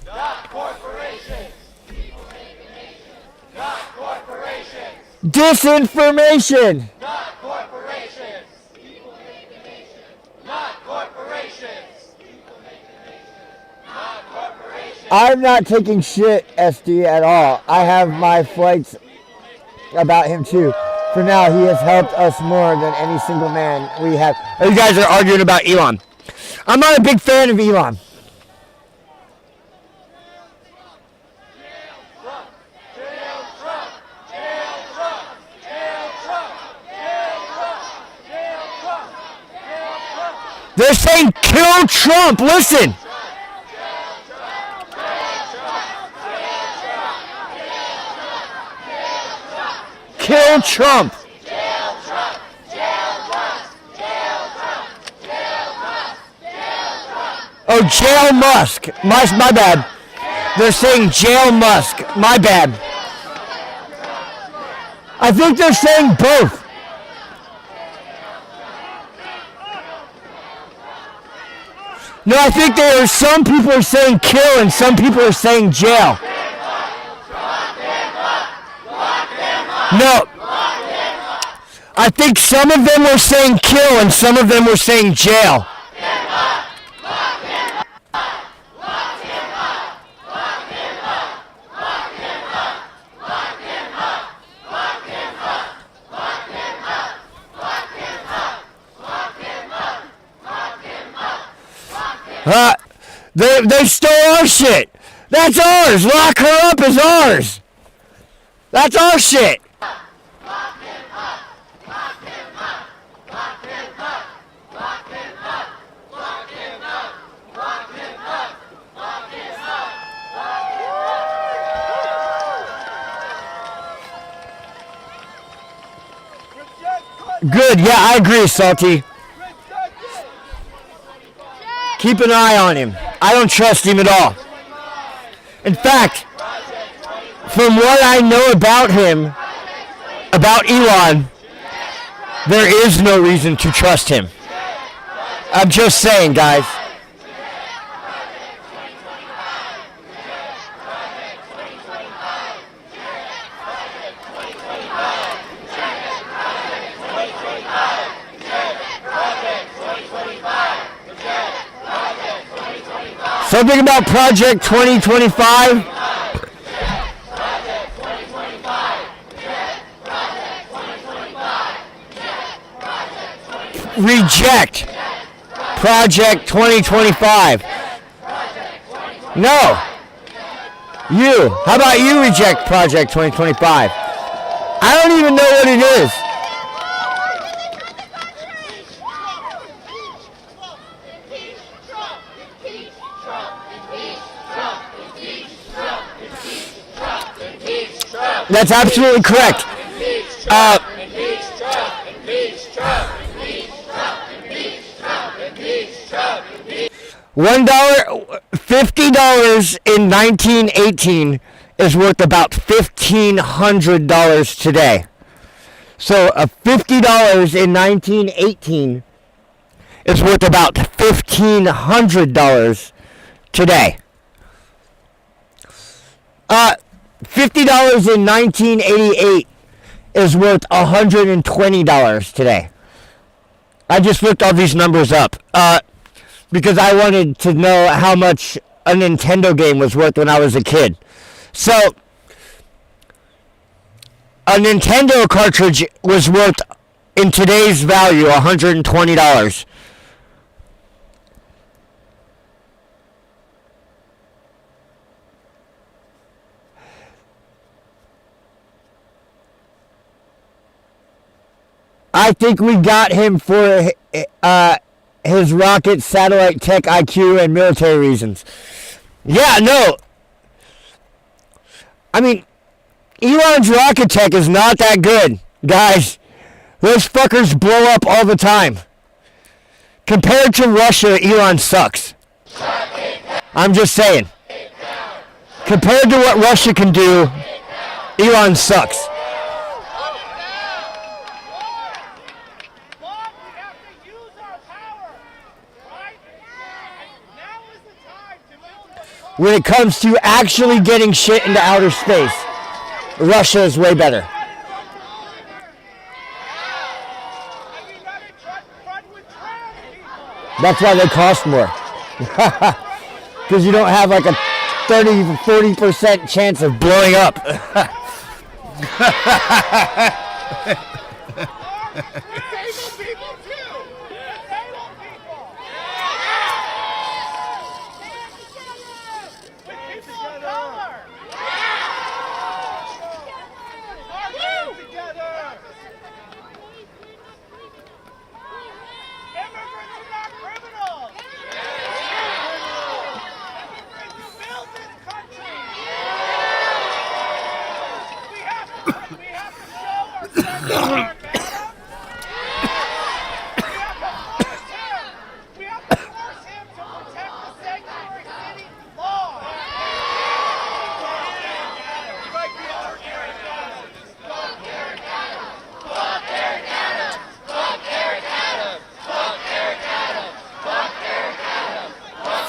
Not corporations. People make a nation. Not corporations. Disinformation. Not corporations. People make a nation. Not corporations. People make a nation. Not corporations. I'm not taking shit, SD, at all. I have my flights about him too. For now, he has helped us more than any single man we have. Oh, you guys are arguing about Elon. I'm not a big fan of Elon. They're saying kill Trump. Listen. Kill Trump. Jail Trump. Jail Musk. Jail Trump. Jail Musk. Jail Trump. Oh, jail Musk. My bad. They're saying jail Musk. My bad. I think they're saying both. No, I think there are some people are saying kill and some people are saying jail. No. I think some of them were saying kill and some of them were saying jail. They stole our shit. That's ours. Lock her up is ours. That's our shit. Good, yeah, I agree, Salty. Keep an eye on him. I don't trust him at all. In fact, from what I know about him, about Elon, there is no reason to trust him. I'm just saying, guys. Something about Project 2025. Reject Project 2025. No. You. How about you reject Project 2025? I don't even know what it is. That's absolutely correct. $50 in 1918 is worth about $1,500 today. So $50 in 1918 is worth about $1,500 today. $50 in 1988 is worth $120 today. I just looked all these numbers up because I wanted to know how much a Nintendo game was worth when I was a kid. So, a Nintendo cartridge was worth, in today's value, $120. I think we got him for his rocket, satellite tech IQ, and military reasons. Yeah, no. I mean, Elon's rocket tech is not that good, guys. Those fuckers blow up all the time. Compared to Russia, Elon sucks. I'm just saying. Compared to what Russia can do, Elon sucks. When it comes to actually getting shit into outer space, Russia is way better. That's why they cost more. Because you don't have like a 30-40% chance of blowing up.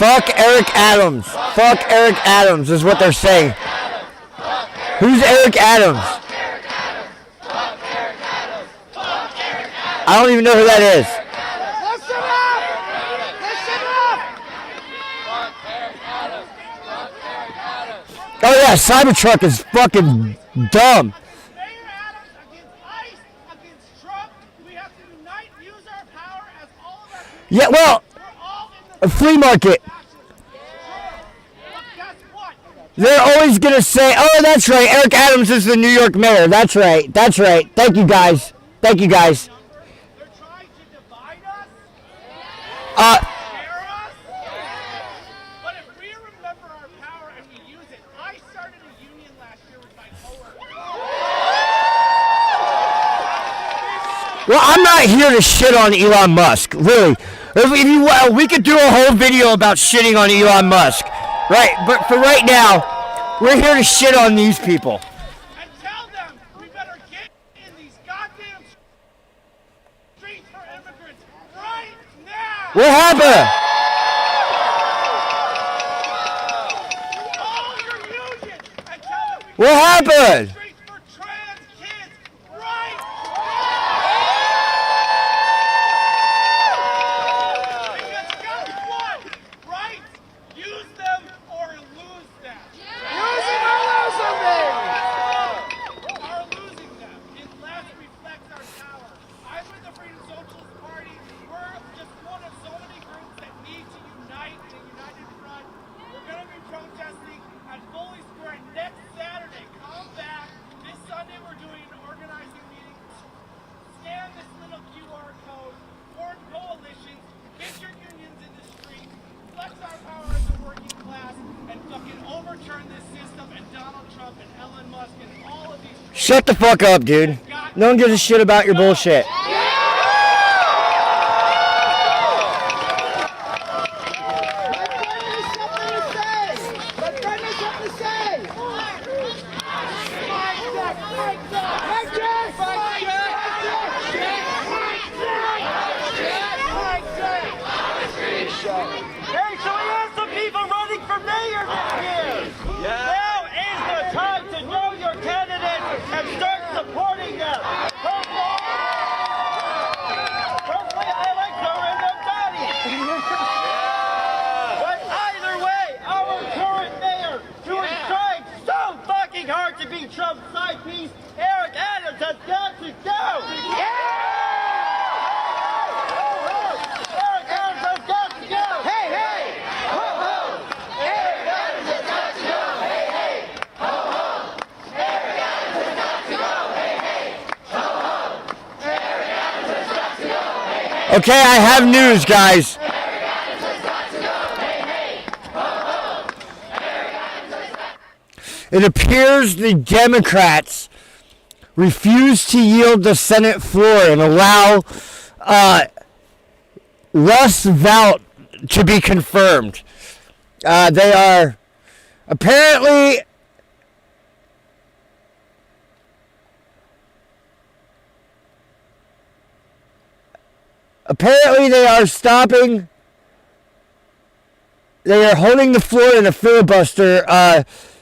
Fuck Eric Adams. Fuck Eric Adams is what they're saying. Who's Eric Adams? I don't even know who that is. Oh yeah, Cybertruck is fucking dumb. Yeah, well, a flea market. They're always gonna say, "Oh, that's right. Eric Adams is the New York mayor." That's right. That's right. Thank you guys. Thank you guys. Well, I'm not here to shit on Elon Musk, really. If you, we could do a whole video about shitting on Elon Musk, right? But for right now, we're here to shit on these people. And tell them we better get in these goddamn streets for immigrants right now. What happened? All your unions and tell them What happened? Shut the fuck up, dude. No one gives a shit about your bullshit. Hey, so we have some people running for mayor this year. Now is the time to know your candidates and start supporting them. Personally, I like throwing them bodies. But either way, our current mayor, who is trying so fucking hard to be Trump's side piece, Eric Adams, has got to go. Okay, I have news, guys. It appears the Democrats refuse to yield the Senate floor and allow Russ Vought to be confirmed. They are apparently they are stopping. They are holding the floor in a filibuster,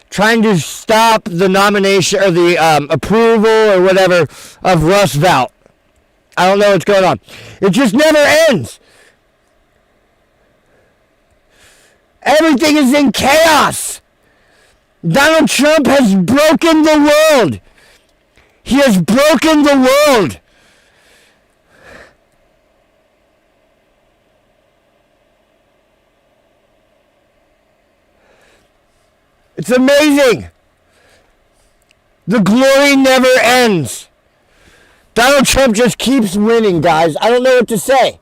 trying to stop the nomination or the approval or whatever of Russ Vought. I don't know what's going on. It just never ends. Everything is in chaos. Donald Trump has broken the world. He has broken the world. It's amazing. The glory never ends. Donald Trump just keeps winning, guys. I don't know what to say.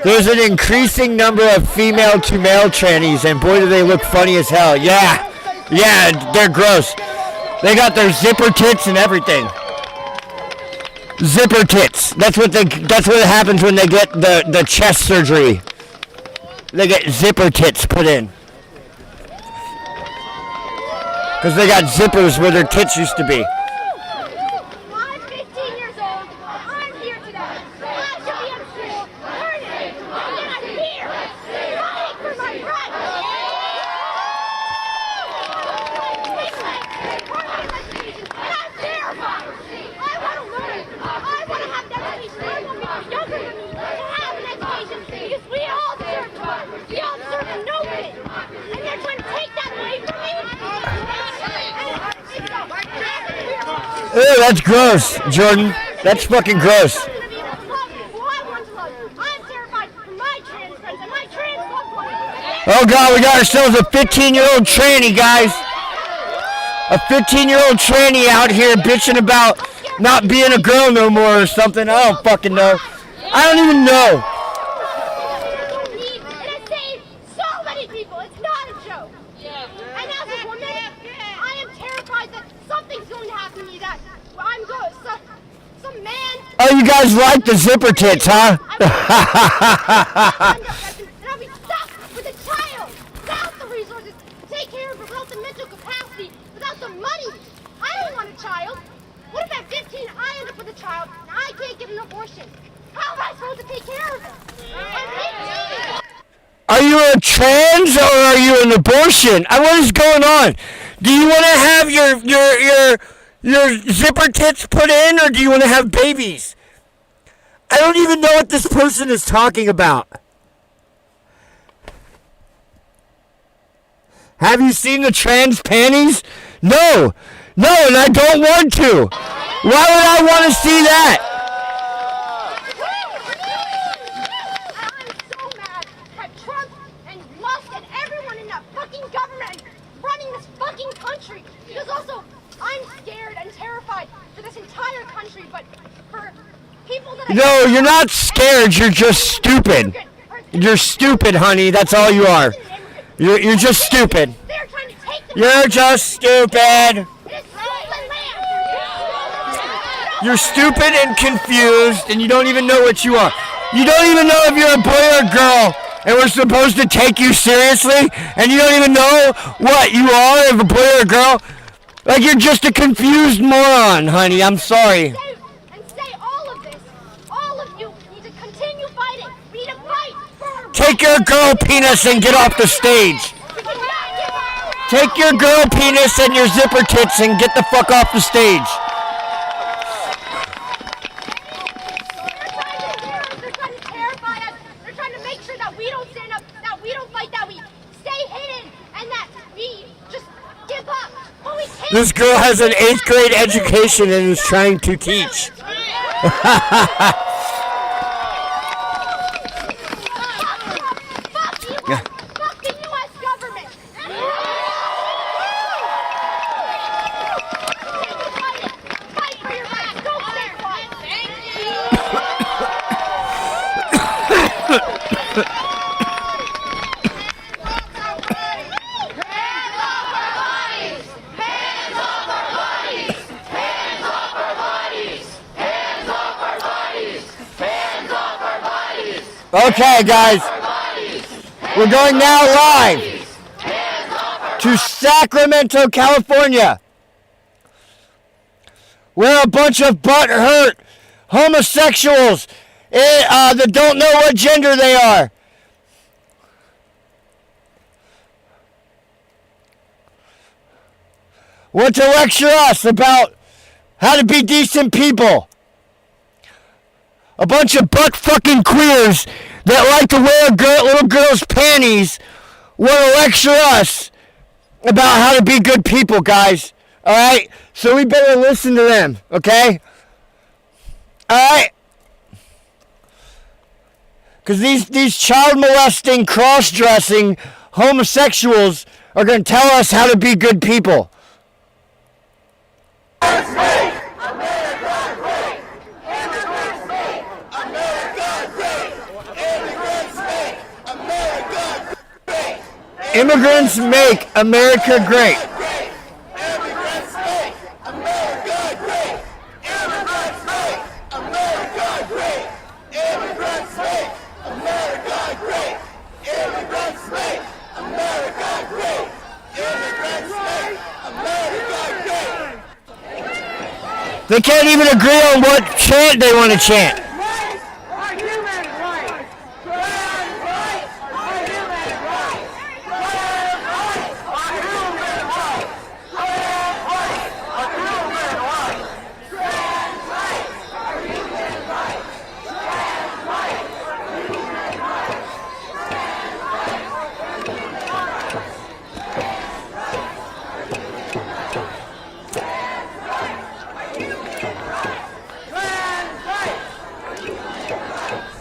There's an increasing number of female-to-male trannies, and boy, do they look funny as hell. Yeah, they're gross. They got their zipper tits and everything. Zipper tits. That's what happens when they get the chest surgery. They get zipper tits put in. Because they got zippers where their tits used to be. I'm 15 years old. I'm here today. I should be in school learning. And I'm here fighting for my rights. And I'm terrified. I want to learn. I want to have an education. I want people younger than me to have an education because we all deserve to learn. We all deserve to know it. And they're trying to take that away from me. Ew, that's gross, Jordan. That's fucking gross. Oh god, we got ourselves a 15-year-old tranny, guys. A 15-year-old tranny out here bitching about not being a girl no more or something. I don't fucking know. I don't even know. Oh, you guys like the zipper tits, huh? And I'll be stuck with a child without the resources to take care of her, without the mental capacity, without the money. I don't want a child. What if at 15 I end up with a child and I can't get an abortion? How am I supposed to take care of him? I'm 15. Are you a trans or are you an abortion? What is going on? Do you want to have your zipper tits put in, or do you want to have babies? I don't even know what this person is talking about. Have you seen the trans panties? No, and I don't want to. Why would I want to see that? I'm so mad at Trump and Musk and everyone in that fucking government running this fucking country. Because also, I'm scared and terrified for this entire country, but for people that No, you're not scared. You're just stupid. You're stupid, honey. That's all you are. You're just stupid. You're just stupid. You're stupid and confused, and you don't even know what you are. You don't even know if you're a boy or a girl, and we're supposed to take you seriously, and you don't even know what you are, if a boy or a girl. Like, you're just a confused moron, honey. I'm sorry. And say all of this. All of you need to continue fighting. We need to fight for our Take your girl penis and get off the stage. Take your girl penis and your zipper tits and get the fuck off the stage. They're trying to terrify us. They're trying to make sure that we don't stand up, that we don't fight, that we stay hidden, and that we just give up. But we can't. This girl has an 8th grade education and is trying to teach. Fuck the U.S. government. Fight for your rights. Don't stand quiet. Okay, guys. We're going now live to Sacramento, California, where a bunch of butthurt homosexuals that don't know what gender they are want to lecture us about how to be decent people. A bunch of butt-fucking queers that like to wear little girls' panties want to lecture us about how to be good people, guys. Alright? So we better listen to them, okay? Alright? Because these child-molesting, cross-dressing homosexuals are going to tell us how to be good people. Immigrants make America great. They can't even agree on what chant they want to chant.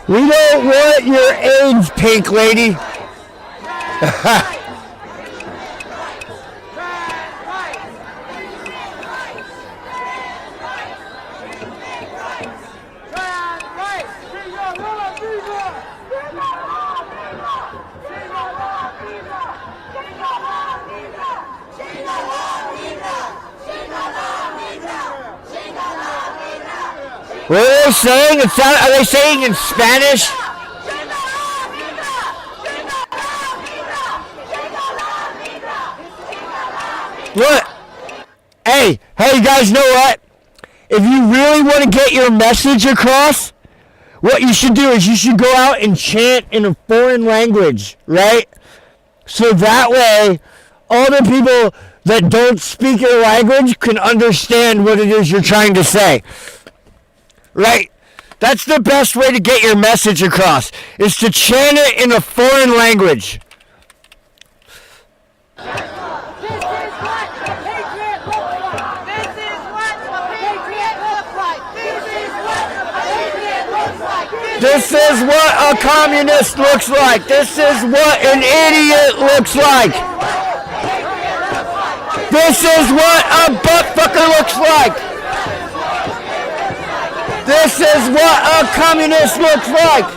We don't want your AIDS, pink lady. What are they saying? Are they saying in Spanish? What? Hey, you guys know what? If you really want to get your message across, what you should do is you should go out and chant in a foreign language, right? So that way, all the people that don't speak your language can understand what it is you're trying to say. Right? That's the best way to get your message across, is to chant it in a foreign language. This is what a communist looks like. This is what an idiot looks like. This is what a buttfucker looks like. This is what a communist looks like.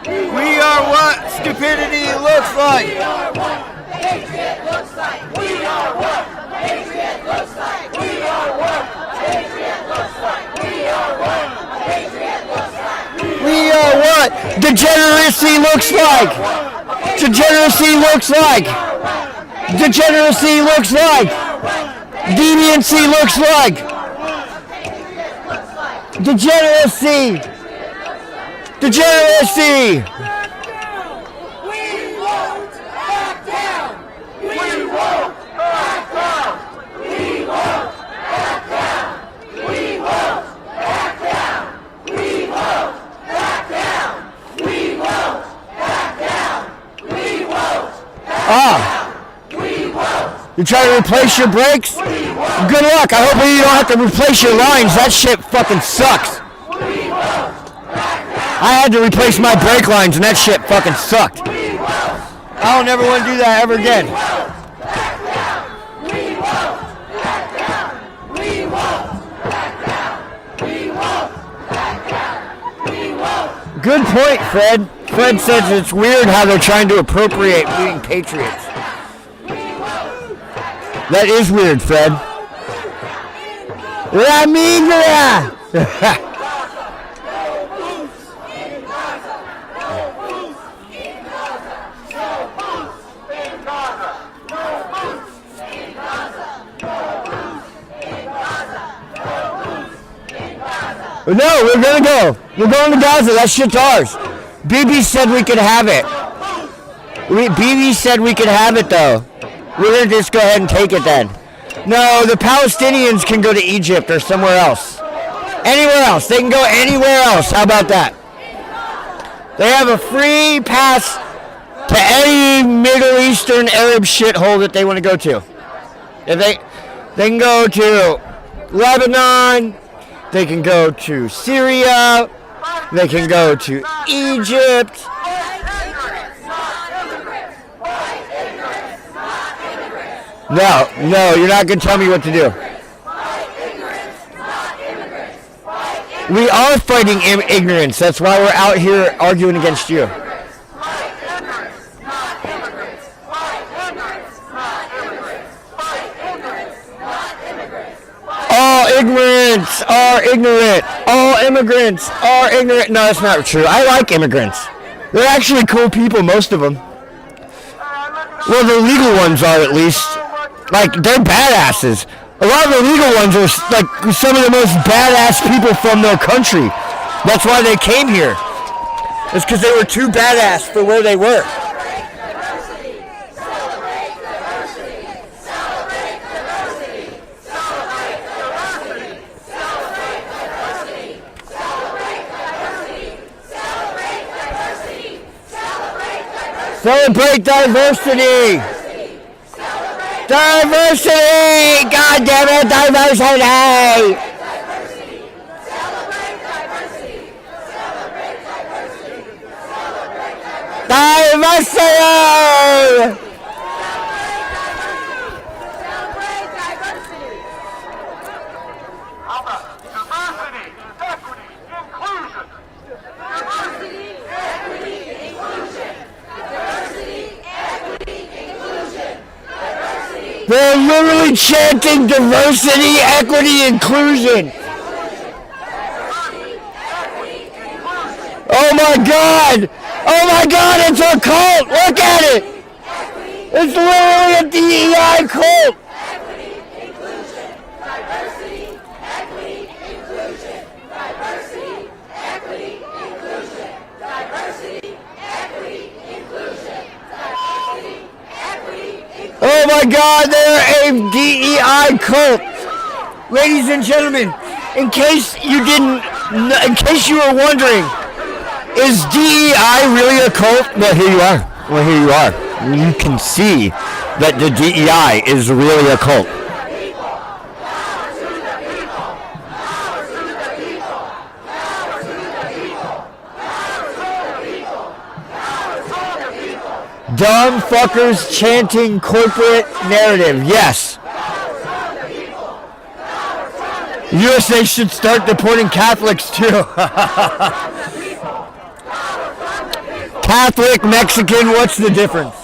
We are what stupidity looks like. We are what patriot looks like. We are what patriot looks like. We are what patriot looks like. We are what patriot looks like. We are what degeneracy looks like. Degeneracy looks like. Degeneracy looks like. Deviancy looks like. Degeneracy. Degeneracy! We won't back down! We won't back down! We won't back down! We won't back down! We won't back down! We won't back down! We won't back down! We won't! You trying to replace your brakes? Good luck. I hope you don't have to replace your lines. That shit fucking sucks. I had to replace my brake lines and that shit fucking sucked. I don't ever want to do that ever again. Good point, Fred. Fred says it's weird how they're trying to appropriate being patriots. That is weird, Fred. La migra! No, we're gonna go. We're going to Gaza. That shit's ours. Bibi said we could have it. Bibi said we could have it, though. We're gonna just go ahead and take it then. No, the Palestinians can go to Egypt or somewhere else. Anywhere else. They can go anywhere else. How about that? They have a free pass to any Middle Eastern Arab shithole that they want to go to. If they can go to Lebanon. They can go to Syria. They can go to Egypt. No, you're not going to tell me what to do. We are fighting ignorance. That's why we're out here arguing against you. All immigrants are ignorant. All immigrants are ignorant. No, that's not true. I like immigrants. They're actually cool people, most of them. Well, the legal ones are, at least. Like, they're badasses. A lot of the legal ones are like some of the most badass people from their country. That's why they came here. It's because they were too badass for where they were. Celebrate diversity! Diversity! God damn it, diversity! Diversity! They're literally chanting diversity, equity, inclusion. Oh my God! Oh my God, it's a cult! Look at it! It's literally a DEI cult! Oh my God, they're a DEI cult. Ladies and gentlemen, in case you were wondering, is DEI really a cult? Well, here you are. Well, here you are. You can see that the DEI is really a cult. Dumb fuckers chanting corporate narrative. Yes. USA should start deporting Catholics too. Catholic, Mexican, what's the difference?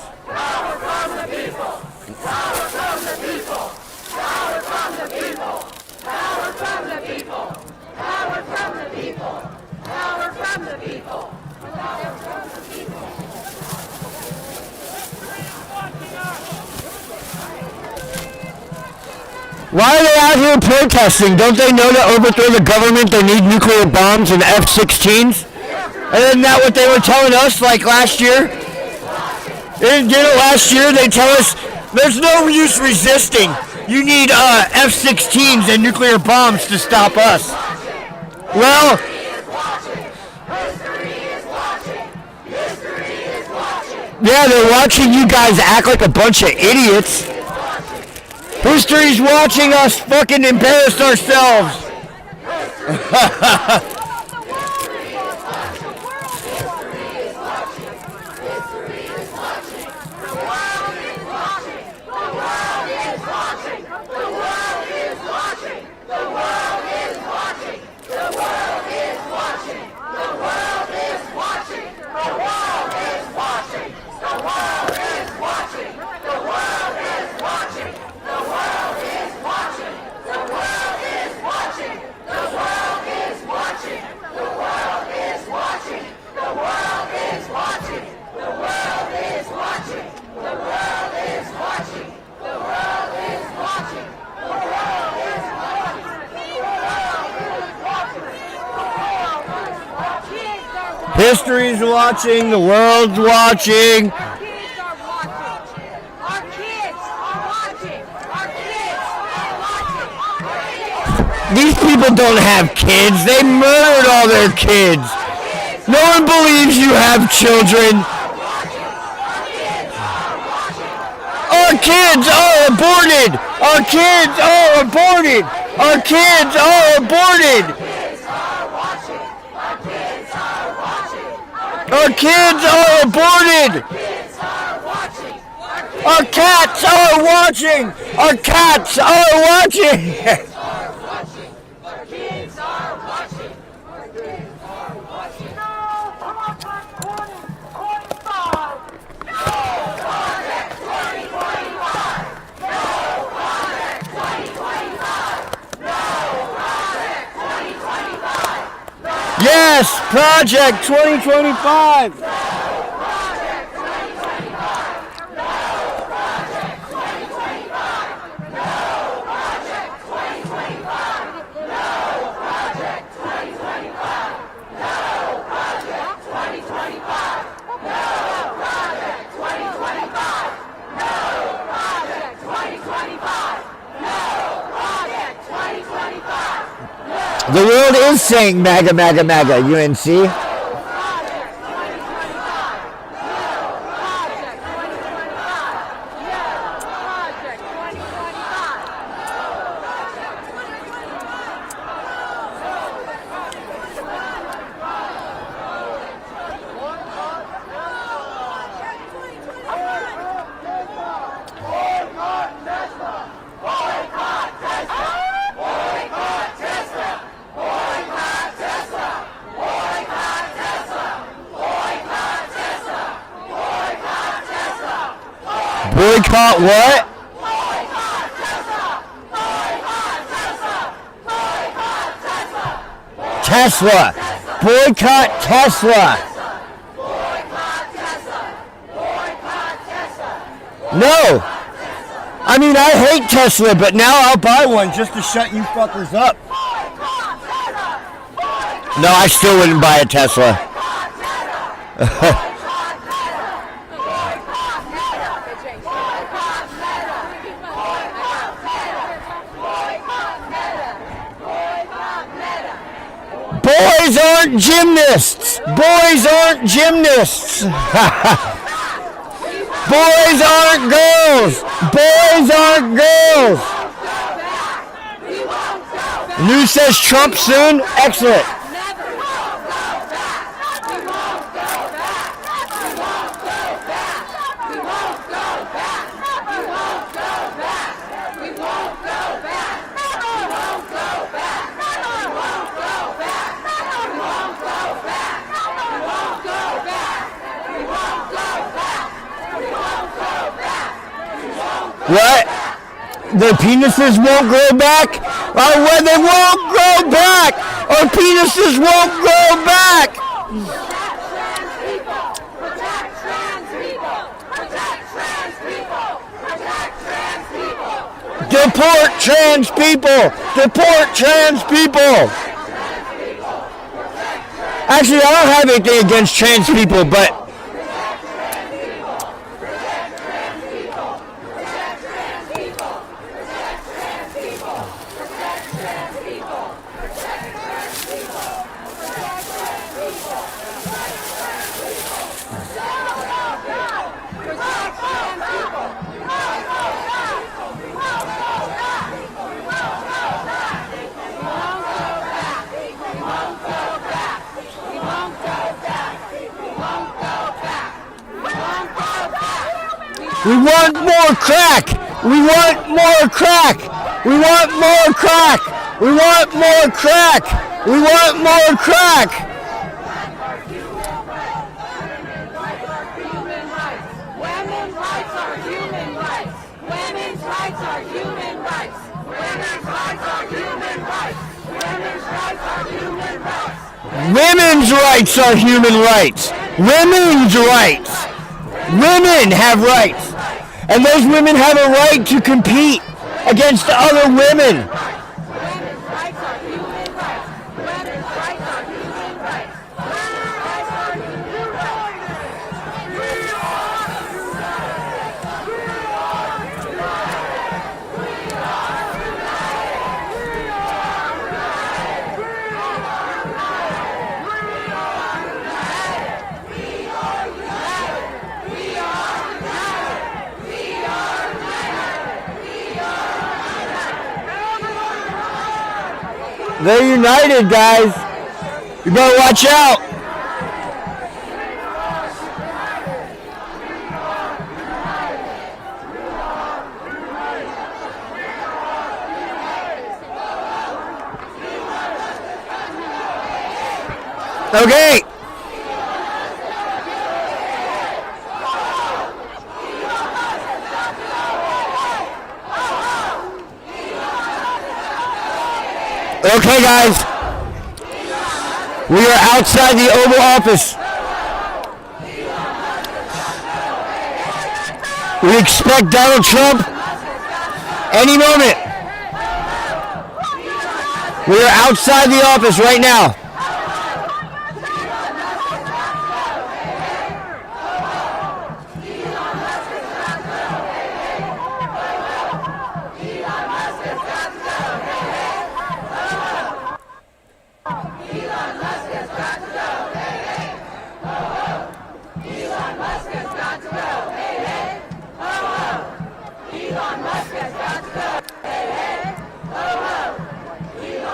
Why are they out here protesting? Don't they know to overthrow the government they need nuclear bombs and F-16s? And isn't that what they were telling us like last year? They didn't get it last year. They tell us there's no use resisting. You need F-16s and nuclear bombs to stop us. Well, yeah, they're watching you guys act like a bunch of idiots. History's watching us fucking embarrass ourselves. History's watching, the world's watching. These people don't have kids. They murdered all their kids. No one believes you have children. Our kids are aborted. Our kids are aborted. Our kids are aborted. Our kids are aborted! Our cats are watching! Our cats are watching! Yes, Project 2025. The world is saying MAGA, MAGA, MAGA, UNC. Boycott what? Tesla. Boycott Tesla. No. I mean, I hate Tesla, but now I'll buy one just to shut you fuckers up. No, I still wouldn't buy a Tesla. Boys aren't gymnasts. Boys aren't gymnasts. Boys aren't girls. Boys aren't girls. News says Trump soon. Excellent. What? Their penises won't grow back? Well, they won't grow back! Our penises won't grow back! Deport trans people! Deport trans people! Actually, I don't have anything against trans people, but we want more crack! We want more crack! We want more crack! We want more crack! We want more crack! Women's rights are human rights. Women's rights are human rights. Women's rights are human rights. Women's rights are human rights. Women's rights are human rights! Women's rights! Women have rights! And those women have a right to compete against other women. They're united, guys. You better watch out. Okay. Okay, guys. We are outside the Oval Office. We expect Donald Trump any moment. We are outside the office right now.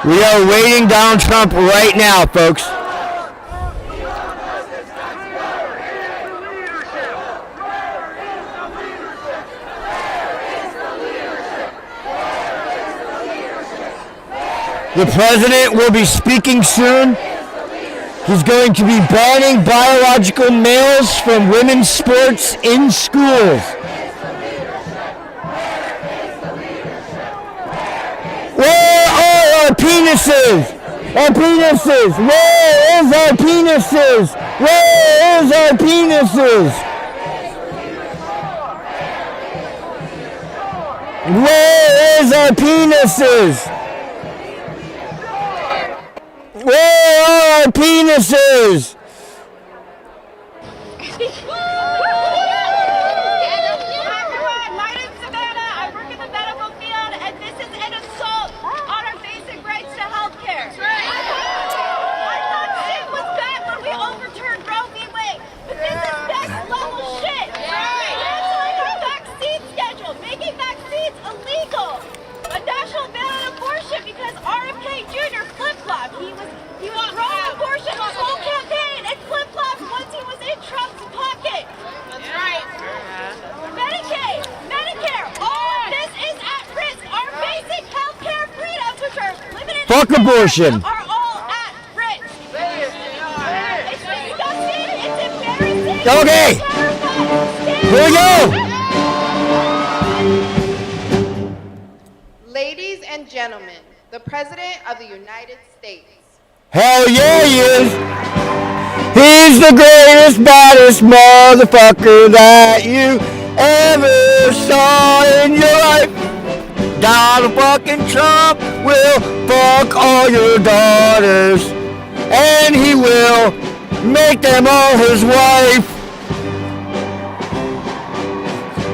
We are waiting Donald Trump right now, folks. The president will be speaking soon. He's going to be banning biological males from women's sports in schools. Where are our penises? Our penises! Where is our penises? Where is our penises? Where is our penises? Where are our penises? Fuck abortion. Okay. Here we go. Ladies and gentlemen, the President of the United States. Hell yeah, he is. He's the greatest, baddest motherfucker that you ever saw in your life. Donald fucking Trump will fuck all your daughters, and he will make them all his wife.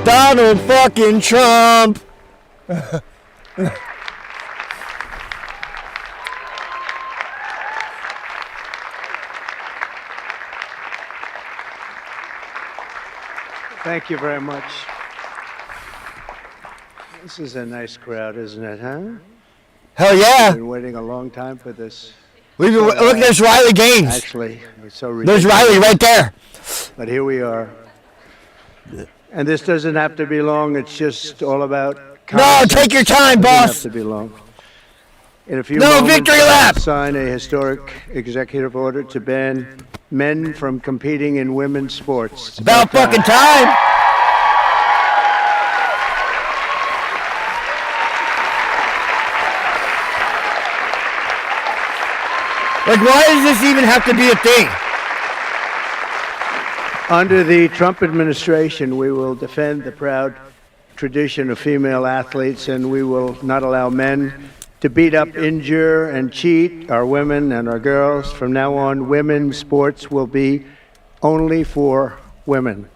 Donald fucking Trump. Thank you very much. This is a nice crowd, isn't it, huh? Hell yeah. We've been waiting a long time for this. Look, there's Riley Gaines. Actually, it's so ridiculous. There's Riley right there. But here we are. And this doesn't have to be long. It's just all about... No, take your time, boss. It doesn't have to be long. In a few moments, victory lap. I'll sign a historic executive order to ban men from competing in women's sports. It's about fucking time. Like, why does this even have to be a thing? Under the Trump administration, we will defend the proud tradition of female athletes, and we will not allow men to beat up, injure, and cheat our women and our girls. From now on, women's sports will be only for women.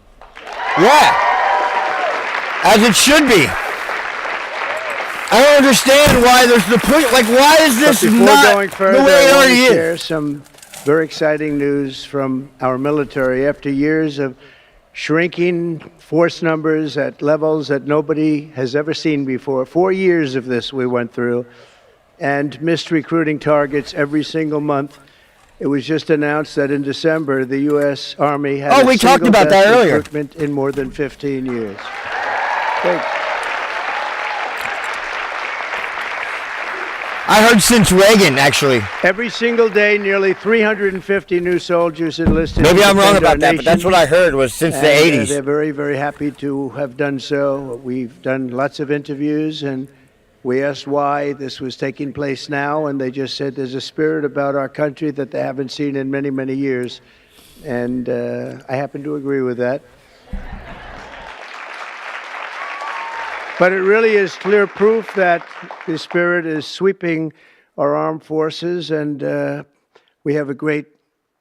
Yeah. As it should be. I don't understand why there's the push. Like, why is this not going further, the way it already is? Share some very exciting news from our military. After years of shrinking force numbers at levels that nobody has ever seen before, 4 years of this we went through, and missed recruiting targets every single month. It was just announced that in December, the U.S. Army had we talked about that earlier. Recruitment in more than 15 years. Thanks. I heard since Reagan, actually. Every single day, nearly 350 new soldiers enlisted. Maybe I'm wrong about that, but that's what I heard was since the 80s. They're very, very happy to have done so. We've done lots of interviews, and We asked why this was taking place now, and they just said there's a spirit about our country that they haven't seen in many, many years. And I happen to agree with that. But it really is clear proof that the spirit is sweeping our armed forces, and we have a great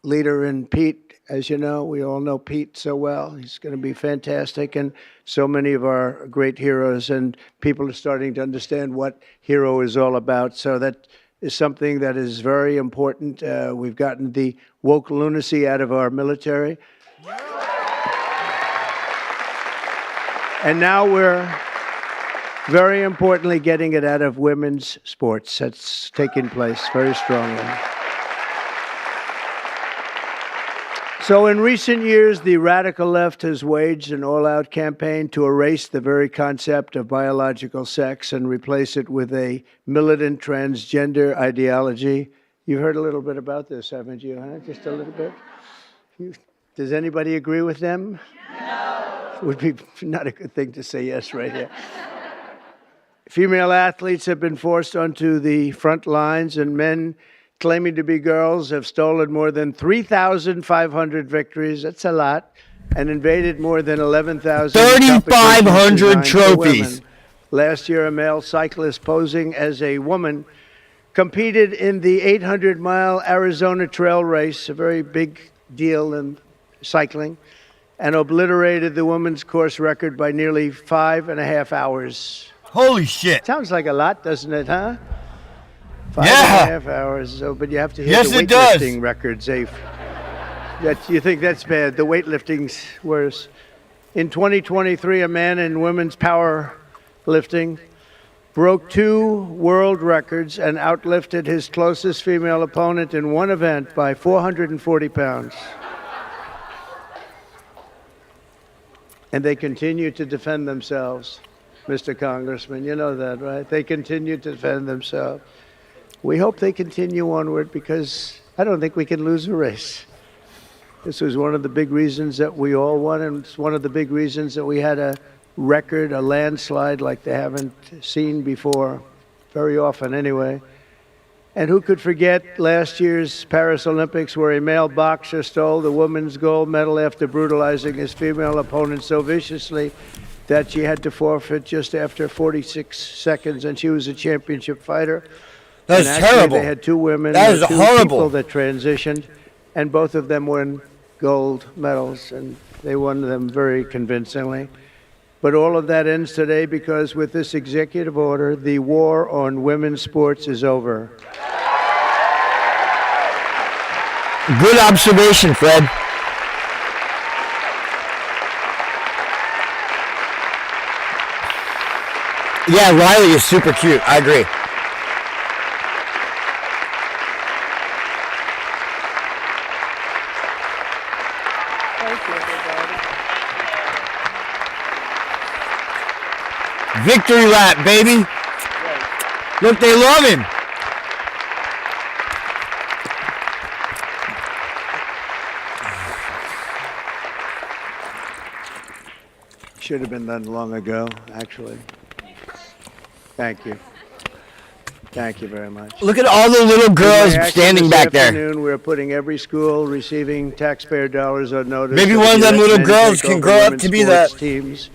leader in Pete. As you know, we all know Pete so well. He's going to be fantastic, and so many of our great heroes, and people are starting to understand what hero is all about. So that is something that is very important. We've gotten the woke lunacy out of our military. And now we're very importantly getting it out of women's sports. That's taking place very strongly. So in recent years, the radical left has waged an all-out campaign to erase the very concept of biological sex and replace it with a militant transgender ideology. You've heard a little bit about this, haven't you? Huh? Just a little bit? Does anybody agree with them? No. It would be not a good thing to say yes right here. Female athletes have been forced onto the front lines, and men claiming to be girls have stolen more than 3,500 victories. That's a lot. And invaded more than 11,000 3,500 trophies. Last year, a male cyclist posing as a woman competed in the 800-mile Arizona Trail Race, a very big deal in cycling, and obliterated the women's course record by nearly 5.5 hours. Holy shit. Sounds like a lot, doesn't it, huh? 5.5 hours, so, but you have to hit Yes, the it does. weightlifting record, Zafe. You think that's bad. The weightlifting's worse. In 2023, a man in women's powerlifting broke 2 world records and outlifted his closest female opponent in one event by 440 pounds. And they continue to defend themselves, Mr. Congressman. You know that, right? They continue to defend themselves. We hope they continue onward because I don't think we can lose a race. This was one of the big reasons that we all won, and it's one of the big reasons that we had a record, a landslide like they haven't seen before, very often anyway. And who could forget last year's Paris Olympics where a male boxer stole the women's gold medal after brutalizing his female opponent so viciously that she had to forfeit just after 46 seconds, and she was a championship fighter. That's terrible. They had 2 women, that is 2 horrible. people that transitioned, and both of them won gold medals, and they won them very convincingly. But all of that ends today because with this executive order, the war on women's sports is over. Good observation, Fred. Yeah, Riley is super cute. I agree. Victory lap, baby. Look, they love him. Should have been done long ago, actually. Thank you. Thank you very much. Look at all the little girls standing back there. This afternoon, we're putting every school receiving taxpayer dollars on notice. Maybe one of them little girls can grow up to be the teams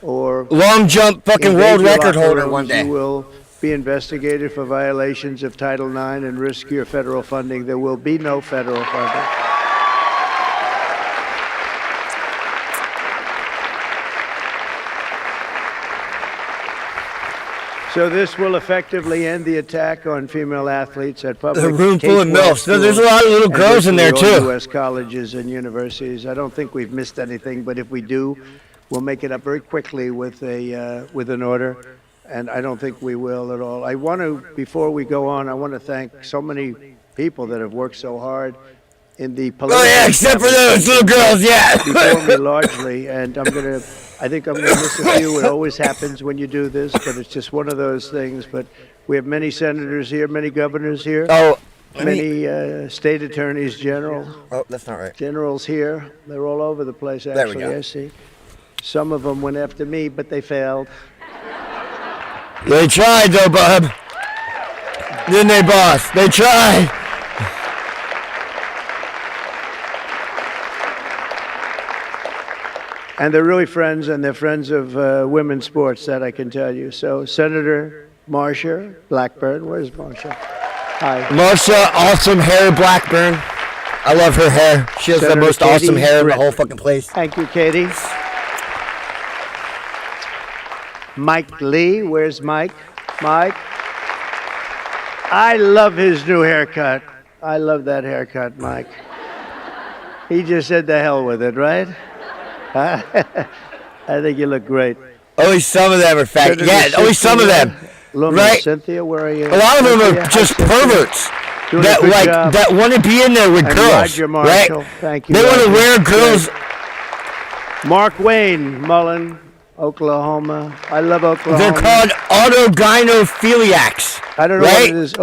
or long jump fucking world record holder one day. You will be investigated for violations of Title IX and risk your federal funding. There will be no federal funding. So this will effectively end the attack on female athletes at public The room full of K-12 MILFs. There's a schools lot of little and girls in there, virtually all too. U.S. colleges and universities. I don't think we've missed anything, but if we do, we'll make it up very quickly with an order, and I don't think we will at all. I want to, before we go on, I want to thank so many people that have worked so hard in the political... Oh, yeah, except for those little girls, yeah. Before me largely, and I think I'm going to miss a few. It always happens when you do this, but it's just one of those things. But we have many senators here, many governors here, many state attorneys general. Oh, that's not right. Generals here. They're all over the place, actually. There we go. I see. Some of them went after me, but they failed. They tried though, bub. Didn't they, boss? They tried. And they're really friends, and they're friends of women's sports, that I can tell you. So Senator Marsha Blackburn, where's Marsha? Hi. Marsha, awesome hair, Blackburn. I love her hair. She has Senator the most Katie awesome hair in the Britt. whole fucking place. Thank you, Katie. Mike Lee, where's Mike? Mike. I love his new haircut. I love that haircut, Mike. He just said the hell with it, right? I think you look great. Only some of them are fat. Senator Yeah, only some of them. Luma, Right? Cynthia, where are you? A lot of them Cynthia, are hi, just Cynthia. perverts Doing a that good like job. that want to be in there with And girls, Roger right? Marshall. Thank you, They want to Roger. wear girls. Mark Wayne, Mullen, Oklahoma. I love Oklahoma. They're called autogynophiliacs. I don't know right? what it is.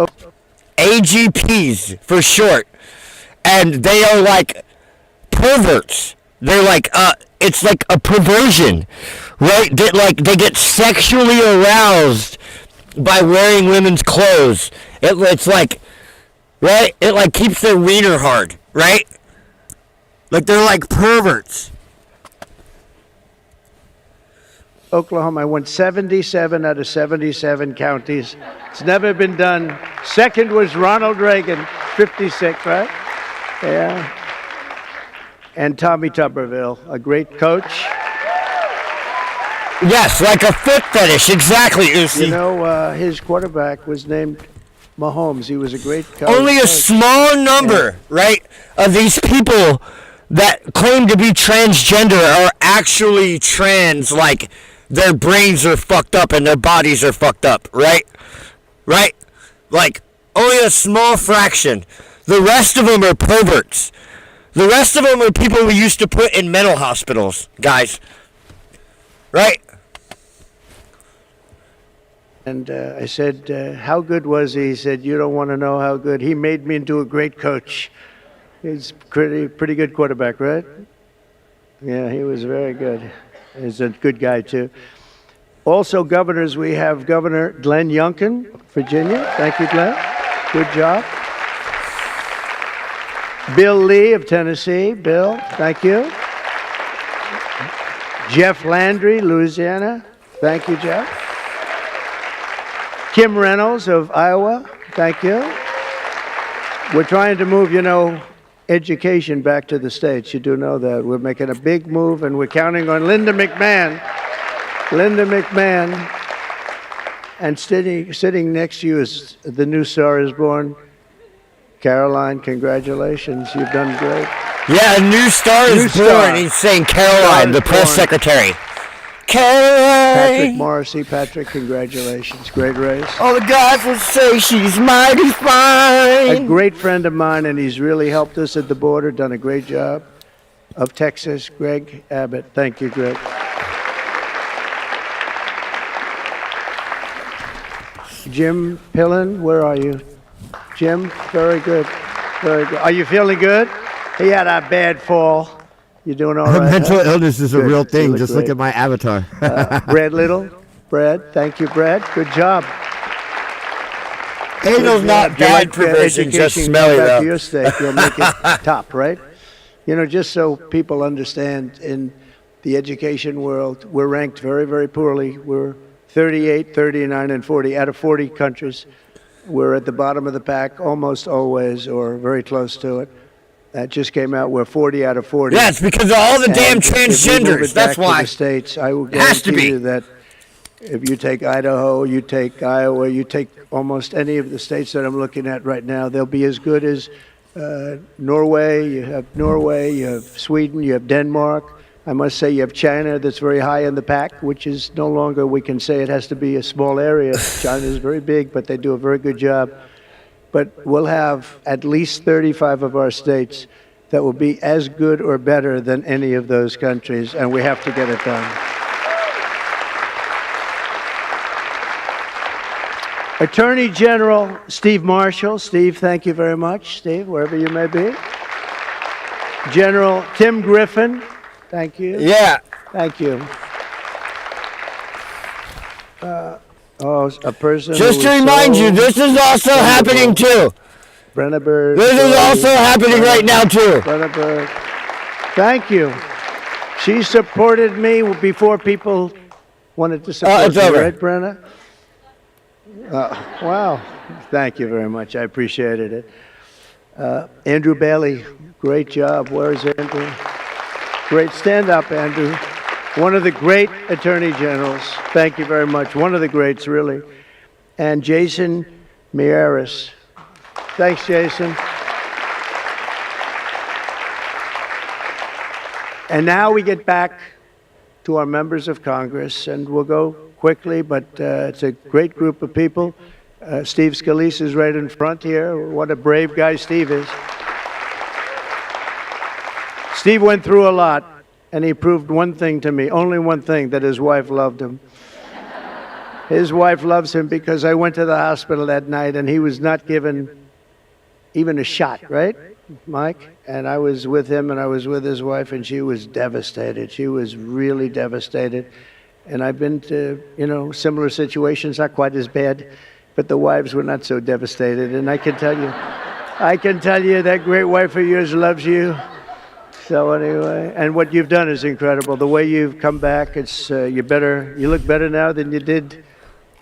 AGPs for short, and they are like perverts. They're like it's like a perversion, right? That like they get sexually aroused by wearing women's clothes. It's like, right? It like keeps their wiener hard, right? Like they're like perverts. Oklahoma. I won 77 out of 77 counties. It's never been done. Second was Ronald Reagan, 56, right? Yeah. And Tommy Tuberville, a great coach. Yes, like a foot fetish, exactly, Uzi. You know, his quarterback was named Mahomes. He was a great coach. Only a small number, right, of these people that claim to be transgender are actually trans, like their brains are fucked up and their bodies are fucked up, right? Right? Like, only a small fraction. The rest of them are perverts. The rest of them are people we used to put in mental hospitals, guys. Right? And I said, how good was he? He said, you don't want to know how good. He made me into a great coach. He's pretty good quarterback, right? Yeah, he was very good. He's a good guy, too. Also, governors, we have Governor Glenn Youngkin, Virginia. Thank you, Glenn. Good job. Bill Lee of Tennessee. Bill, thank you. Jeff Landry, Louisiana. Thank you, Jeff. Kim Reynolds of Iowa. Thank you. We're trying to move, education back to the states. You do know that. We're making a big move, and we're counting on Linda McMahon. Linda McMahon. And sitting next to you is the new Star is Born. Caroline, congratulations. You've done great. Yeah, a new star is born. He's saying Caroline, the press secretary. Caroline! Patrick Morrissey. Patrick, congratulations. Great race. All the guys will say she's mighty fine. A great friend of mine, and he's really helped us at the border, done a great job. Of Texas, Greg Abbott. Thank you, Greg. Jim Pillen, where are you? Jim, very good. Very good. Are you feeling good? He had a bad fall. You doing all right? Mental huh? illness is a Good. real You thing. look Just look great. at my avatar. Brad Little. Brad, thank you, Brad. Good job. Anal's not If you bad like, perversion, just education, smelly go back though. to your state, you'll make it top, right? Just so people understand, in the education world, we're ranked very, very poorly. We're 38, 39, and 40 out of 40 countries. We're at the bottom of the pack almost always, or very close to it. That just came out. We're 40 out of 40. Yeah, it's because of all the damn And if we move transgenders. it That's back to why. the states, I will Has to guarantee be. you that if you take Idaho, you take Iowa, you take almost any of the states that I'm looking at right now, they'll be as good as Norway. You have Sweden, you have Denmark. I must say you have China that's very high in the pack, which is no longer, we can say it has to be a small area. China is very big, but they do a very good job. But we'll have at least 35 of our states that will be as good or better than any of those countries, and we have to get it done. Attorney General Steve Marshall. Steve, thank you very much. Steve, wherever you may be. General Tim Griffin. Thank you. Yeah. Thank you. Oh, a person. Just who to was remind so you, this is also happening too. Brenneberg. This is also happening right now too. Brenneberg. Thank you. She supported me before people wanted to support It's me, over. right, Brenna? Wow. Thank you very much. I appreciated it. Andrew Bailey, great job. Where's Andrew? Great. Stand up, Andrew. One of the great attorney generals. Thank you very much. One of the greats, really. And Jason Miyares. Thanks, Jason. And now we get back to our members of Congress, and we'll go quickly, but it's a great group of people. Steve Scalise is right in front here. What a brave guy Steve is. Steve went through a lot, and he proved one thing to me, only one thing, that his wife loved him. His wife loves him because I went to the hospital that night, and he was not given even a shot, right, Mike? And I was with him, and I was with his wife, and she was devastated. She was really devastated. And I've been to, similar situations, not quite as bad, but the wives were not so devastated. And I can tell you that great wife of yours loves you. So anyway, and what you've done is incredible. The way you've come back, it's you look better now than you did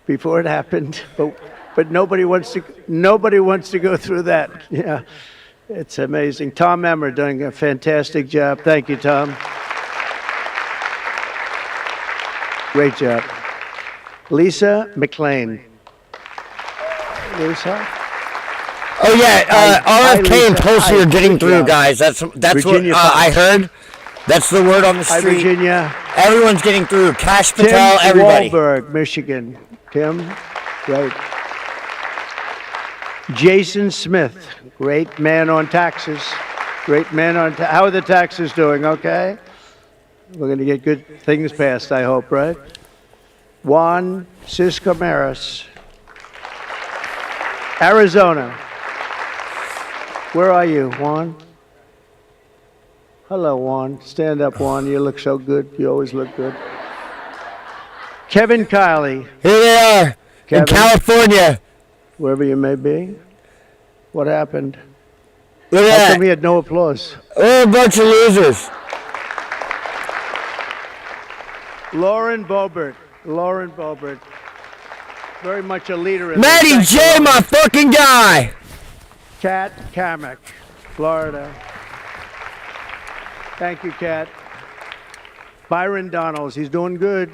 before it happened. But nobody wants to go through that. Yeah, it's amazing. Tom Emmer doing a fantastic job. Thank you, Tom. Great job. Lisa McLean. Lisa? Oh yeah, RFK and Tulsi are getting through, guys. That's Virginia what I heard. That's the word on the Hi, street. Virginia. Everyone's getting through. Cash Tim Patel, everybody. Wahlberg, Michigan. Tim, great. Jason Smith, great man on taxes. Great man on how are the taxes doing? Okay? We're going to get good things passed, I hope, right? Juan Ciscomaris, Arizona. Where are you, Juan? Hello, Juan. Stand up, Juan. You look so good. You always look good. Kevin Kiley. Here they are, Kevin, in California. Wherever you may be. What happened? Look at How that. come we had no applause? We're a bunch of losers. Lauren Boebert. Lauren Boebert. Very much a leader in Matty this. J, my fucking guy. Kat Kamek, Florida. Thank you, Kat. Byron Donalds, he's doing good.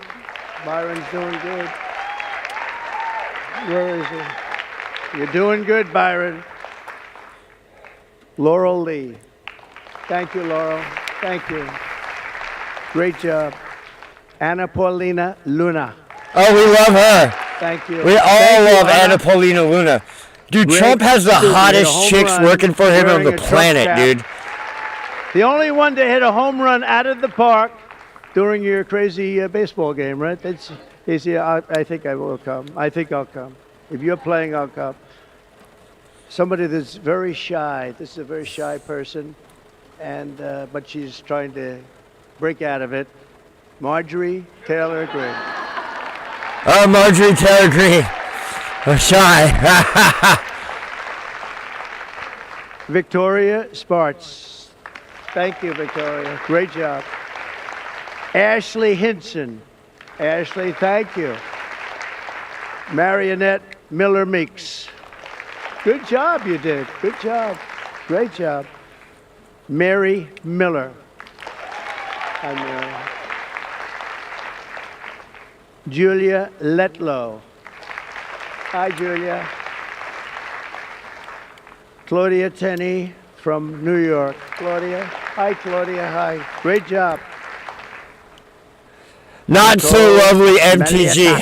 Byron's doing good. Where is he? You're doing good, Byron. Laurel Lee. Thank you, Laurel. Thank you. Great job. Anna Paulina Luna. Oh, we love her. Thank you. We all Thank you, love Anna Paulina Luna. Dude, Great Trump has the student, hit a hottest home chicks run working for him on wearing the a Trump planet, cap. dude. The only one to hit a home run out of the park during your crazy baseball game, right? That's easy. I think I will come. I think I'll come. If you're playing, I'll come. Somebody that's very shy. This is a very shy person, and but she's trying to break out of it. Marjorie Taylor Greene. Oh, Marjorie Taylor Greene. Oh, shy. Victoria Sparts. Thank you, Victoria. Great job. Ashley Hinson. Ashley, thank you. Marionette Miller Meeks. Good job you did. Good job. Great job. Mary Miller. Hi, Mary. Julia Letlow. Hi, Julia. Claudia Tenney from New York. Claudia. Hi, Claudia. Hi. Great job. Not so Nicole lovely, MTG.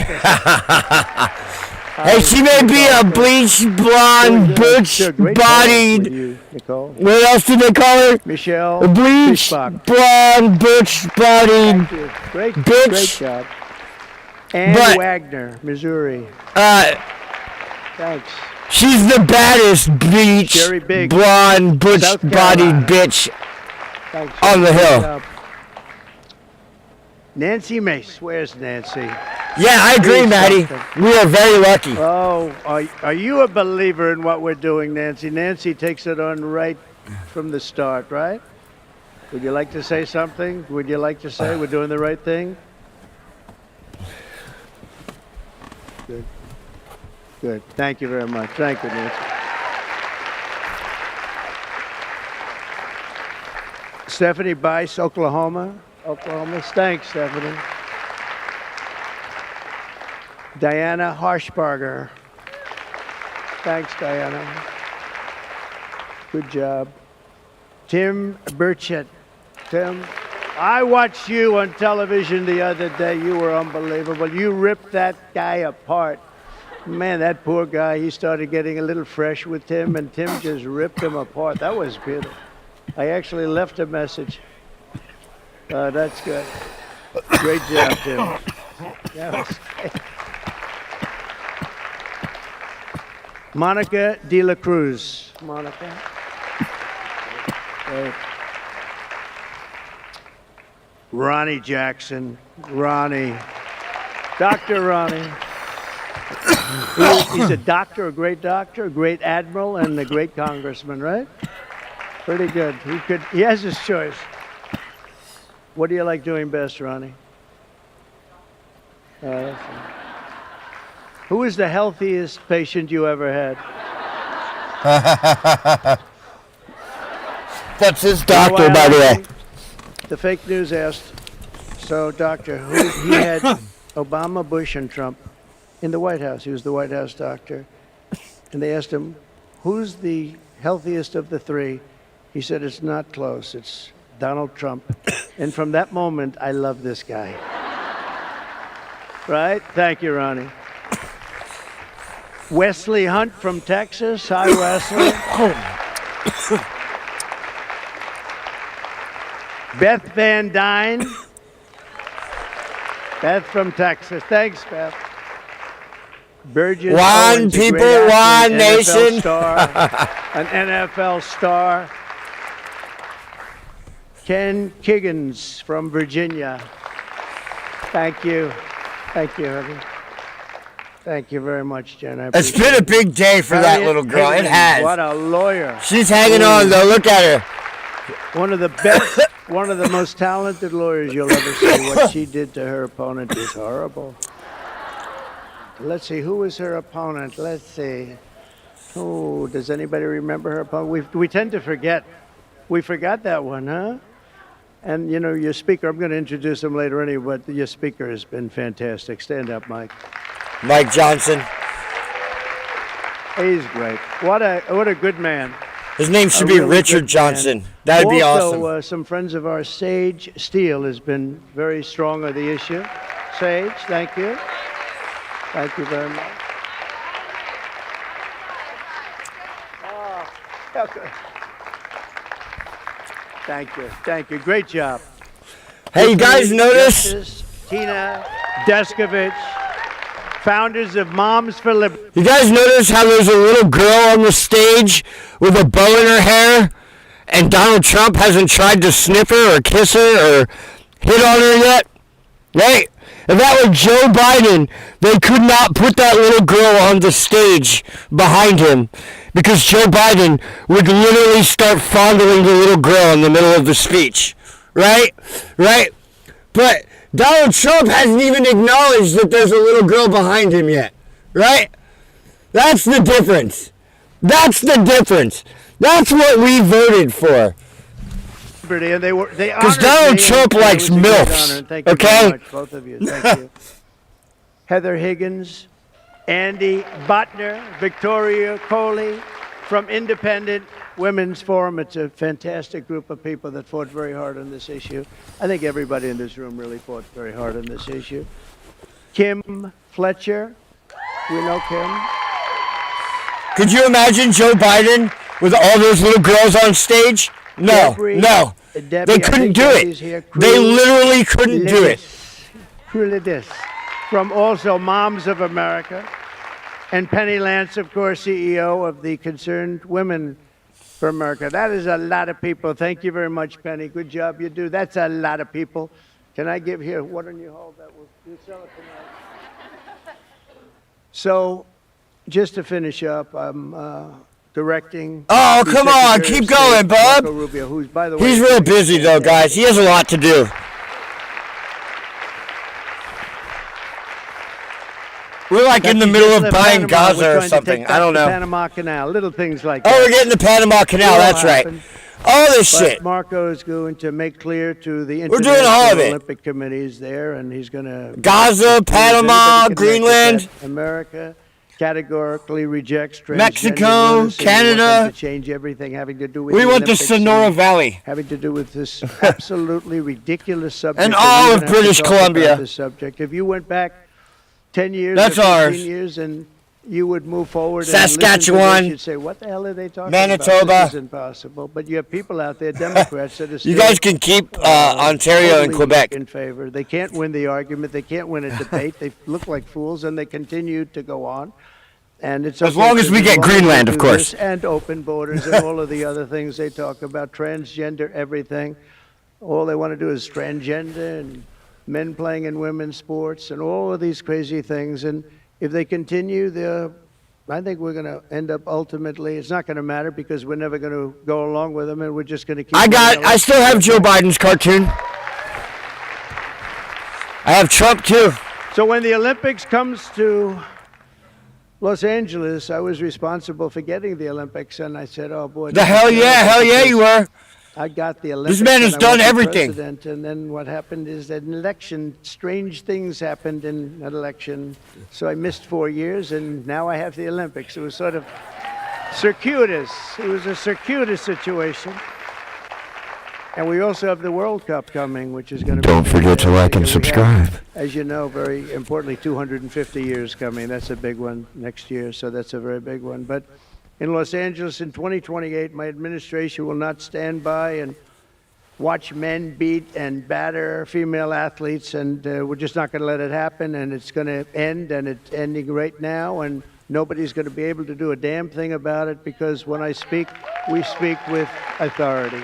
Hey, she may be a bleached, blonde, butch-bodied. What else did they call her? Michelle. A bleached, blonde, butch-bodied Great bitch. job. Ann But- Wagner, Missouri. Thanks. She's the baddest bleach, Jerry Biggs, blonde, South butch-bodied Carolina. bitch Thanks. on the Great hill. job. Nancy Mace. Where's Nancy? Yeah, I agree, Maddie. We are very lucky. Oh, are you a believer in what we're doing, Nancy? Nancy takes it on right from the start, right? Would you like to say something? Would you like to say we're doing the right thing? Good. Good. Thank you very much. Thank you, Nancy. Stephanie Bice, Oklahoma. Thanks, Stephanie. Diana Harshbarger. Thanks, Diana. Good job. Tim Burchett. Tim, I watched you on television the other day. You were unbelievable. You ripped that guy apart. Man, that poor guy, he started getting a little fresh with Tim, and Tim just ripped him apart. That was beautiful. I actually left a message. That's good. Great job, Tim. That was great. Monica De La Cruz. Monica. Great. Ronnie Jackson. Ronnie. Dr. Ronnie. He's a doctor, a great admiral, and a great congressman, right? Pretty good. He has his choice. What do you like doing best, Ronnie? Who is the healthiest patient you ever had? That's his doctor, by the way. The fake news asked, so doctor, he had Obama, Bush, and Trump in the White House. He was the White House doctor. And they asked him, who's the healthiest of the three? He said, it's not close. It's Donald Trump. And from that moment, I love this guy. Right? Thank you, Ronnie. Wesley Hunt from Texas. Hi, Wesley. Beth Van Dyne. Beth from Texas. Thanks, Beth. Burgess One Owens, people, actor, one nation. An NFL star. Ken Kiggins from Virginia. Thank you. Thank you, honey. Thank you very much, Jen. It's been a big day for that little girl. It has. What a lawyer. She's hanging on, though. Look at her. One of the best, one of the most talented lawyers you'll ever see. What she did to her opponent is horrible. Let's see, who was her opponent? Let's see. Oh, does anybody remember her opponent? We tend to forget. We forgot that one, huh? And, you know, your speaker, I'm going to introduce him later anyway, but your speaker has been fantastic. Stand up, Mike. Mike Johnson. He's great. What a good man. His name should be Richard Johnson. That would be awesome. Also, some friends of ours, Sage Steele, has been very strong on the issue. Sage, thank you. Thank you very much. Okay. Thank you. Thank you. Great job. Hey, you guys notice? Justice Tina Deskovich, founders of Moms for Liberty. You guys notice how there's a little girl on the stage with a bow in her hair, and Donald Trump hasn't tried to sniff her or kiss her or hit on her yet? Right? If that were Joe Biden, they could not put that little girl on the stage behind him because Joe Biden would literally start fondling the little girl in the middle of the speech. Right? Right? But Donald Trump hasn't even acknowledged that there's a little girl behind him yet. Right? That's the difference. That's the difference. That's what we voted for. And they because Donald Trump likes MILFs. Thank you very much, both of you. Thank you. Heather Higgins, Andy Botner, Victoria Coley from Independent Women's Forum. It's a fantastic group of people that fought very hard on this issue. I think everybody in this room really fought very hard on this issue. Kim Fletcher. We know Kim. Could you imagine Joe Biden with all those little girls on stage? No, no. They couldn't do it. They literally couldn't do it. This from also Moms of America. And Penny Lance, of course, CEO of the Concerned Women for America. That is a lot of people. Thank you very much, Penny. Good job you do. That's a lot of people. Can I give here? Why don't you hold that? We'll sell it tonight. So, just to finish up, I'm directing. Oh, the come on, Secretary keep of State, going, Bob. Marco Rubio, who's, by the way, He's real busy though, guys. He has a lot to do. We're like in the middle of buying Gaza or something. I don't know. Panama Canal, little things like Oh, that. we're getting the Panama Canal. That's right. All this But shit. Marco is going to make clear to the We're doing all of International it. Olympic Committees there, and he's going to Gaza, Panama, Greenland. America categorically rejects transgender Mexico, illness, and we want them Canada. to change everything having to do with We want the Olympics Sonora and Valley. having to do with this absolutely ridiculous subject. And that all we of even have to British talk about Columbia. This subject. If you went back 10 years, That's or 15 ours. years, and you would move forward. Saskatchewan, and listen to this, you'd say, "What the hell are they talking Manitoba. about? This is impossible." But you have people out there, Democrats, that are You still, guys can keep Ontario and totally Quebec. in favor. They can't win the argument. They can't win a debate. They look like fools, and they continue to go on. And it's As okay long as we get long as Greenland, they of do course. this, and open borders and all of the other things they talk about, transgender everything. All they want to do is transgender and men playing in women's sports and all of these crazy things. And if they continue, I think we're going to end up ultimately. It's not going to matter because we're never going to go along with them, and we're just going to keep. I still have Joe Biden's cartoon. I have Trump too. So when the Olympics comes to Los Angeles, I was responsible for getting the Olympics, and I said, "Oh boy!" Hell yeah, you were. I got the Olympics. This man has and I done was the everything. president, and then what happened is that an election, strange things happened in an election. So I missed 4 years, and now I have the Olympics. It was sort of circuitous. It was a circuitous situation. And we also have the World Cup coming, which is going to Don't be forget to like and we have, subscribe. as you know, very importantly, 250 years coming. That's a big one next year, so that's a very big one. But in Los Angeles in 2028, my administration will not stand by and watch men beat and batter female athletes, and we're just not going to let it happen, and it's going to end, and it's ending right now, and nobody's going to be able to do a damn thing about it because when I speak, we speak with authority.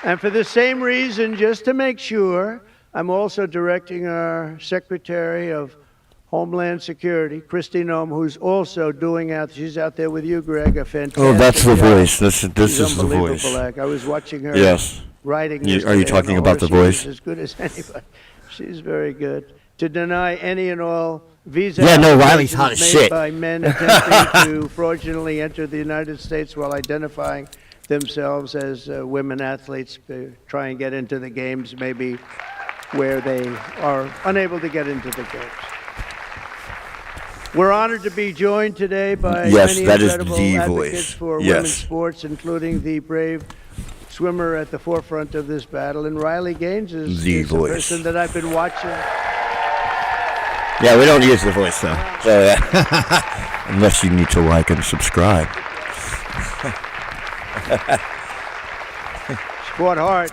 And for the same reason, just to make sure, I'm also directing our Secretary of Homeland Security, Kristi Noem, who's also she's out there with you, Greg, a fantastic Oh, that's the job. voice. This She's is the voice. unbelievable act. I was watching her Yes. riding Are you yesterday talking on about the horse. She's voice? as good as anybody. She's very good. To deny any and all visa Yeah, no, Riley's hot as applications made shit. by men attempting to fraudulently enter the United States while identifying themselves as women athletes, try and get into the games maybe where they are unable to get into the games. We're honored to be joined today by Yes, many that is incredible the advocates voice. for Yes. women's sports, including the brave swimmer at the forefront of this battle. And Riley Gaines is The a voice. person that I've been watching. Yeah, we don't use the voice though. So yeah. Unless you need to like and subscribe. Sport hard.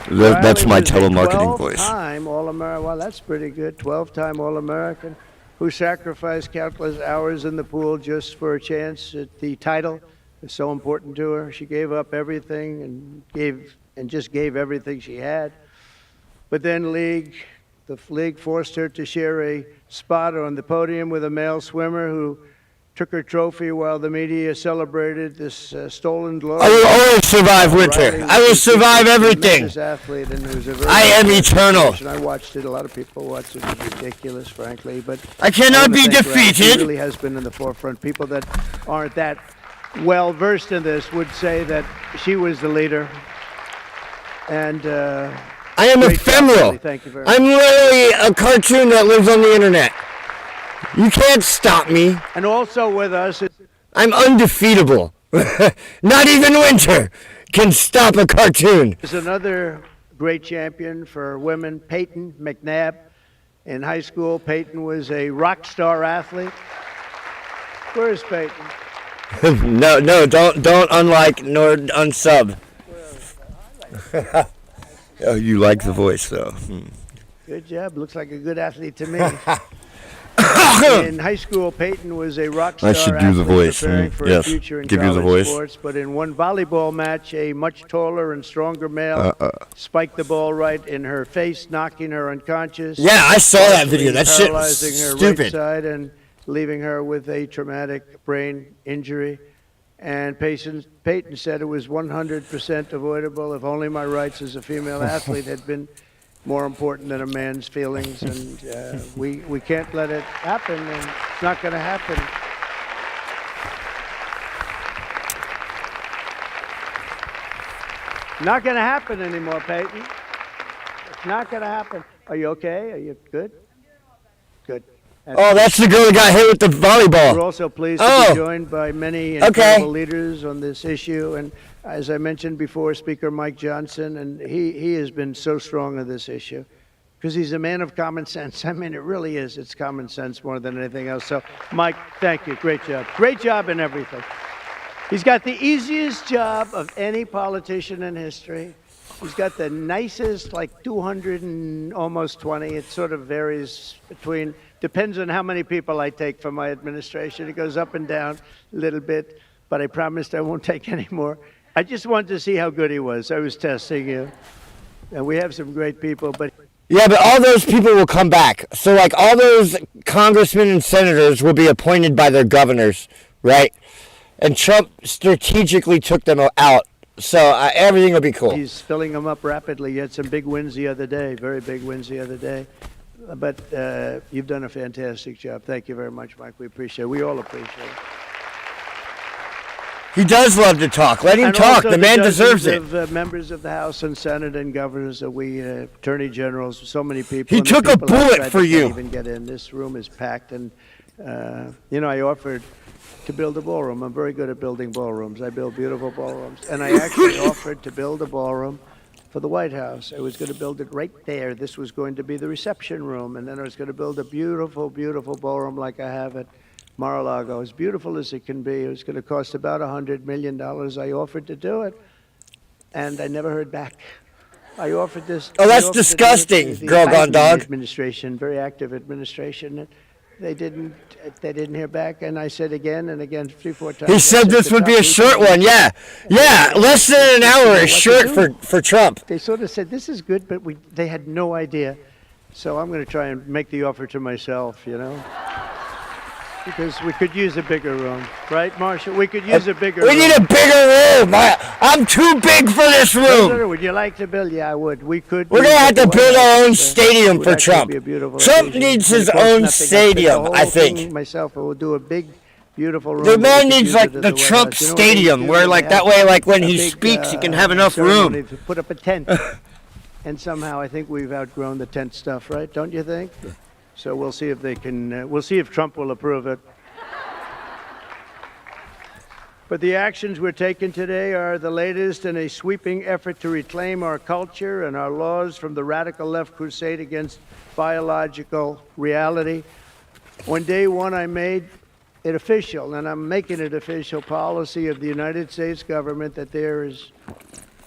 That's my Riley was a telemarketing voice. 12-time All-American. Well, that's pretty good. 12-time All-American who sacrificed countless hours in the pool just for a chance at the title. It's so important to her. She gave up everything and just gave everything she had. But then the league forced her to share a spot on the podium with a male swimmer who took her trophy while the media celebrated this stolen glory. I will always survive winter. I will survive everything. Athlete, and it was a very I am eternal. I watched it. A lot of people watched it. It was ridiculous, frankly. But I cannot wanna be thank Riley. She defeated. really has been in the forefront. People that aren't that well versed in this would say that she was the leader. And I am great job, ephemeral. Riley. Thank you very much. I'm literally a cartoon that lives on the internet. You can't stop me. And also with us, I'm undefeatable. Not even winter can stop a cartoon. is another great champion for women, Peyton McNabb. In high school, Peyton was a rock star athlete. Where is Peyton? No, don't unlike nor unsub. Oh, you like the voice though. Good job. Looks like a good athlete to me. In high school, Peyton was a rock star I should do the athlete voice. preparing for Yes. a future in Give you the college voice. sports. But in one volleyball match, a much taller and stronger male spiked the ball right in her face, knocking her unconscious. Yeah, I saw that video. That shit was paralyzing her stupid. right side and leaving her with a traumatic brain injury. And Peyton said it was 100% avoidable if only my rights as a female athlete had been more important than a man's feelings. And we can't let it happen, and it's not going to happen. Not going to happen anymore, Peyton. It's not going to happen. Are you okay? Are you good? Good. Oh, that's the girl that got hit with the volleyball. We're also pleased to be joined by many incredible leaders on this issue. And as I mentioned before, Speaker Mike Johnson, and he has been so strong on this issue because he's a man of common sense. I mean, it really is. It's common sense more than anything else. So, Mike, thank you. Great job. Great job in everything. He's got the easiest job of any politician in history. He's got the nicest, like 200 and almost 20. It sort of varies between, depends on how many people I take from my administration. It goes up and down a little bit, but I promised I won't take any more. I just wanted to see how good he was. I was testing you. And we have some great people, but... Yeah, but all those people will come back. So, like, all those congressmen and senators will be appointed by their governors, right? And Trump strategically took them out. So everything will be cool. He's filling them up rapidly. He had some big wins the other day, very big wins the other day. But you've done a fantastic job. Thank you very much, Mike. We appreciate it. We all appreciate it. He does love to talk. Let him talk. The man deserves it. Of, members of the House and Senate and governors that we, attorney generals, so many people. He took a bullet for you. Can't even get in. This room is packed, and I offered to build a ballroom. I'm very good at building ballrooms. I build beautiful ballrooms. And I actually offered to build a ballroom for the White House. I was going to build it right there. This was going to be the reception room. And then I was going to build a beautiful, beautiful ballroom like I have at Mar-a-Lago, as beautiful as it can be. It was going to cost about $100 million. I offered to do it, and I never heard back. I offered this. Oh, that's disgusting, girl gone dog. Administration, very active administration. They didn't hear back, and I said again and again 3-4 times. He said this would be a short one, yeah. Yeah, less than an hour is short for Trump. They sort of said, this is good, but they had no idea. So I'm going to try and make the offer to myself, because we could use a bigger room. Right, Marshall? We could use a bigger room. We need a bigger room. I'm too big for this room. Would you like to build? Yeah, I would. We could. We're going to have to build our own stadium for Trump. Trump needs his own stadium, I think. Myself, I will do a big, beautiful room. The man needs like the Trump Stadium, where like that way, like when he speaks, he can have enough room. To put up a tent. And somehow I think we've outgrown the tent stuff, right? Don't you think? So we'll see if they can, we'll see if Trump will approve it. But the actions we're taking today are the latest in a sweeping effort to reclaim our culture and our laws from the radical left crusade against biological reality. On day one, I made it official, and I'm making it official policy of the United States government that there is,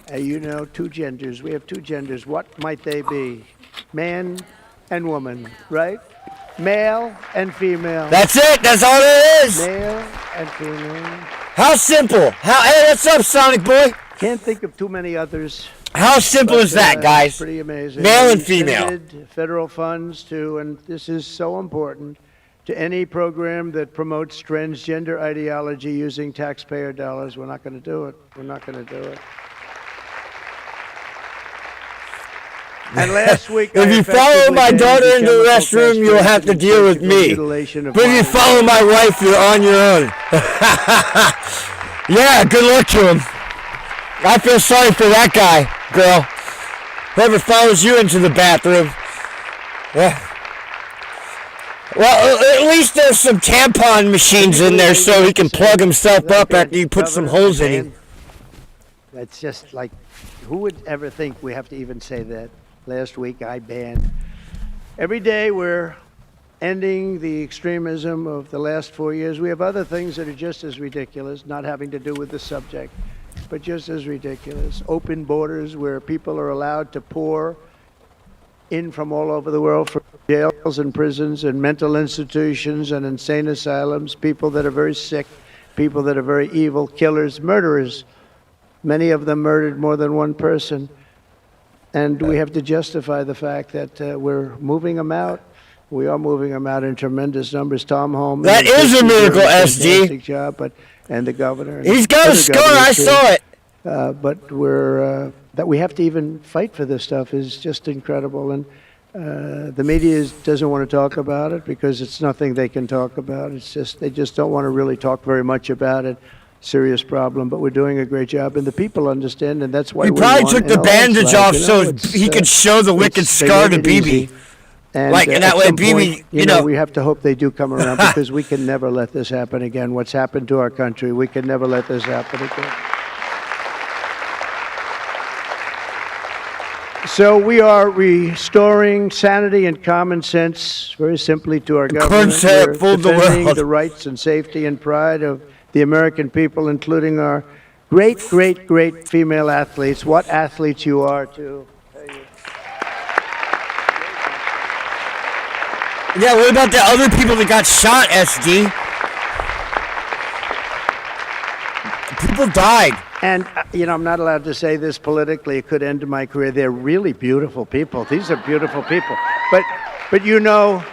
two genders. We have two genders. What might they be? Man and woman, right? Male and female. That's it. That's all it is. Male and female. How simple. Hey, what's up, Sonic Boy? Can't think of too many others. How simple is that, guys? Pretty amazing. Male and female. Federal funds to, and this is so important, to any program that promotes transgender ideology using taxpayer dollars. We're not going to do it. We're not going to do it. And last week, if you follow my daughter into the restroom, you'll have to deal with me. But if you follow my wife, you're on your own. Yeah, good luck to him. I feel sorry for that guy, girl. Whoever follows you into the bathroom. Yeah. Well, at least there's some tampon machines in there so he can plug himself up after you put some holes in him. That's just like, who would ever think we have to even say that? Last week I banned. Every day we're ending the extremism of the last 4 years. We have other things that are just as ridiculous, not having to do with the subject, but just as ridiculous. Open borders where people are allowed to pour in from all over the world for jail. jails and prisons and mental institutions and insane asylums, people that are very sick, people that are very evil, killers, murderers. Many of them murdered more than one person. And we have to justify the fact that we're moving them out. We are moving them out in tremendous numbers. Tom Holman. That is a miracle, SD. Fantastic job, but and the governor. And He's got a scar. I saw it. But that we have to even fight for this stuff is just incredible. And the media doesn't want to talk about it because it's nothing they can talk about. It's just they just don't want to really talk very much about it. Serious problem, but we're doing a great job, and the people understand, and that's why he probably took the bandage off so he could show the wicked scar to BB. And and that way, BB, you know, we have to hope they do come around because we can never let this happen again. What's happened to our country, we can never let this happen again. So we are restoring sanity and common sense, very simply, to our government. We're defending the rights and safety and pride of the American people, including our great, great, great female athletes. What athletes you are, too. Yeah, what about the other people that got shot, SD? People died. And, you know, I'm not allowed to say this politically. It could end my career. They're really beautiful people. These are beautiful people. But you know,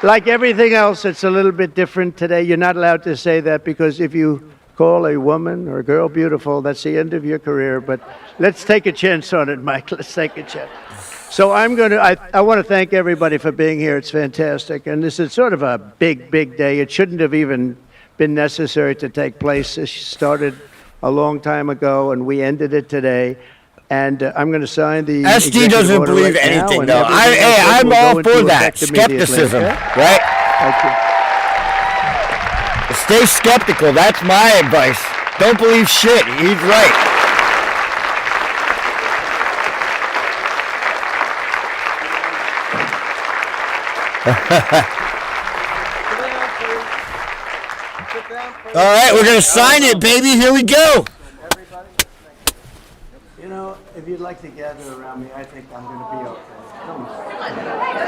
like everything else, it's a little bit different today. You're not allowed to say that because if you call a woman or a girl beautiful, that's the end of your career. But let's take a chance on it, Mike. Let's take a chance. So I want to thank everybody for being here. It's fantastic. And this is sort of a big, big day. It shouldn't have even been necessary to take place. This started a long time ago, and we ended it today. And I'm going to sign the SD doesn't believe anything, though. I'm all for that. Skepticism, right? Thank you. Stay skeptical. That's my advice. Don't believe shit. He's right. All right, we're going to sign it, baby. Here we go. You know, if you'd like to gather around me, I think I'm going to be okay. Come on.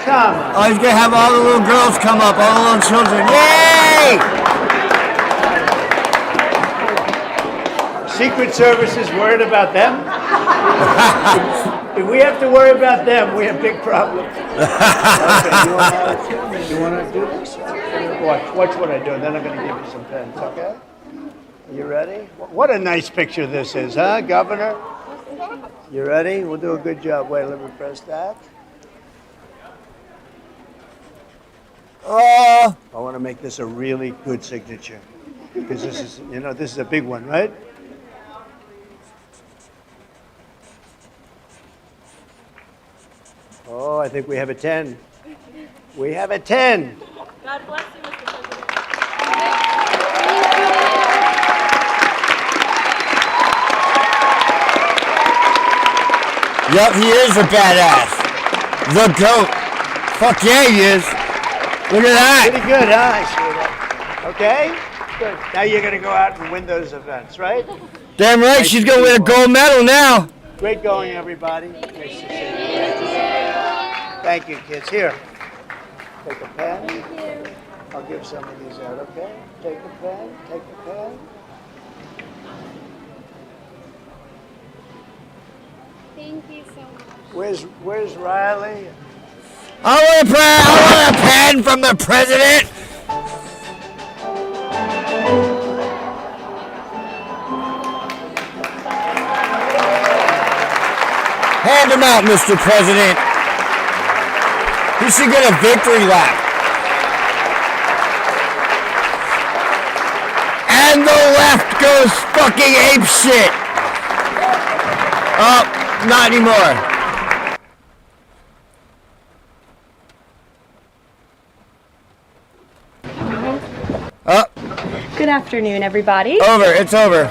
Come on. Oh, he's going to have all the little girls come up, all the little children. Yay! Secret Service is worried about them? If we have to worry about them, we have big problems. Okay, you want to do this? Watch what I do, and then I'm going to give you some pens, okay? You ready? What a nice picture this is, huh, Governor? You ready? We'll do a good job. Wait, let me press that. I want to make this a really good signature because this is, you know, this is a big one, right? Oh, I think we have a 10. We have a 10. God bless you, Mr. President. Yep, he is a badass. The GOAT. Fuck yeah, he is. Look at that. Pretty good, huh, sweetheart? Okay? Good. Now you're going to go out and win those events, right? Damn right, she's going to win a gold medal now. Great going, everybody. Nice to see you. Thank you, kids. Here. Take a pen. Thank you. I'll give some of these out, okay? Take a pen. Take a pen. Thank you so much. Where's Riley? I want a pen from the president. Hand him out, Mr. President. He should get a victory lap. And the left goes fucking ape shit. Oh, not anymore. Oh. Good afternoon, everybody. Over. It's over.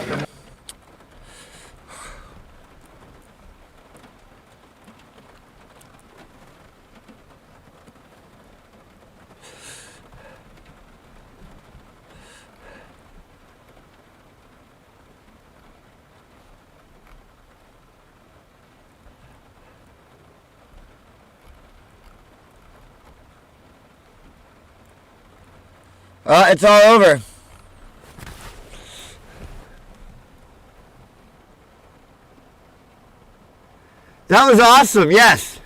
It's all over. That was awesome, yes.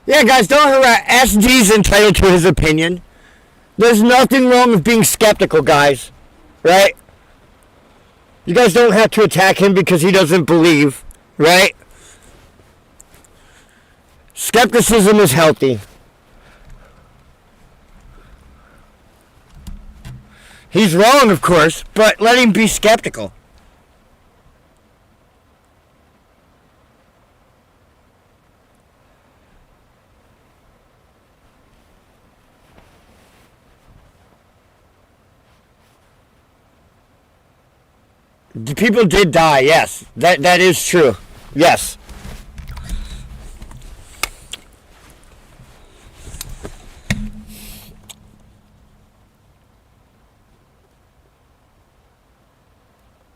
Yeah, guys, don't harass. SD's entitled to his opinion. There's nothing wrong with being skeptical, guys. Right? You guys don't have to attack him because he doesn't believe. Right? Skepticism is healthy. He's wrong, of course, but let him be skeptical. The people did die, yes. That is true. Yes.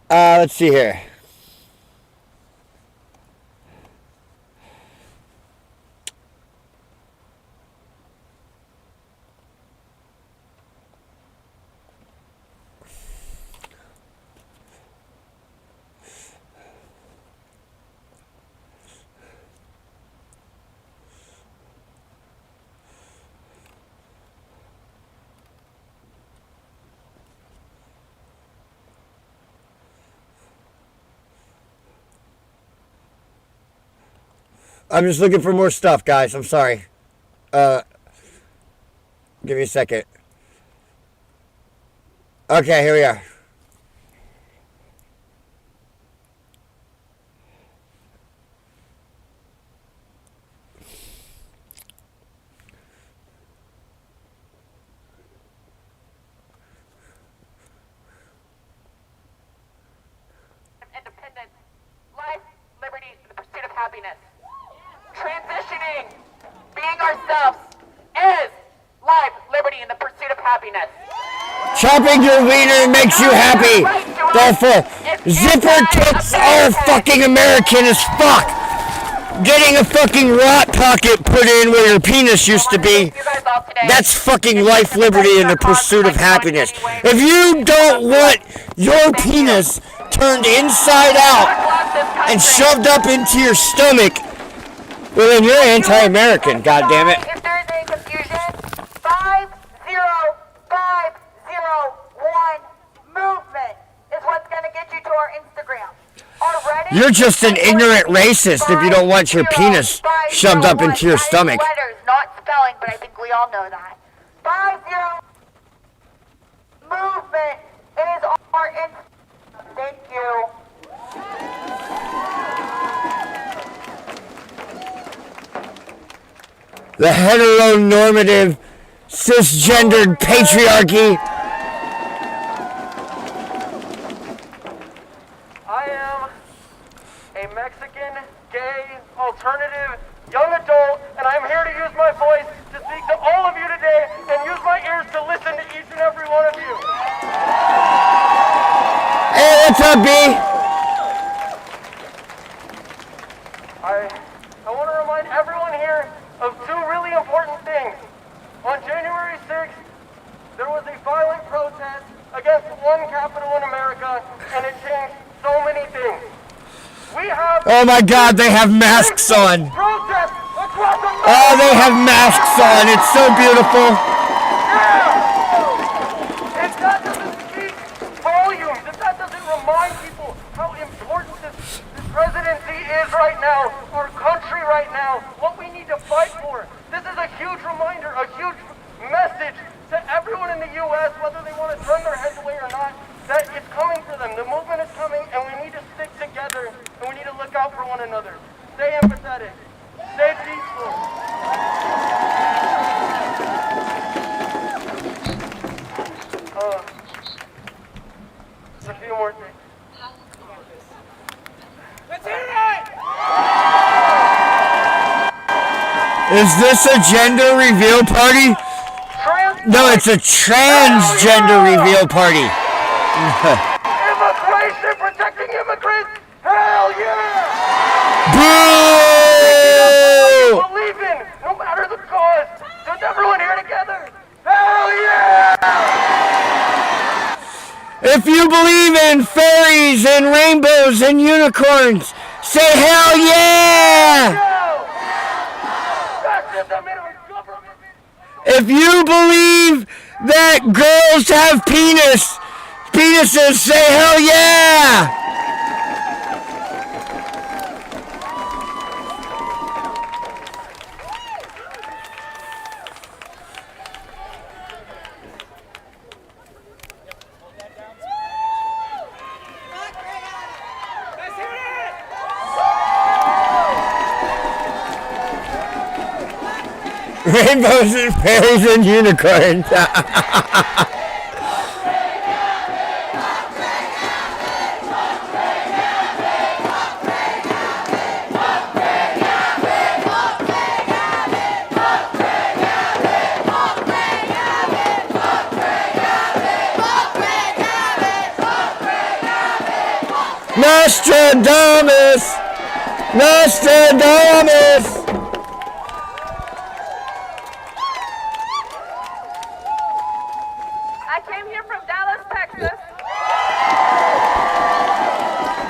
Let's see here. I'm just looking for more stuff, guys. I'm sorry. Give me a second. Okay, here we are. Independence, life, liberty, and the pursuit of happiness. Transitioning, being ourselves, is life, liberty, and the pursuit of happiness. Chopping your wiener makes you happy. Therefore, zipper tits are fucking American as fuck. Getting a fucking rot pocket put in where your penis used to be, that's fucking life, liberty, and the pursuit of happiness. If you don't want your penis turned inside out and shoved up into your stomach, well, then you're anti-American, goddammit. If there is any confusion, 50501 movement is what's going to get you to our Instagram. Already? You're just an ignorant racist if you don't want your penis shoved up into your stomach. Letters, not spelling, but I think we all know that. 50 movement is our Instagram. Thank you. The heteronormative, cisgendered patriarchy. I am a Mexican, gay, alternative, young adult, and I'm here to use my voice to speak to all of you today and use my ears to listen to each and every one of you. Hey, what's up, B? I want to remind everyone here of two really important things. On January 6th, there was a violent protest against one capital in America, and it changed so many things. We have... Oh my God, they have masks on. Protests across America! Oh, they have masks on. It's so beautiful. Yeah! If that doesn't speak volumes, if that doesn't remind people how important this presidency is right now, our country right now, what we need to fight for. This is a huge reminder, a huge message to everyone in the U.S., whether they want to turn their heads away or not, that it's coming for them. The movement is coming, and we need to stick together, and we need to look out for one another. Stay empathetic. Stay peaceful. A few more things. Let's hear it! Is this a gender reveal party? No, it's a transgender reveal party. Immigration, protecting immigrants! Hell yeah! Boo! Believe in, no matter the If you believe in fairies and rainbows and unicorns, say hell yeah! If you believe that girls have penises, say hell yeah! Rainbows and fairies and unicorns. Nostradamus! Nostradamus! I came here from Dallas, Texas.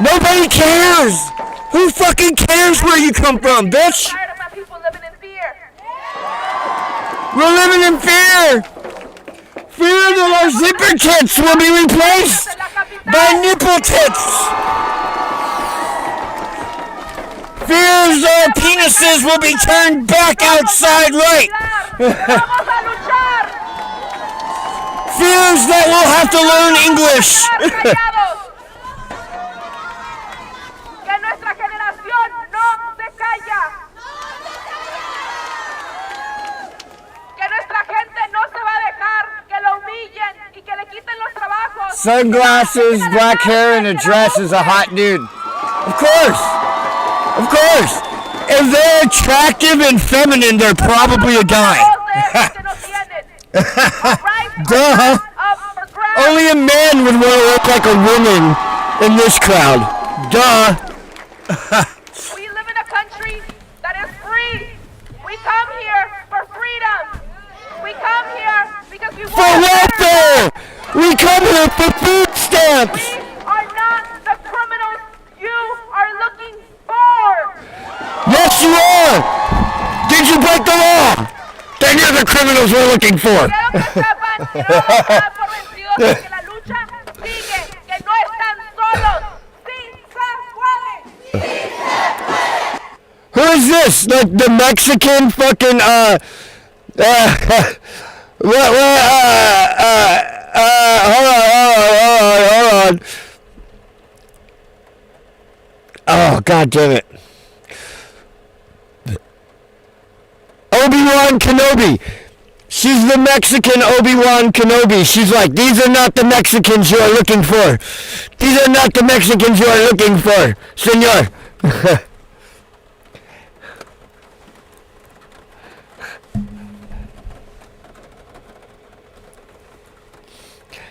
Nobody cares! Who fucking cares where you come from, bitch? Tired of my people living in fear. We're living in fear! Fear that our zipper tits will be replaced by nipple tits! Fears our penises will be turned back outside right! Fears that we'll have to learn English! Que nuestra generación no se calla. Que nuestra gente no se va a dejar que lo humillen y que le quiten los trabajos. Sunglasses, black hair, and a dress is a hot dude. Of course! Of course! If they're attractive and feminine, they're probably a guy. Duh! Only a man would want to look like a woman in this crowd. Duh! We live in a country that is free. We come here for freedom. We come here because we want For welfare! We come here for food stamps! We are not the criminals you are looking for. Yes, you are! Did you break the law? Then you're the criminals we're looking for! Que la lucha sigue, que no están solos. Sí se puede. Who is this? Like the Mexican fucking hold on. Oh, god damn it. Obi-Wan Kenobi. She's the Mexican Obi-Wan Kenobi. She's like, these are not the Mexicans you are looking for. These are not the Mexicans you are looking for, senor.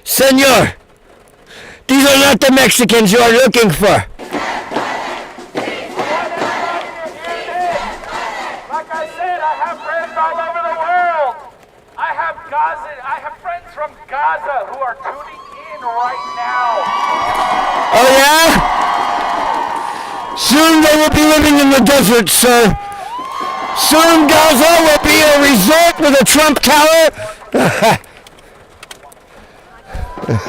Senor, these are not the Mexicans you are looking for. I have friends from Gaza who are tuning in right now. Oh yeah? Soon they will be living in the desert, sir. Soon Gaza will be a resort with a Trump tower. Because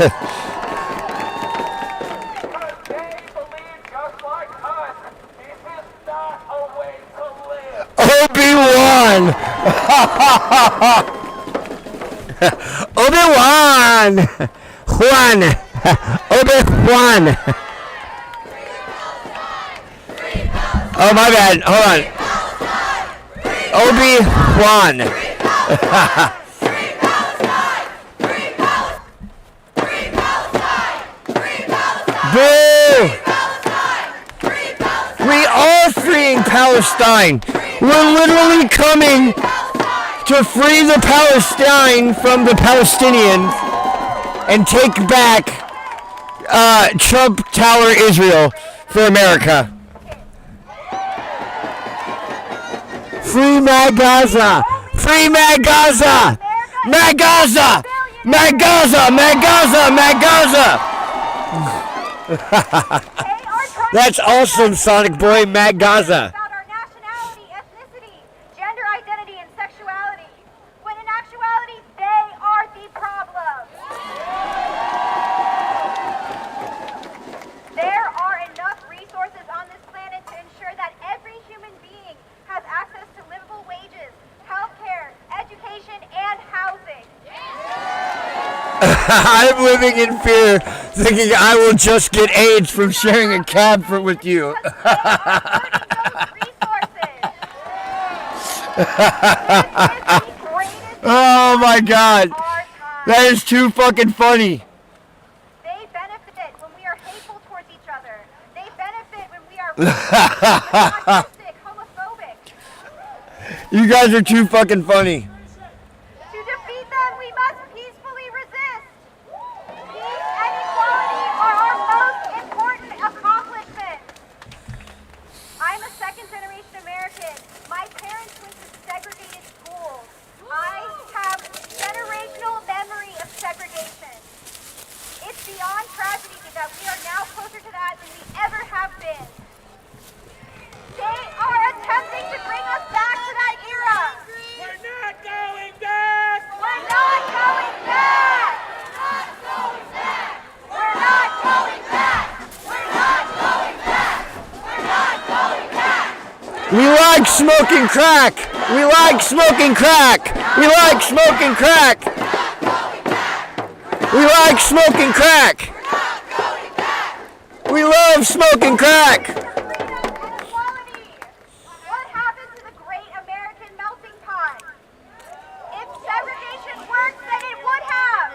they believe just like us. This is not a way to live. Obi-Wan. Obi-Wan! Juan! Obi-Wan! Oh, my bad. Hold on. Obi-Wan. Boo! We are freeing Palestine. We're literally coming to free the Palestine from the Palestinians and take back Trump Tower Israel for America. Free Magaza! Free Magaza! Magaza! Magaza! Magaza! Magaza! That's awesome, Sonic Boy, Matt Gaza. About our nationality, ethnicity, gender identity, and sexuality. When in actuality, they are the problem. There are enough resources on this planet to ensure that every human being has access to livable wages, healthcare, education, and housing. I'm living in fear, thinking I will just get AIDS from sharing a cab with you. Oh my God, that is too fucking funny. They benefit when we are hateful towards each other. They benefit when we are racist, homophobic. You guys are too fucking funny. To defeat them, we must peacefully resist. Peace and equality are our most important accomplishments. I'm a second-generation American. My parents went to segregated schools. I have generational memory of segregation. It's beyond tragedy that we are now closer to that than we ever have been. They are attempting to bring us back to that era. We're not going back! We're not going back! We're not going back! We're not going back! We're not going back! We like smoking crack. We like smoking crack. We like smoking crack. We like smoking crack. We love smoking crack. What happened to the great American melting pot? If segregation worked, then it would have.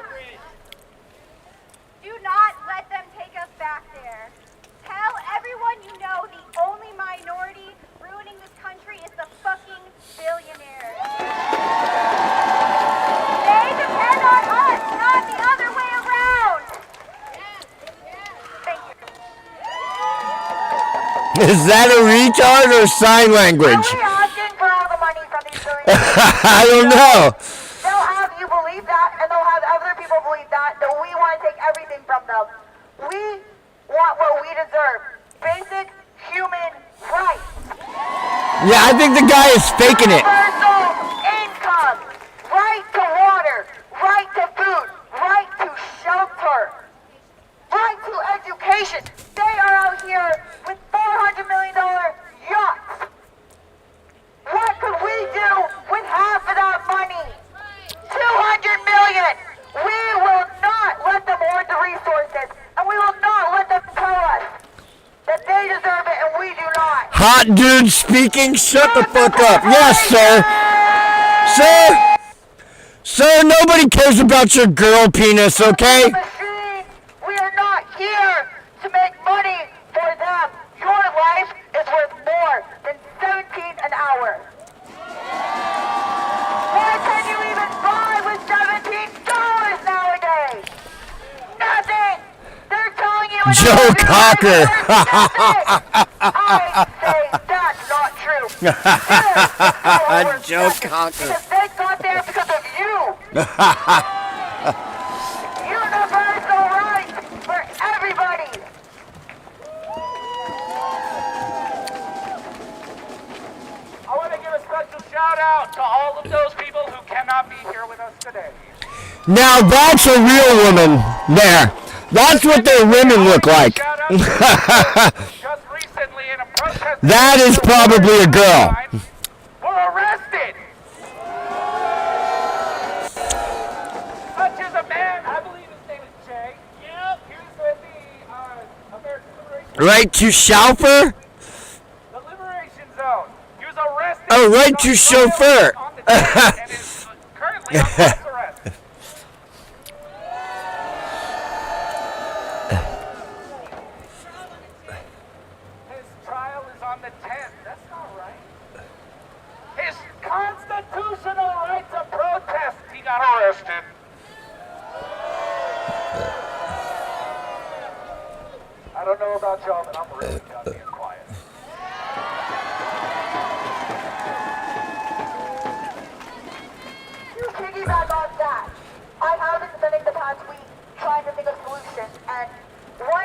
Do not let them take us back there. Tell everyone you know the only minority ruining this country is the fucking billionaires. They depend on us, not the other way around. Thank you. Is that a retard or sign language? Are we asking for all the money from these billionaires? I don't know. They'll have you believe that, and they'll have other people believe that we want to take everything from them. We want what we deserve. Basic human rights. Yeah, I think the guy is faking it. Universal income. Right to water. Right to food. Right to shelter. Right to education. They are out here with $400 million yachts. What could we do with half of that money? $200 million. We will not let them hoard the resources, and we will not let them tell us that they deserve it and we do not. Hot dude speaking, shut the fuck up. Yes, sir. Sir? Sir, nobody cares about your girl penis, okay? We are not here to make money for them. Your life is worth more than $17 an hour. What can you even buy with $17 nowadays? Nothing. They're telling you Joe Cocker. I say that's not true. Joe Cocker. Because they got there because of you. Universal rights for everybody. I want to give a special shout out to all of those people who cannot be here with us today. Now that's a real woman there. That's what their women look like. That is probably a girl. Were arrested. Such as a man, I believe his name is Jay. Yep. He was with the American Liberation. Right to chauffeur? The Liberation Zone. He was arrested. Oh, right to chauffeur. And is currently on house arrest. His trial is on the 10th. That's not right. His constitutional right to protest, he got arrested. I don't know about y'all, but I'm really goddamn quiet. To piggyback on that, I have been spending the past week trying to think of solutions, and one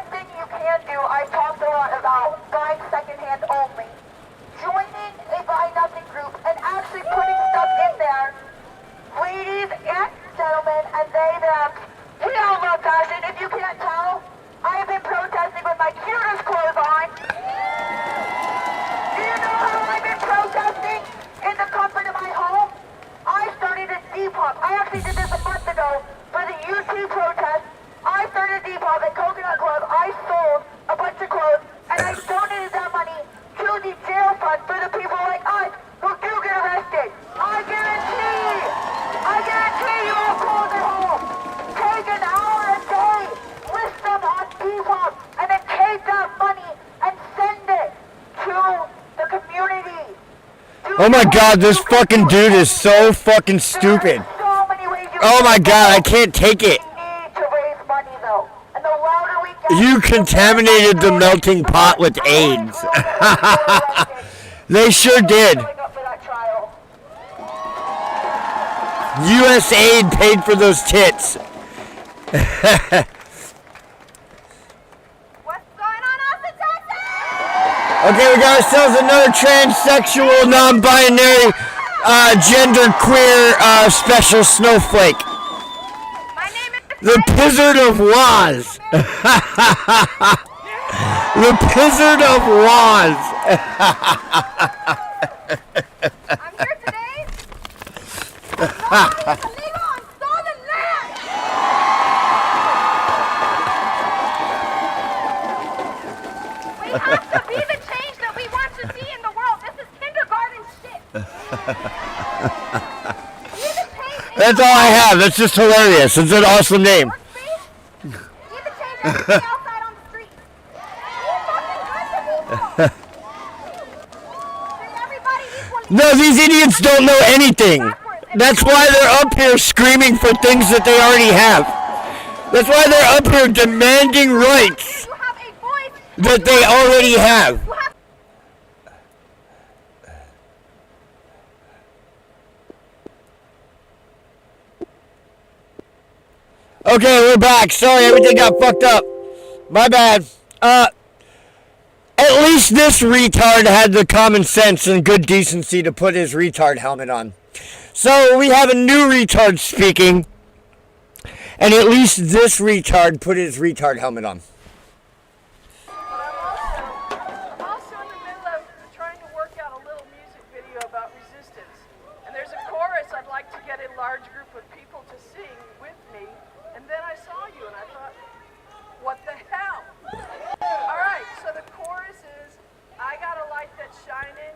Oh my god, this fucking dude is so fucking stupid. Oh my god, I can't take it. You contaminated the melting pot with AIDS. They sure did. USAID paid for those tits. Okay, we got ourselves another transsexual, non-binary, genderqueer, special snowflake. The Pizzard of Waz. The Pizzard of Waz. I'm here today. Nobody's illegal on stolen land. We have to be the change that we want to see in the world. This is kindergarten shit. That's all I have. That's just hilarious. It's an awesome name. No, these idiots don't know anything. That's why they're up here screaming for things that they already have. That's why they're up here demanding rights that they already have. Okay, we're back. Sorry, everything got fucked up. My bad. At least this retard had the common sense and good decency to put his retard helmet on. So we have a new retard speaking, and at least this retard put his retard helmet on. I'm also in the middle of trying to work out a little music video about resistance. And there's a chorus I'd like to get a large group of people to sing with me. And then I saw you and I thought, what the hell? All right, so the chorus is, I got a light that's shining,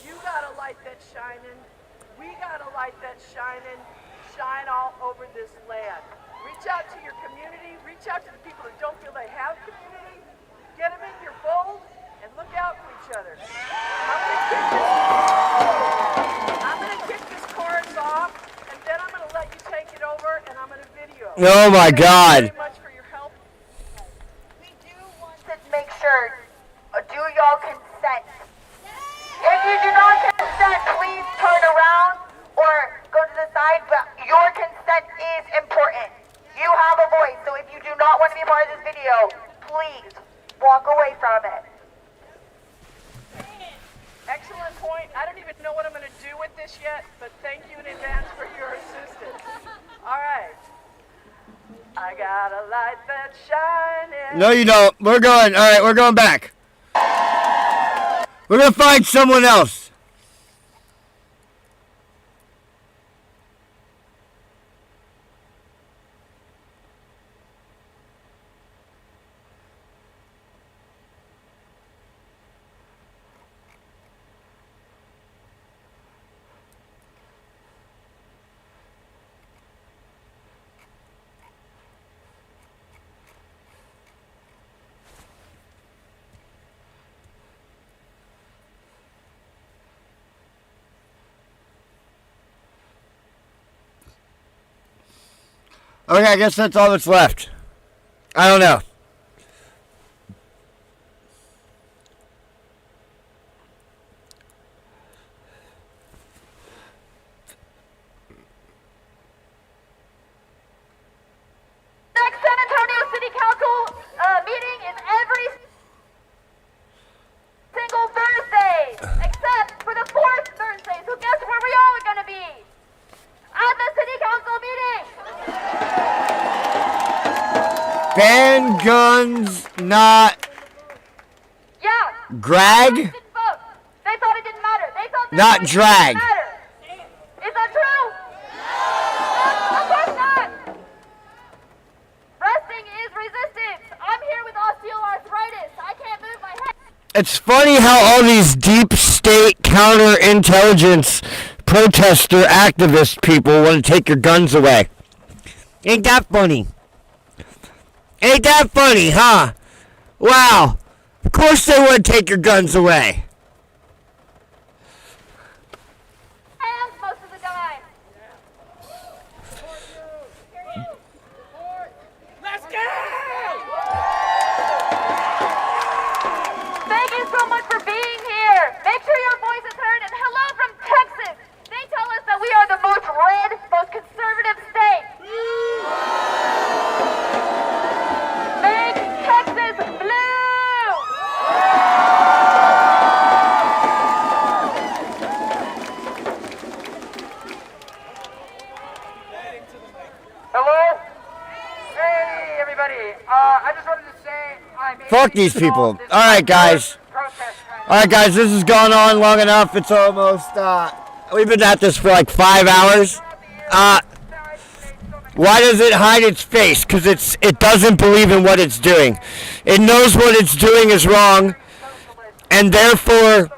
you got a light that's shining, we got a light that's shining, shine all over this land. Reach out to your community, reach out to the people who don't feel they have community, get them in your fold, and look out for each other. I'm gonna kick this chorus off, and then I'm gonna let you take it over, and I'm gonna video. Oh my God. Thank you very much for your help. We do want to make sure, do y'all consent? If you do not consent, please turn around or go to the side, but your consent is important. You have a voice, so if you do not want to be a part of this video, please walk away from it. Excellent point. I don't even know what I'm going to do with this yet, but thank you in advance for your assistance. All right. I got a light that's shining. No, you don't. We're going. All right, we're going back. We're going to find someone else. Okay, I guess that's all that's left. I don't know. Next San Antonio City Council meeting is every single Thursday, except for the fourth Thursday. So guess where we all are going to be? At the City Council meeting. Ban guns, not Yeah. drag, Didn't vote. They thought it didn't matter. They thought that not voice drag. didn't matter. Is that true? Of course not. Resting is resistance. I'm here with osteoarthritis. I can't move my head. It's funny how all these deep state counterintelligence protester activist people want to take your guns away. Ain't that funny? Ain't that funny, huh? Wow. Of course they want to take your guns away. I just wanted to say I'm Fuck these people. Alright, guys. Alright, guys, this has gone on long enough. It's almost, we've been at this for like 5 hours. Why does it hide its face? Because it doesn't believe in what it's doing. It knows what it's doing is wrong, and therefore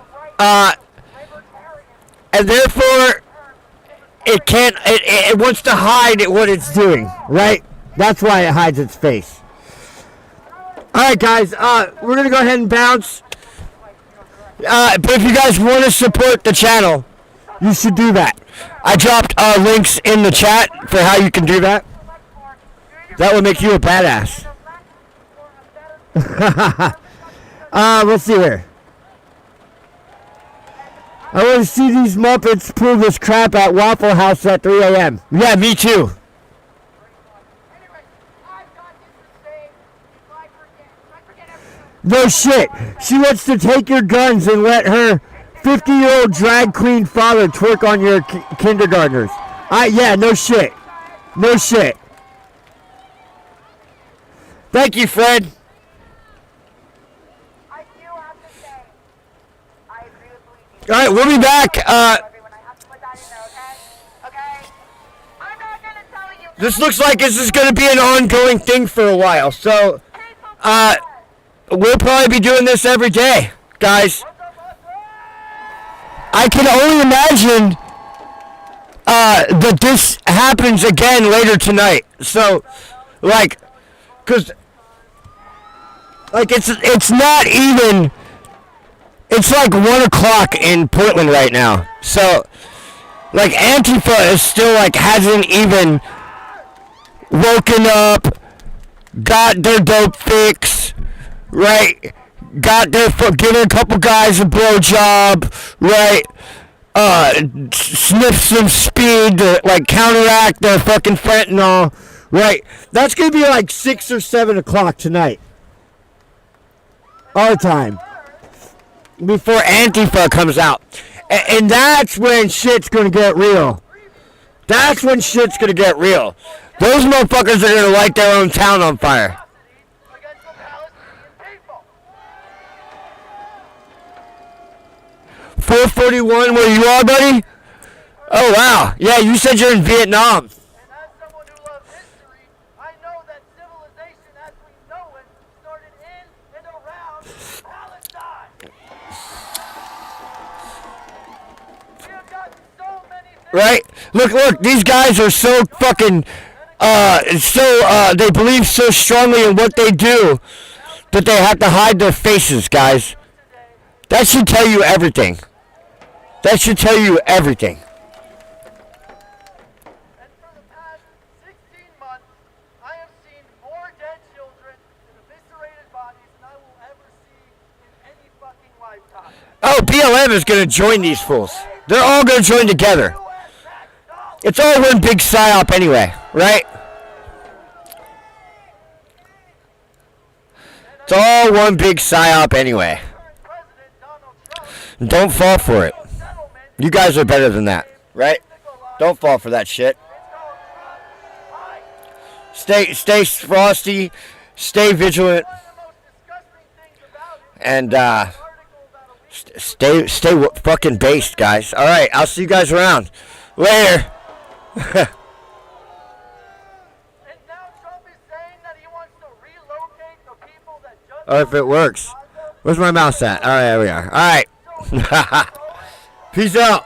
it can't. It wants to hide what it's doing, right? That's why it hides its face. All right, guys. We're gonna go ahead and bounce. But if you guys want to support the channel, you should do that. I dropped links in the chat for how you can do that. That will make you a badass. Let's see here. I want to see these Muppets prove this crap at Waffle House at 3 a.m. Yeah, me too. No shit. She wants to take your guns and let her 50-year-old drag queen father twerk on your kindergartners. Yeah, no shit. No shit. Thank you, Fred. All right, we'll be back. This looks like this is going to be an ongoing thing for a while. So, we'll probably be doing this every day, guys. I can only imagine that this happens again later tonight. So, like, because, like, it's not even, it's like 1 o'clock in Portland right now. So, like, Antifa is still, like, hasn't even woken up, got their dope fix, right? Got their giving a couple guys a blowjob, right? Sniff some speed to like counteract their fucking fentanyl, right? That's gonna be like 6 or 7 o'clock tonight, our time, before Antifa comes out, and that's when shit's gonna get real. That's when shit's gonna get real. Those motherfuckers are gonna light their own town on fire. 441, where you are, buddy? Oh, wow. Yeah, you said you're in Vietnam. Right? Look, these guys are so fucking, they believe so strongly in what they do that they have to hide their faces, guys. That should tell you everything. That should tell you everything. Oh, BLM is going to join these fools. They're all going to join together. It's all one big psyop anyway, right? It's all one big psyop anyway. Don't fall for it. You guys are better than that, right? Don't fall for that shit. Stay frosty, stay vigilant, and stay fucking based, guys. All right, I'll see you guys around later. Oh, if it works. Where's my mouse at? All right, there we are. All right. Peace out.